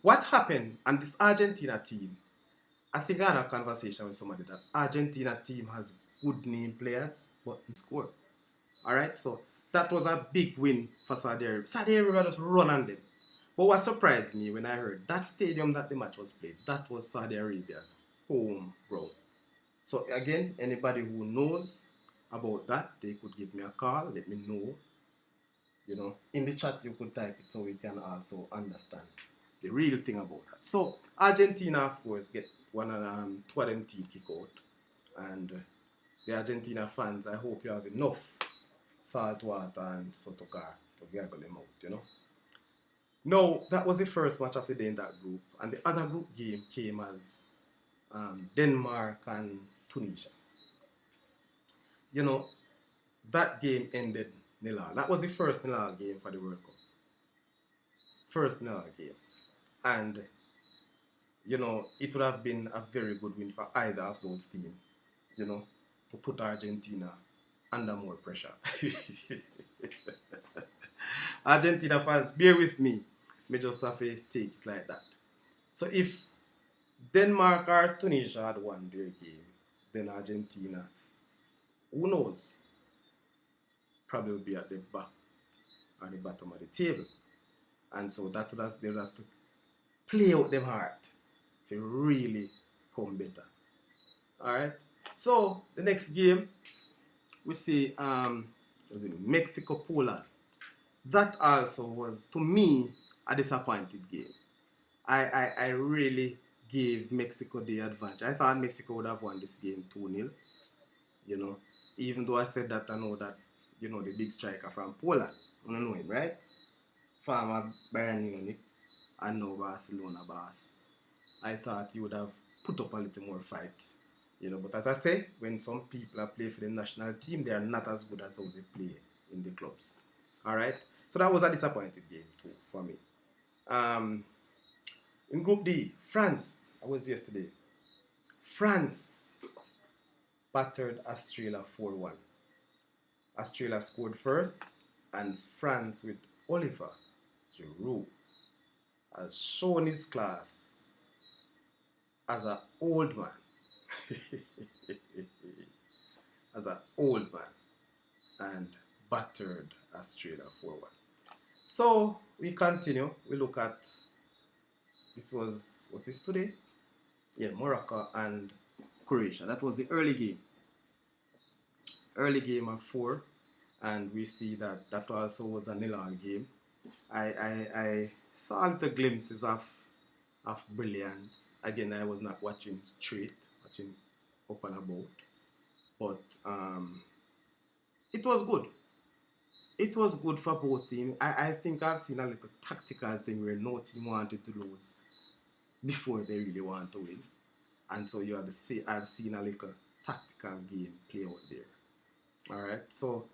What happened, and this Argentina team, I think I had a conversation with somebody that Argentina team has good name players, but didn't score. Alright, so that was a big win for Saudi Arabia. Saudi Arabia just run on them. But what surprised me when I heard that stadium that the match was played, that was Saudi Arabia's home ground. So again, anybody who knows about that, they could give me a call, let me know. You know, in the chat you could type it so we can also understand the real thing about that. So Argentina, of course, get one of two of them team kick out. And the Argentina fans, I hope you have enough salt water and sotoka to gargle them out, you know. No, that was the first match of the day in that group. And the other group game came as Denmark and Tunisia. You know, that game ended 0-0. That was the first 0-0 game for the World Cup. First 0-0 game. And, you know, it would have been a very good win for either of those teams, you know, to put Argentina under more pressure. Argentina fans, bear with me. Me just have to take it like that. So if Denmark or Tunisia had won their game, then Argentina, who knows, probably would be at the back or the bottom of the table. And so that would have, they would have to play out them heart to really come better. Alright? So the next game we see was in Mexico, Poland. That also was, to me, a disappointing game. I really gave Mexico the advantage. I thought Mexico would have won this game 2-0. You know, even though I said that, I know that, you know, the big striker from Poland, you know him, right? Former Bayern Munich and now Barcelona boss. I thought he would have put up a little more fight. You know, but as I say, when some people are playing for the national team, they are not as good as how they play in the clubs. Alright? So that was a disappointing game too for me. In Group D, France, I was yesterday. France battered Australia 4-1. Australia scored first, and France with Oliver Giroud has shown his class as an old man. As an old man, and battered Australia 4-1. So we continue. We look at was this today? Yeah, Morocco and Croatia. That was the early game. Early game of 4, and we see that that also was a 0-0 game. I saw little glimpses of brilliance. Again, I was not watching straight, watching up and about. But it was good. It was good for both teams. I think I've seen a little tactical thing where no team wanted to lose before they really want to win. And so you have to see, I've seen a little tactical game play out there. Alright, so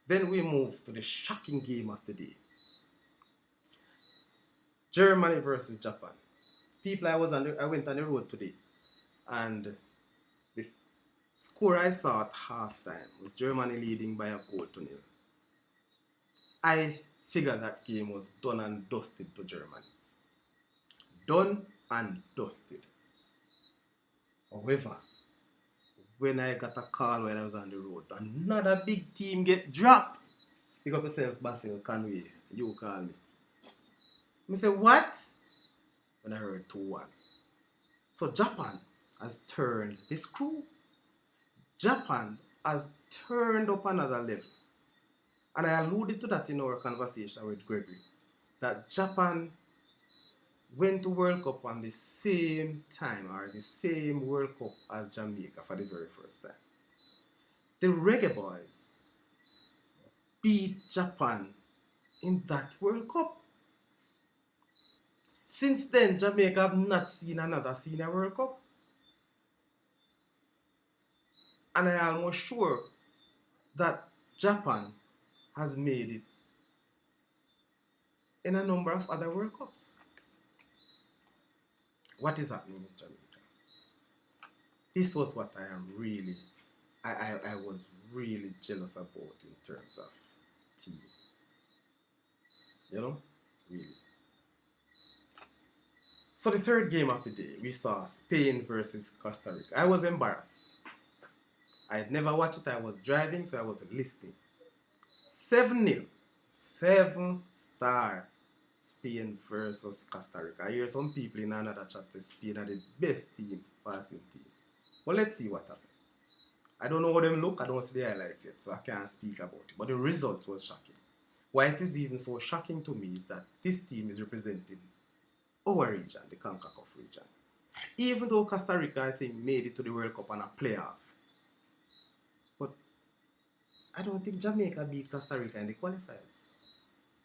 then we move to the shocking game of the day. Germany versus Japan. People, I went on the road today, and the score I saw at halftime was Germany leading by a goal to nil. I figured that game was done and dusted to Germany. Done and dusted. However, when I got a call while I was on the road, another big team get dropped. Pick up yourself, Basil Conway. You call me. I say, what? When I heard 2-1. So Japan has turned the screw. Japan has turned up another level. And I alluded to that in our conversation with Gregory. That Japan went to World Cup on the same time, or the same World Cup as Jamaica for the very first time. The Reggae Boys beat Japan in that World Cup. Since then, Jamaica have not seen another senior World Cup. And I am almost sure that Japan has made it in a number of other World Cups. What is happening in Jamaica? This was what I was really jealous about in terms of team. You know? Really. So the third game of the day, we saw Spain versus Costa Rica. I was embarrassed. I had never watched it. I was driving, so I was listening. 7-0. 7-star Spain versus Costa Rica. I hear some people in another chat say Spain are the best team, passing team. But let's see what happened. I don't know how them look. I don't see the highlights yet, so I can't speak about it. But the result was shocking. Why it is even so shocking to me is that this team is representing our region, the CONCACAF region. Even though Costa Rica, I think, made it to the World Cup on a playoff. But I don't think Jamaica beat Costa Rica in the qualifiers.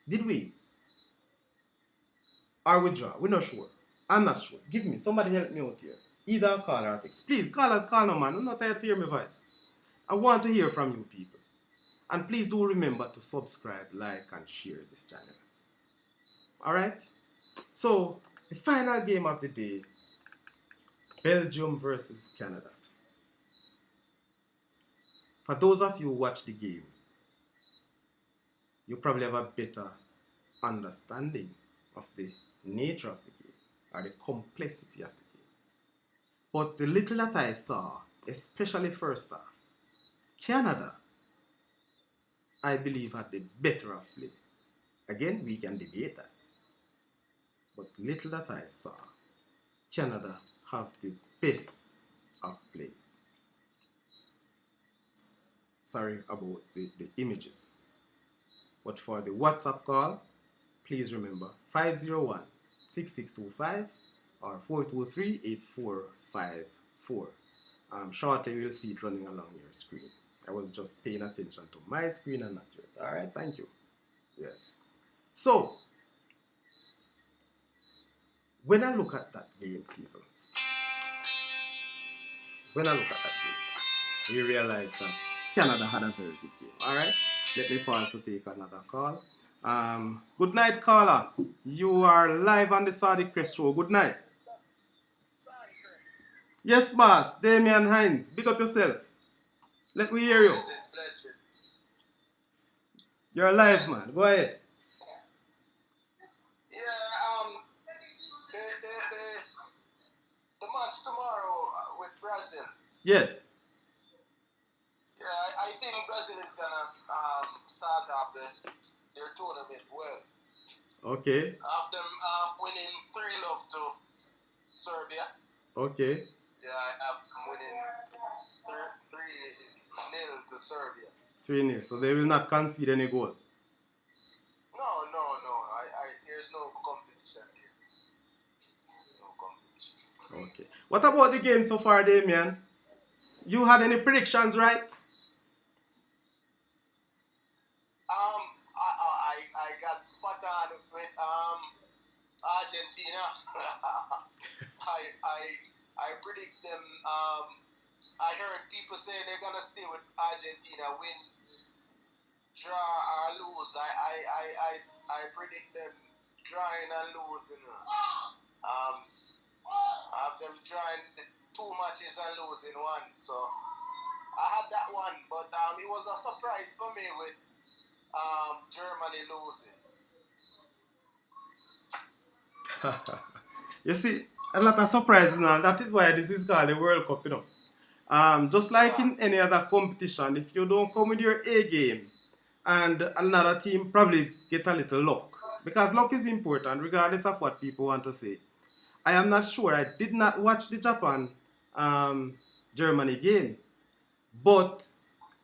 Did we? Or we draw? We're not sure. I'm not sure. Give me. Somebody help me out here. Either a call or a text. Please, call us, call no man. I'm not tired to hear my voice. I want to hear from you people. And please do remember to subscribe, like, and share this channel. Alright? So, the final game of the day, Belgium versus Canada. For those of you who watch the game, you probably have a better understanding of the nature of the game, or the complexity of the game. But the little that I saw, especially first half, Canada, I believe, had the better of play. Again, we can debate that. But little that I saw, Canada have the best of play. Sorry about the images. But for the WhatsApp call, please remember 501-6625 or 423-8454. Shortly we'll see it running along your screen. I was just paying attention to my screen and not yours. Alright, thank you. Yes. So, when I look at that game, people, we realize that Canada had a very good game. Alright, let me pause to take another call. Good night, caller. You are live on the Saudichress show. Good night. Yes, boss. Damian Hines. Big up yourself. Let me hear you. Blessed. You're live, man. Go ahead. Yeah, the match tomorrow with Brazil. Yes. Yeah, I think Brazil is gonna start off their tournament well. Okay. After winning 3-0 to Serbia. Okay. Yeah, I have them winning 3-0 to Serbia. 3-0. So they will not concede any goal. No. There's no competition here. No competition. Okay. What about the game so far, Damian? You had any predictions, right? I got spot on with Argentina. I predict them. I heard people say they're gonna stay with Argentina, win, draw or lose. I predict them drawing and losing. I have them drawing 2 matches and losing 1. So I had that one, but it was a surprise for me with Germany losing. You see, a lot of surprises now. That is why this is called the World Cup, you know. Just like in any other competition, if you don't come with your A game, and another team probably get a little luck. Because luck is important, regardless of what people want to say. I am not sure. I did not watch the Japan Germany game. But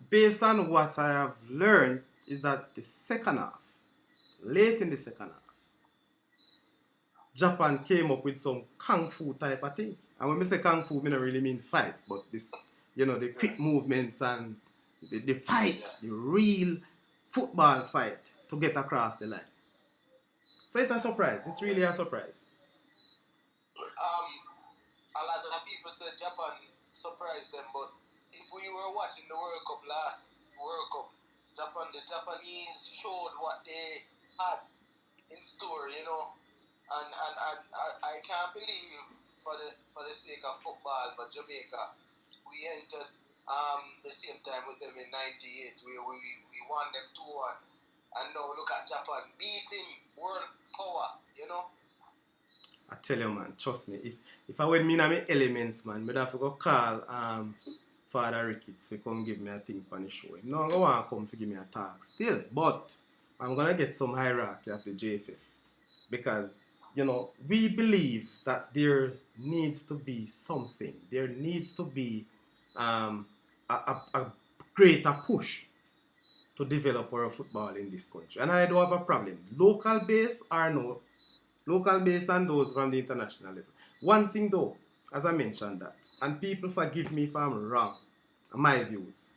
based on what I have learned, is that the second half, late in the second half, Japan came up with some kung fu type of thing. And when I say kung fu, I don't really mean fight, but this, you know, the quick movements and the fight, the real football fight to get across the line. So it's a surprise. It's really a surprise. A lot of people said Japan surprised them, but if we were watching the World Cup last World Cup, the Japanese showed what they had in store, you know. And I can't believe for the sake of football, but Jamaica, we entered the same time with them in '98, where we won them 2-1, and now look at Japan beating world power, you know. I tell you, man, trust me. If I went in my elements, man, I'd have to go call Father Ricketts to come give me a thing on the show. Him not going to come to give me a talk still, but I'm going to get some hierarchy of the JFF. Because, you know, we believe that there needs to be something. There needs to be a greater push to develop our football in this country. And I don't have a problem. Local base or no, local base and those from the international level. One thing though, as I mentioned that, and people forgive me if I'm wrong, my views.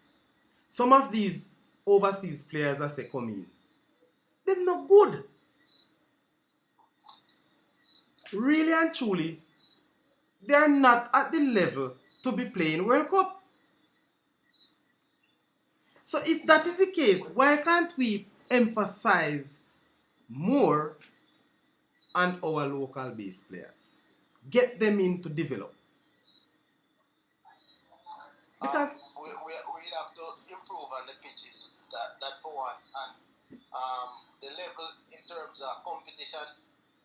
Some of these overseas players I say come in, they're not good. Really and truly, they're not at the level to be playing World Cup. So if that is the case, why can't we emphasize more on our local base players? Get them in to develop. Because we have to improve on the pitches, that for one, and the level in terms of competition,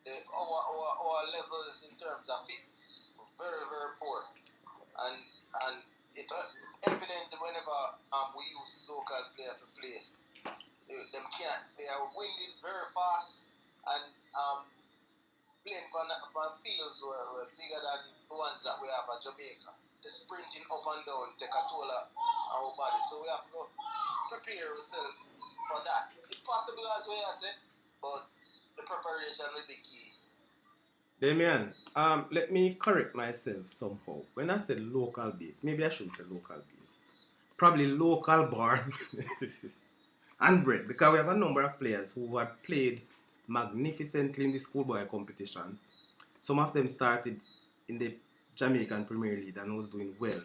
our levels in terms of fitness very, very poor, and it's evident whenever we use local players to play, they are winning very fast, and playing on fields were bigger than the ones that we have at Jamaica. The sprinting up and down take a toll on our body, so we have to prepare ourselves for that. It's possible as well, I say, but the preparation will be key. Damian, let me correct myself somehow. When I said local base, maybe I shouldn't say local base. Probably local born and bred, because we have a number of players who had played magnificently in the schoolboy competitions. Some of them started in the Jamaican Premier League and was doing well.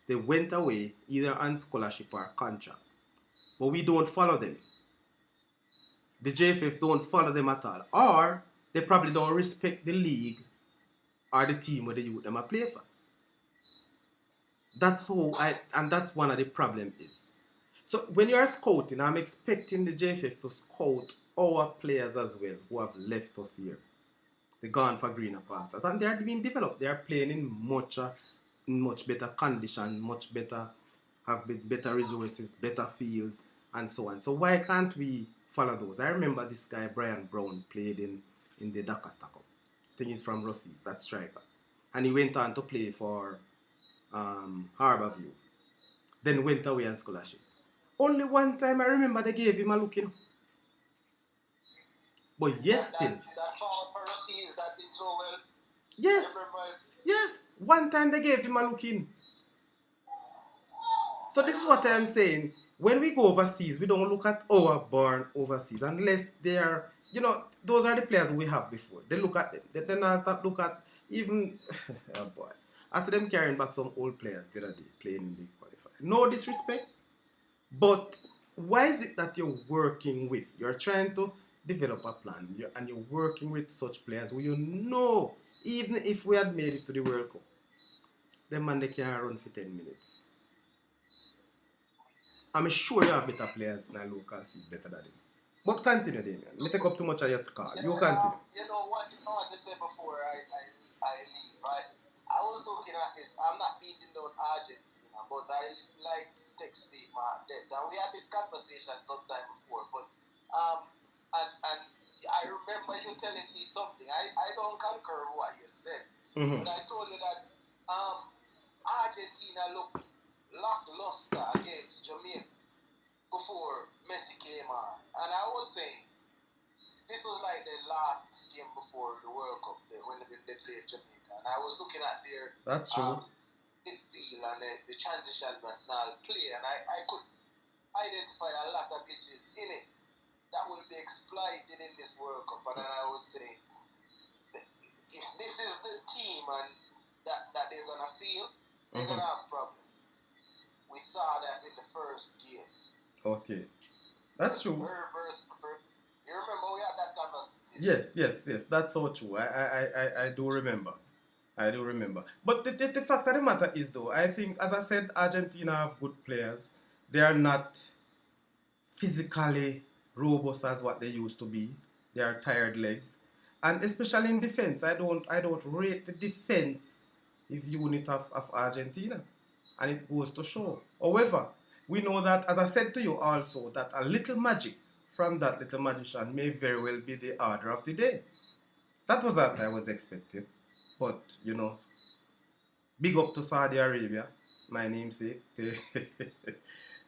They went away either on scholarship or contract. But we don't follow them. The JFF don't follow them at all. Or they probably don't respect the league or the team where the youth them a play for. That's and that's one of the problems is. So when you are scouting, I'm expecting the JFF to scout our players as well who have left us here. They're gone for greener pastures. And they are being developed. They are playing in much better condition, much better, have better resources, better fields, and so on. So why can't we follow those? I remember this guy, Brian Brown, played in the Dakar Cup. I think he's from Rossies, that striker. And he went on to play for Harborview. Then went away on scholarship. Only one time I remember they gave him a look, you know. But yet still. That former for Rossies that did so well. Yes. Yes. One time they gave him a look in. So this is what I'm saying. When we go overseas, we don't look at our born overseas unless they are, those are the players we have before. They look at them. They then start look at even, oh boy. I see them carrying back some old players the other day playing in the qualifier. No disrespect, but why is it that you're working with? You're trying to develop a plan and you're working with such players who even if we had made it to the World Cup, them man they can't run for 10 minutes. I'm sure you have better players in the local scene better than him. But continue, Damien. Me take up too much of your call. You continue. What you know what to say before I leave, right? I was looking at this. I'm not beating down Argentina, but I like to text me my debt. And we had this conversation sometime before, but and I remember you telling me something. I don't concur with what you said, but I told you that Argentina looked lackluster against Jamaica before Messi came on. And I was saying, this was like the last game before the World Cup when they played Jamaica. And I was looking at their That's true. midfield and the transition now play, and I could identify a lot of glitches in it that will be exploited in this World Cup. And then I was saying, if this is the team and that they're going to feel, they're going to have problems. We saw that in the first game. Okay. That's true. You remember we had that conversation? Yes. That's so true. I do remember. But the fact of the matter is, though, I think, as I said, Argentina have good players. They are not physically robust as what they used to be. They are tired legs. And especially in defense, I don't rate the defense unit of Argentina. And it goes to show. However, we know that, as I said to you also, that a little magic from that little magician may very well be the order of the day. That was what I was expecting. But, big up to Saudi Arabia, my namesake. They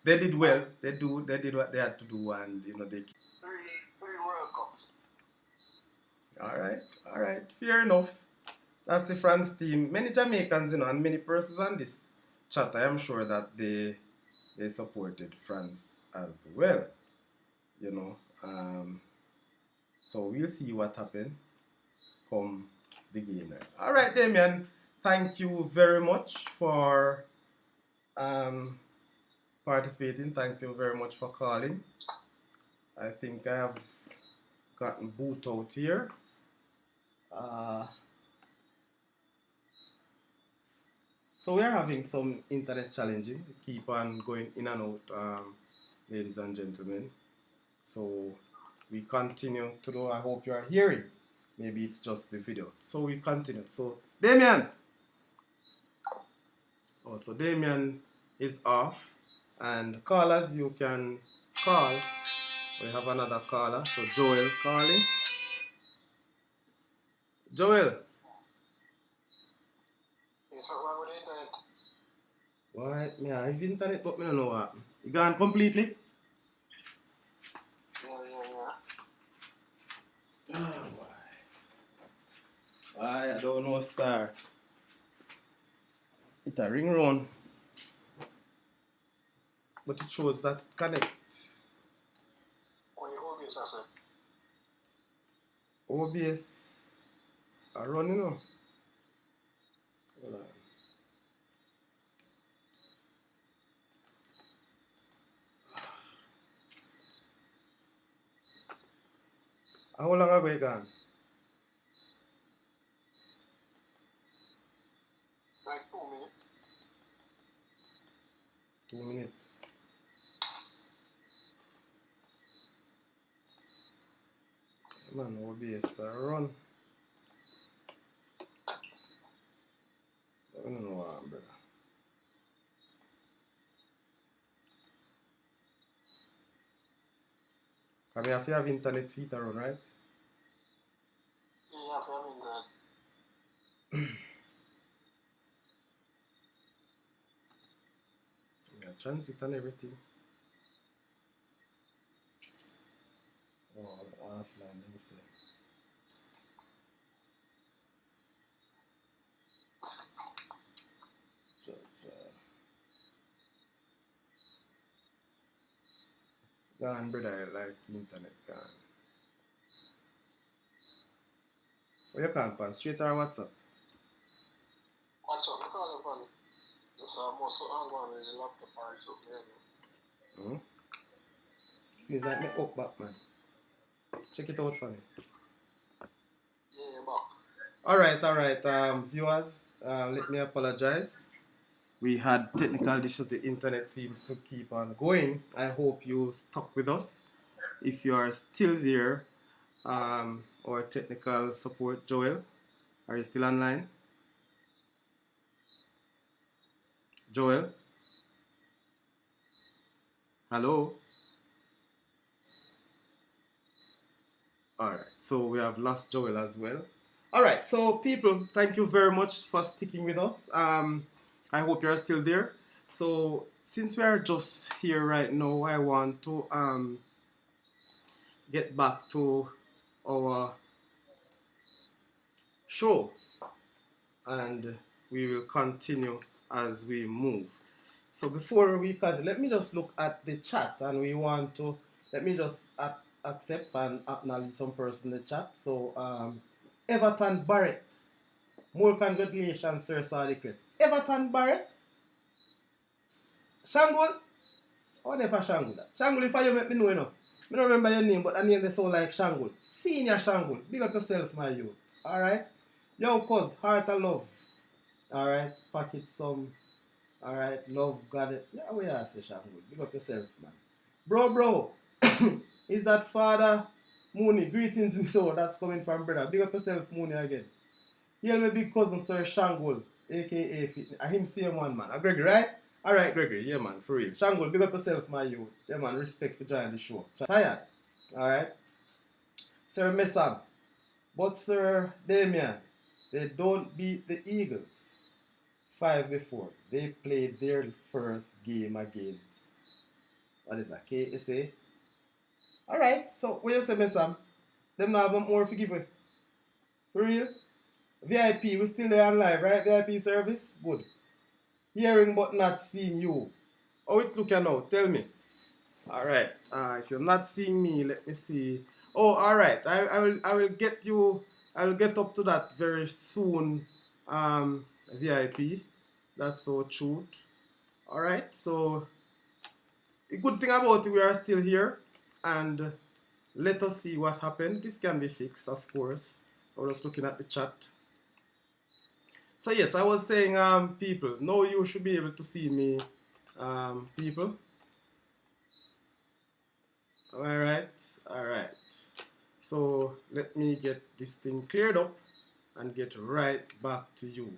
did well. They did what they had to do, and they three World Cups. All right, fair enough. That's the France team. Many Jamaicans, and many persons on this chat, I am sure that they supported France as well. So we'll see what happens come the game. All right, Damien. Thank you very much for participating. Thank you very much for calling. I think I have gotten boot out here. So we are having some internet challenges. Keep on going in and out, ladies and gentlemen. So we continue to do. I hope you are hearing. Maybe it's just the video. So we continue. So Damien. Oh, so Damien is off. And callers, you can call. We have another caller. So Joel calling. Joel. Yes, what would it like? Why? Me I have internet, but me don't know what happened. You gone completely? Yeah. Oh, why? I don't know, star. It a ring round. But it shows that it connect. What your OBS, I said? OBS are running now. Hold on. How long ago you gone? Like 2 minutes. 2 minutes. Man, OBS run. I don't know what, brother. Because we have to have internet feed to run, right? Yeah, you have to have internet. Yeah, transit and everything. Oh, offline, let me see. So, Gone, brother, like internet gone. Where you call pan? Straight or WhatsApp? Watch out, I call upon it. This most I'm going with the laptop or something. Seems like me up back, man. Check it out for me. Yeah, back. Alright, viewers, let me apologize. We had technical issues, the internet seems to keep on going. I hope you stuck with us. If you are still there, our technical support, Joel, are you still online? Joel? Hello? Alright, so we have lost Joel as well. Alright, so people, thank you very much for sticking with us. I hope you're still there. So since we are just here right now, I want to get back to our show, and we will continue as we move. So before we continue, let me just look at the chat, and we want to let me just accept and acknowledge some person in the chat. So Everton Barrett, more congratulations, Sir Saudichress. Everton Barrett, Shangul, what if I Shangul that? Shangul, if I make me know, you know. I don't remember your name, but I name the sound like Shangul. Senior Shangul, big up yourself, my youth. Alright? Yo, cuz, heart of love. Alright? Pocket some. Alright? Love, got it. Yeah, we are, say Shangul. Big up yourself, man. Bro. Is that Father Mooney? Greetings, so that's coming from brother. Big up yourself, Mooney, again. He'll my big cousin, Sir Shangul, aka him same one, man. Gregory, right? Alright, Gregory, yeah, man, for real. Shangul, big up yourself, my youth. Yeah, man, respect for joining the show. Tired? Alright? Sir Messam. But Sir Damien, they don't beat the Eagles 5 before. They played their first game against, what is that, KSA? Alright, so what you say, Messam? Them now have more forgive me. For real? VIP, we still there on live, right? VIP service? Good. Hearing but not seeing you. How it look now? Tell me. Alright. If you're not seeing me, let me see. Oh, alright. I will get you. I will get up to that very soon. VIP. That's so true. Alright, so the good thing about it, we are still here, and let us see what happened. This can be fixed, of course. I was just looking at the chat. So yes, I was saying, people, now you should be able to see me, people. Alright. So let me get this thing cleared up and get right back to you.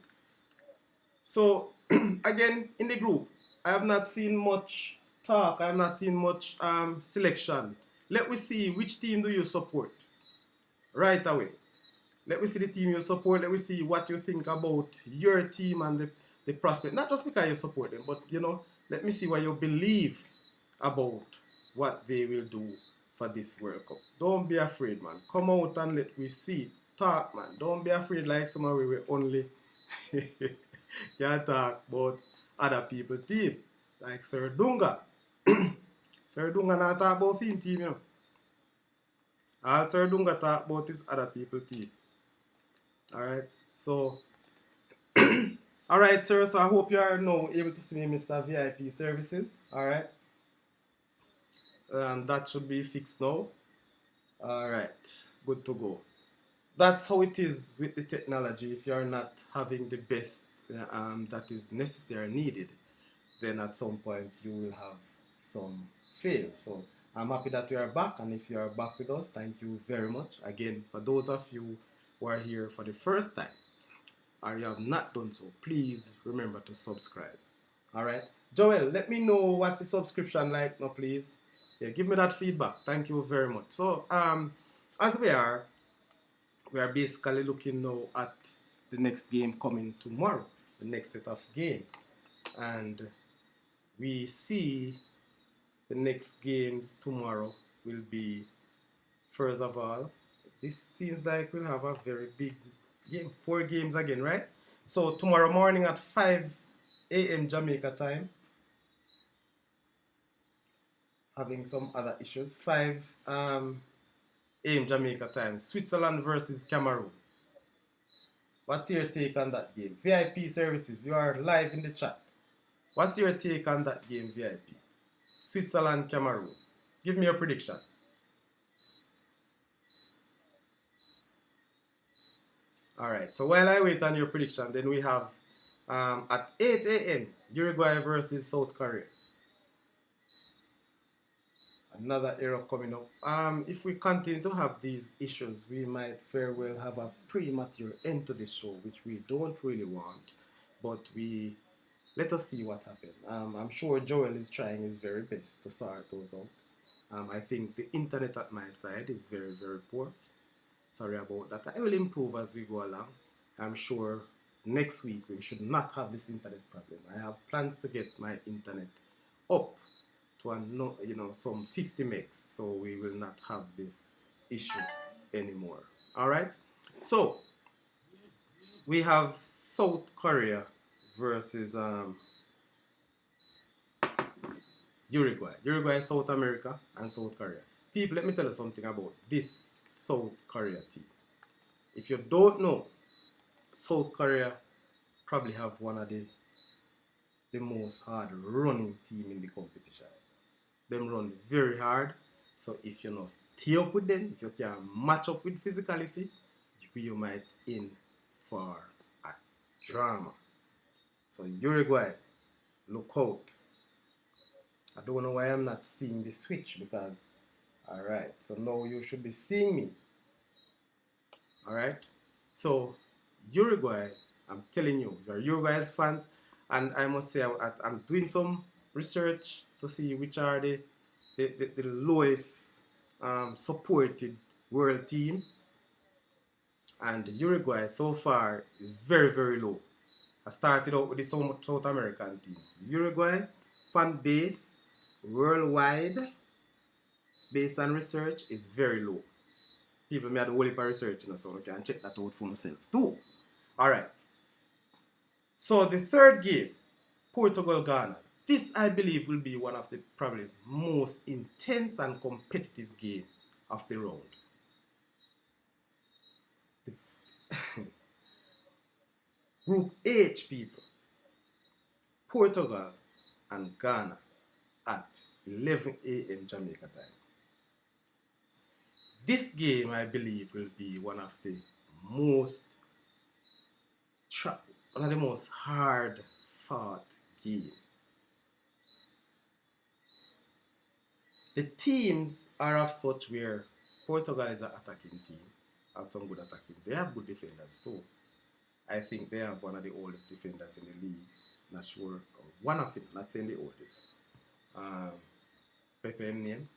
So again, in the group, I have not seen much talk. I have not seen much selection. Let me see, which team do you support right away. Let me see the team you support. Let me see what you think about your team and the prospect. Not just because you support them, but let me see what you believe about what they will do for this World Cup. Don't be afraid, man. Come out and let me see. Talk, man. Don't be afraid like someone we will only can talk about other people's team. Like Sir Dunga. Sir Dunga not talk about his team, All Sir Dunga talk about is other people's team. Alright, so alright, sir, so I hope you are now able to see me, Mr. VIP services. Alright, that should be fixed now. Alright, good to go. That's how it is with the technology. If you're not having the best that is necessary and needed, then at some point you will have some fail. So I'm happy that you are back, and if you are back with us, thank you very much. Again, for those of you who are here for the first time, or you have not done so, please remember to subscribe. Alright? Joel, let me know what the subscription like now, please. Yeah, give me that feedback. Thank you very much. So, as we are basically looking now at the next game coming tomorrow, the next set of games. And we see the next games tomorrow will be, first of all, this seems like we'll have a very big game. 4 games again, right? So tomorrow morning at 5 a.m. Jamaica time, having some other issues. 5 a.m. Jamaica time. Switzerland versus Cameroon. What's your take on that game? VIP services, you are live in the chat. What's your take on that game, VIP? Switzerland, Cameroon. Give me your prediction. Alright, so while I wait on your prediction, then we have at 8 a.m. Uruguay versus South Korea. Another era coming up. If we continue to have these issues, we might very well have a premature end to this show, which we don't really want. But let us see what happens. I'm sure Joel is trying his very best to sort those out. I think the internet at my side is very, very poor. Sorry about that. I will improve as we go along. I'm sure next week we should not have this internet problem. I have plans to get my internet up to some 50 megs, so we will not have this issue anymore. All right. So we have South Korea versus Uruguay. Uruguay, South America, and South Korea. People, let me tell you something about this South Korea team. If you don't know, South Korea probably have one of the most hard running team in the competition. Them run very hard, so if you not stay up with them, if you can match up with physicality, you might in for a drama. So Uruguay, look out. I don't know why I'm not seeing the switch, because alright, so now you should be seeing me. Alright, so Uruguay, I'm telling you, you're Uruguay's fans, and I must say I'm doing some research to see which are the lowest supported world team, and Uruguay so far is very, very low. I started out with the South American teams. Uruguay fan base worldwide based on research is very low. People may have the whole heap of research, so I can check that out for myself too. Alright. So the third game, Portugal-Ghana. This, I believe, will be one of the probably most intense and competitive game of the round. Group H, people. Portugal and Ghana at 11 a.m. Jamaica time. This game, I believe, will be one of the most hard fought games. The teams are of such where Portugal is an attacking team, have some good attacking. They have good defenders too. I think they have one of the oldest defenders in the league. Not sure, one of it, not saying the oldest. Pepe name,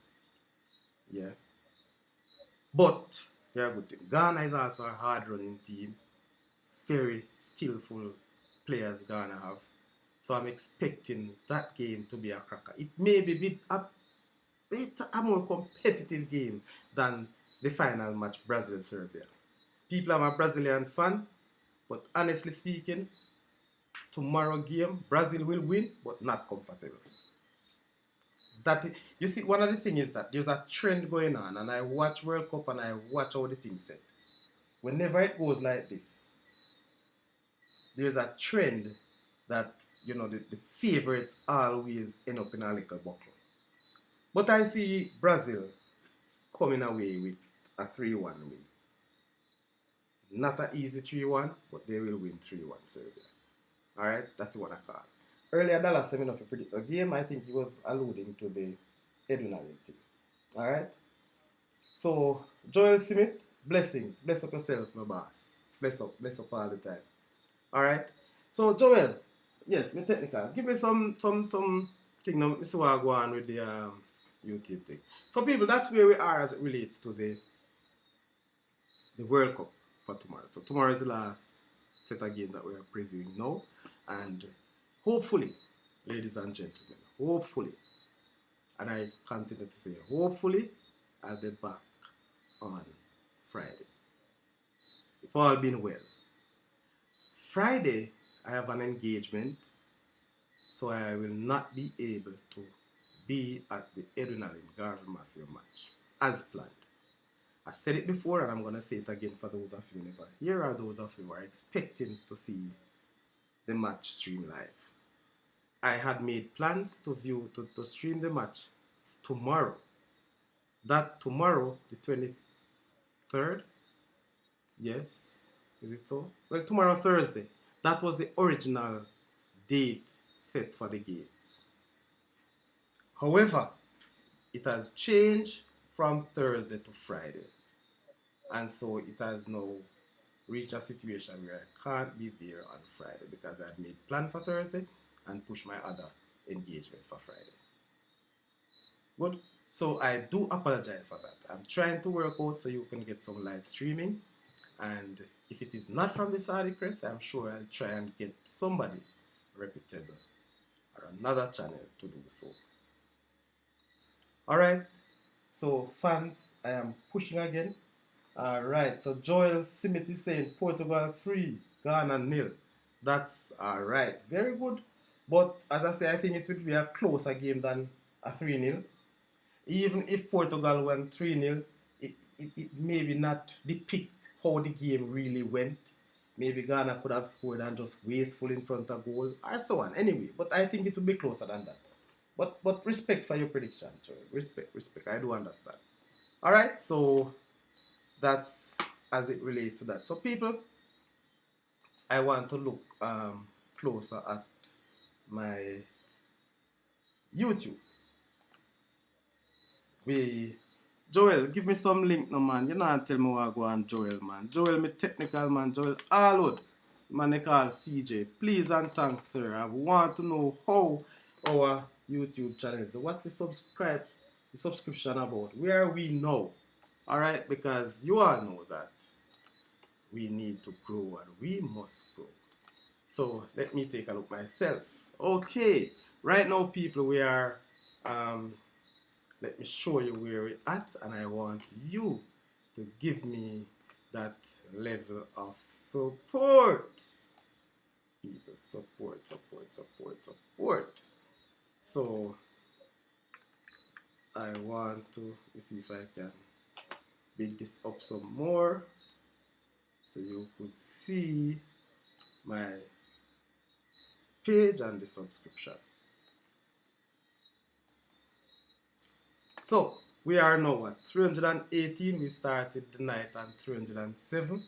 yeah. But they're a good team. Ghana is also a hard running team. Very skillful players Ghana have. So I'm expecting that game to be a cracker. It may be a more competitive game than the final match, Brazil-Serbia. People, I'm a Brazilian fan, but honestly speaking, tomorrow game, Brazil will win, but not comfortable. You see, one of the things is that there's a trend going on, and I watch World Cup and I watch how the things set. Whenever it goes like this, there's a trend that, the favorites always end up in a little buckle. But I see Brazil coming away with a 3-1 win. Not an easy 3-1, but they will win 3-1 Serbia. Alright, that's what I call. Earlier, Dallas said enough to predict a game. I think he was alluding to the Edwin Allen thing. Alright? So, Joel Smith, blessings. Bless up yourself, my boss. Bless up all the time. Alright? So, Joel, yes, me technical. Give me some thing now. This is what I go on with the YouTube thing. So, people, that's where we are as it relates to the World Cup for tomorrow. So, tomorrow is the last set of games that we are previewing now. And hopefully, ladies and gentlemen, hopefully, and I continue to say hopefully, I'll be back on Friday. If all been well. Friday, I have an engagement, so I will not be able to be at the Adrenaline Gregory Massam match as planned. I said it before and I'm going to say it again for those of you never. Here are those of you who are expecting to see the match stream live. I had made plans to stream the match tomorrow. That tomorrow, the 23rd, yes, is it so? Well, tomorrow, Thursday. That was the original date set for the games. However, it has changed from Thursday to Friday. And so it has now reached a situation where I can't be there on Friday because I had made plan for Thursday and pushed my other engagement for Friday. Good. So I do apologize for that. I'm trying to work out so you can get some live streaming. And if it is not from the Saudichress, I'm sure I'll try and get somebody reputable or another channel to do so. Alright, so fans, I am pushing again. Alright, so Joel Smith is saying Portugal 3, Ghana 0. That's alright, very good. But as I say, I think it would be a closer game than a 3-0. Even if Portugal went 3-0, it maybe not depict how the game really went. Maybe Ghana could have scored and just wasteful in front of goal or so on. Anyway, but I think it would be closer than that. But respect for your prediction, Joel. Respect. I do understand. Alright, so that's as it relates to that. So people, I want to look closer at my YouTube. Joel, give me some link no man. You know and tell me what I go on Joel man. Joel me technical man. Joel Allwood. Man they call CJ. Please and thanks sir. I want to know how our YouTube channel is. What the subscription about? Where are we now? Alright, because you all know that we need to grow and we must grow. So let me take a look myself. Okay, right now people we are let me show you where we're at and I want you to give me that level of support. People, support. So I want to see if I can big this up some more so you could see my page and the subscription. So we are now at 318. We started the night on 307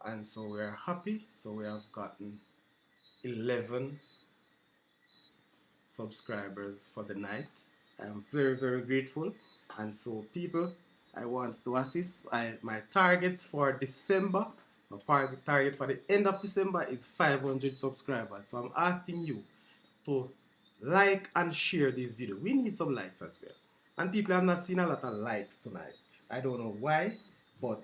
and so we are happy. So we have gotten 11 subscribers for the night. I am very grateful. And so people, I want to assist. My target for December, my target for the end of December is 500 subscribers. So I'm asking you to like and share this video. We need some likes as well. And people have not seen a lot of likes tonight. I don't know why, but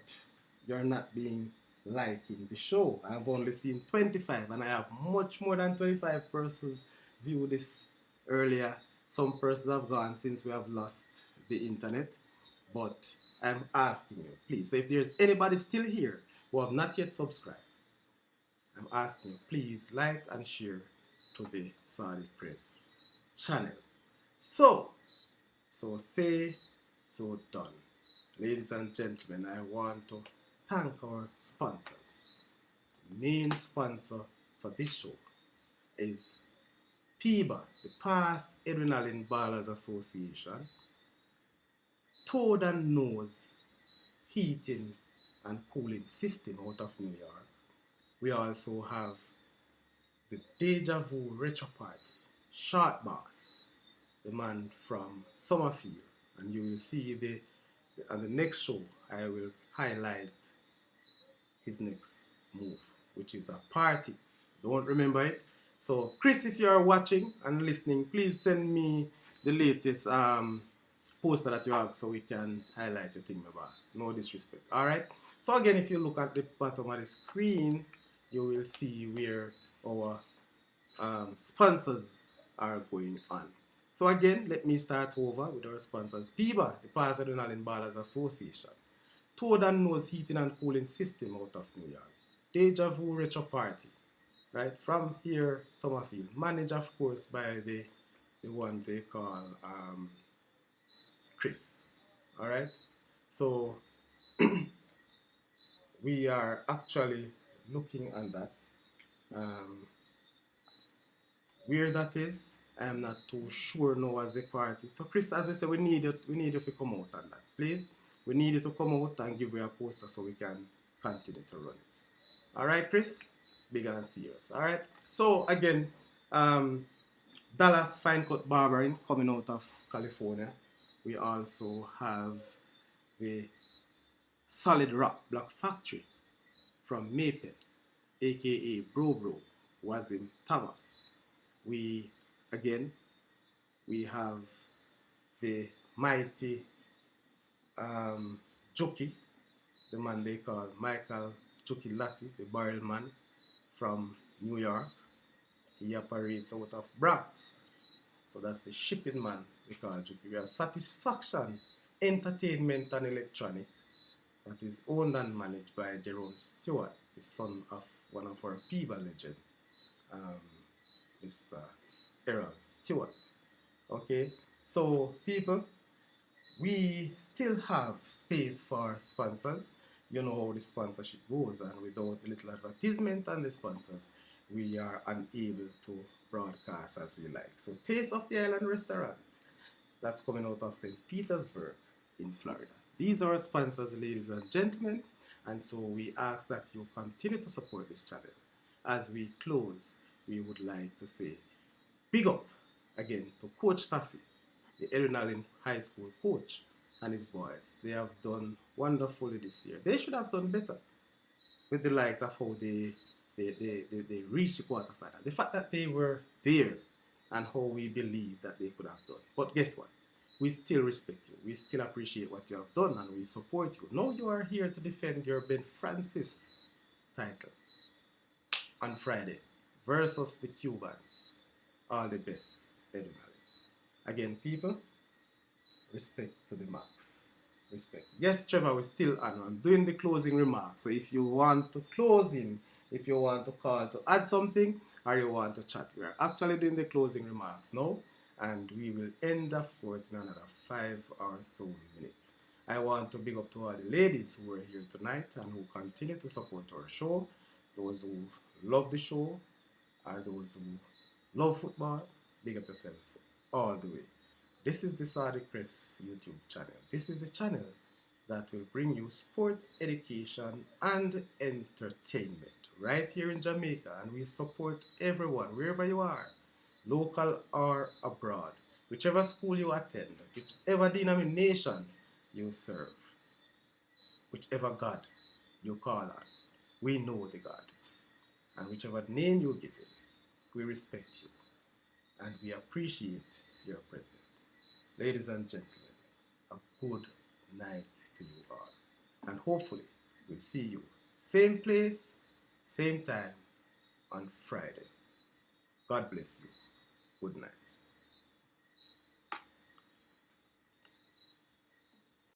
you're not being liking the show. I've only seen 25 and I have much more than 25 persons view this earlier. Some persons have gone since we have lost the internet. But I'm asking you, please, so if there's anybody still here who have not yet subscribed, I'm asking you, please like and share to the Saudichress channel. So say, so done. Ladies and gentlemen, I want to thank our sponsors. The main sponsor for this show is PIBA, the Past Adrenaline Ballers Association, Toad and Nose Heating and Cooling System out of New York. We also have the Deja Vu Retro Party, Short Boss, the man from Summerfield, and you will see on the next show I will highlight his next move, which is a party. Don't remember it. So Chris, if you are watching and listening, please send me the latest poster that you have so we can highlight your thing, my boss. No disrespect. Alright. So again, if you look at the bottom of the screen, you will see where our sponsors are going on. So again, let me start over with our sponsors. PIBA, the Past Adrenaline Ballers Association. Toad and Nose Heating and Cooling System out of New York. Deja Vu Retro Party. Right, from here, Summerfield. Managed, of course, by the the one they call Chris. All right. So we are actually looking at that. Um, where that is, I am not too sure now as the party. So Chris, as we said, we need you to come out on that. Please, we need you to come out and give you a poster so we can continue to run it. All right, Chris, big and serious. All right. So again, Dallas Fine Cut Barbering coming out of California. We also have the Solid Rock Block Factory from Maple, aka Bro, Wazim Thomas. We have the mighty Jockey, the man they call Michael Jockey Latti, the barrel man from New York. He operates out of Bronx. So that's the shipping man we call Jockey. We have Satisfaction Entertainment and Electronics that is owned and managed by Jerome Stewart, the son of one of our Peeble legend, Mr. Errol Stewart. Okay, so people, we still have space for sponsors. You know how the sponsorship goes, and without a little advertisement and the sponsors, we are unable to broadcast as we like. So Taste of the Island Restaurant, that's coming out of St. Petersburg in Florida. These are our sponsors, ladies and gentlemen, and so we ask that you continue to support this channel. As we close, we would like to say big up again to Coach Taffy, the Erin High School coach, and his boys. They have done wonderfully this year. They should have done better with the likes of how they reached the quarterfinal. The fact that they were there and how we believe that they could have done. But guess what? We still respect you. We still appreciate what you have done and we support you. Now you are here to defend your Ben Francis title on Friday versus the Cubans. All the best, Eddie. Again, people, respect to the max. Respect. Yes, Trevor, we're still on. I'm doing the closing remarks. So if you want to close in, if you want to call to add something, or you want to chat, we are actually doing the closing remarks now. And we will end, of course, in another 5 or so minutes. I want to big up to all the ladies who are here tonight and who continue to support our show. Those who love the show, or those who love football, big up yourself all the way. This is the Saudichress YouTube channel. This is the channel that will bring you sports, education, and entertainment right here in Jamaica. And we support everyone, wherever you are, local or abroad, whichever school you attend, whichever denomination you serve, whichever God you call on. We know the God. And whichever name you give him, we respect you. And we appreciate your presence. Ladies and gentlemen, a good night to you all. And hopefully, we'll see you same place, same time on Friday. God bless you. Good night.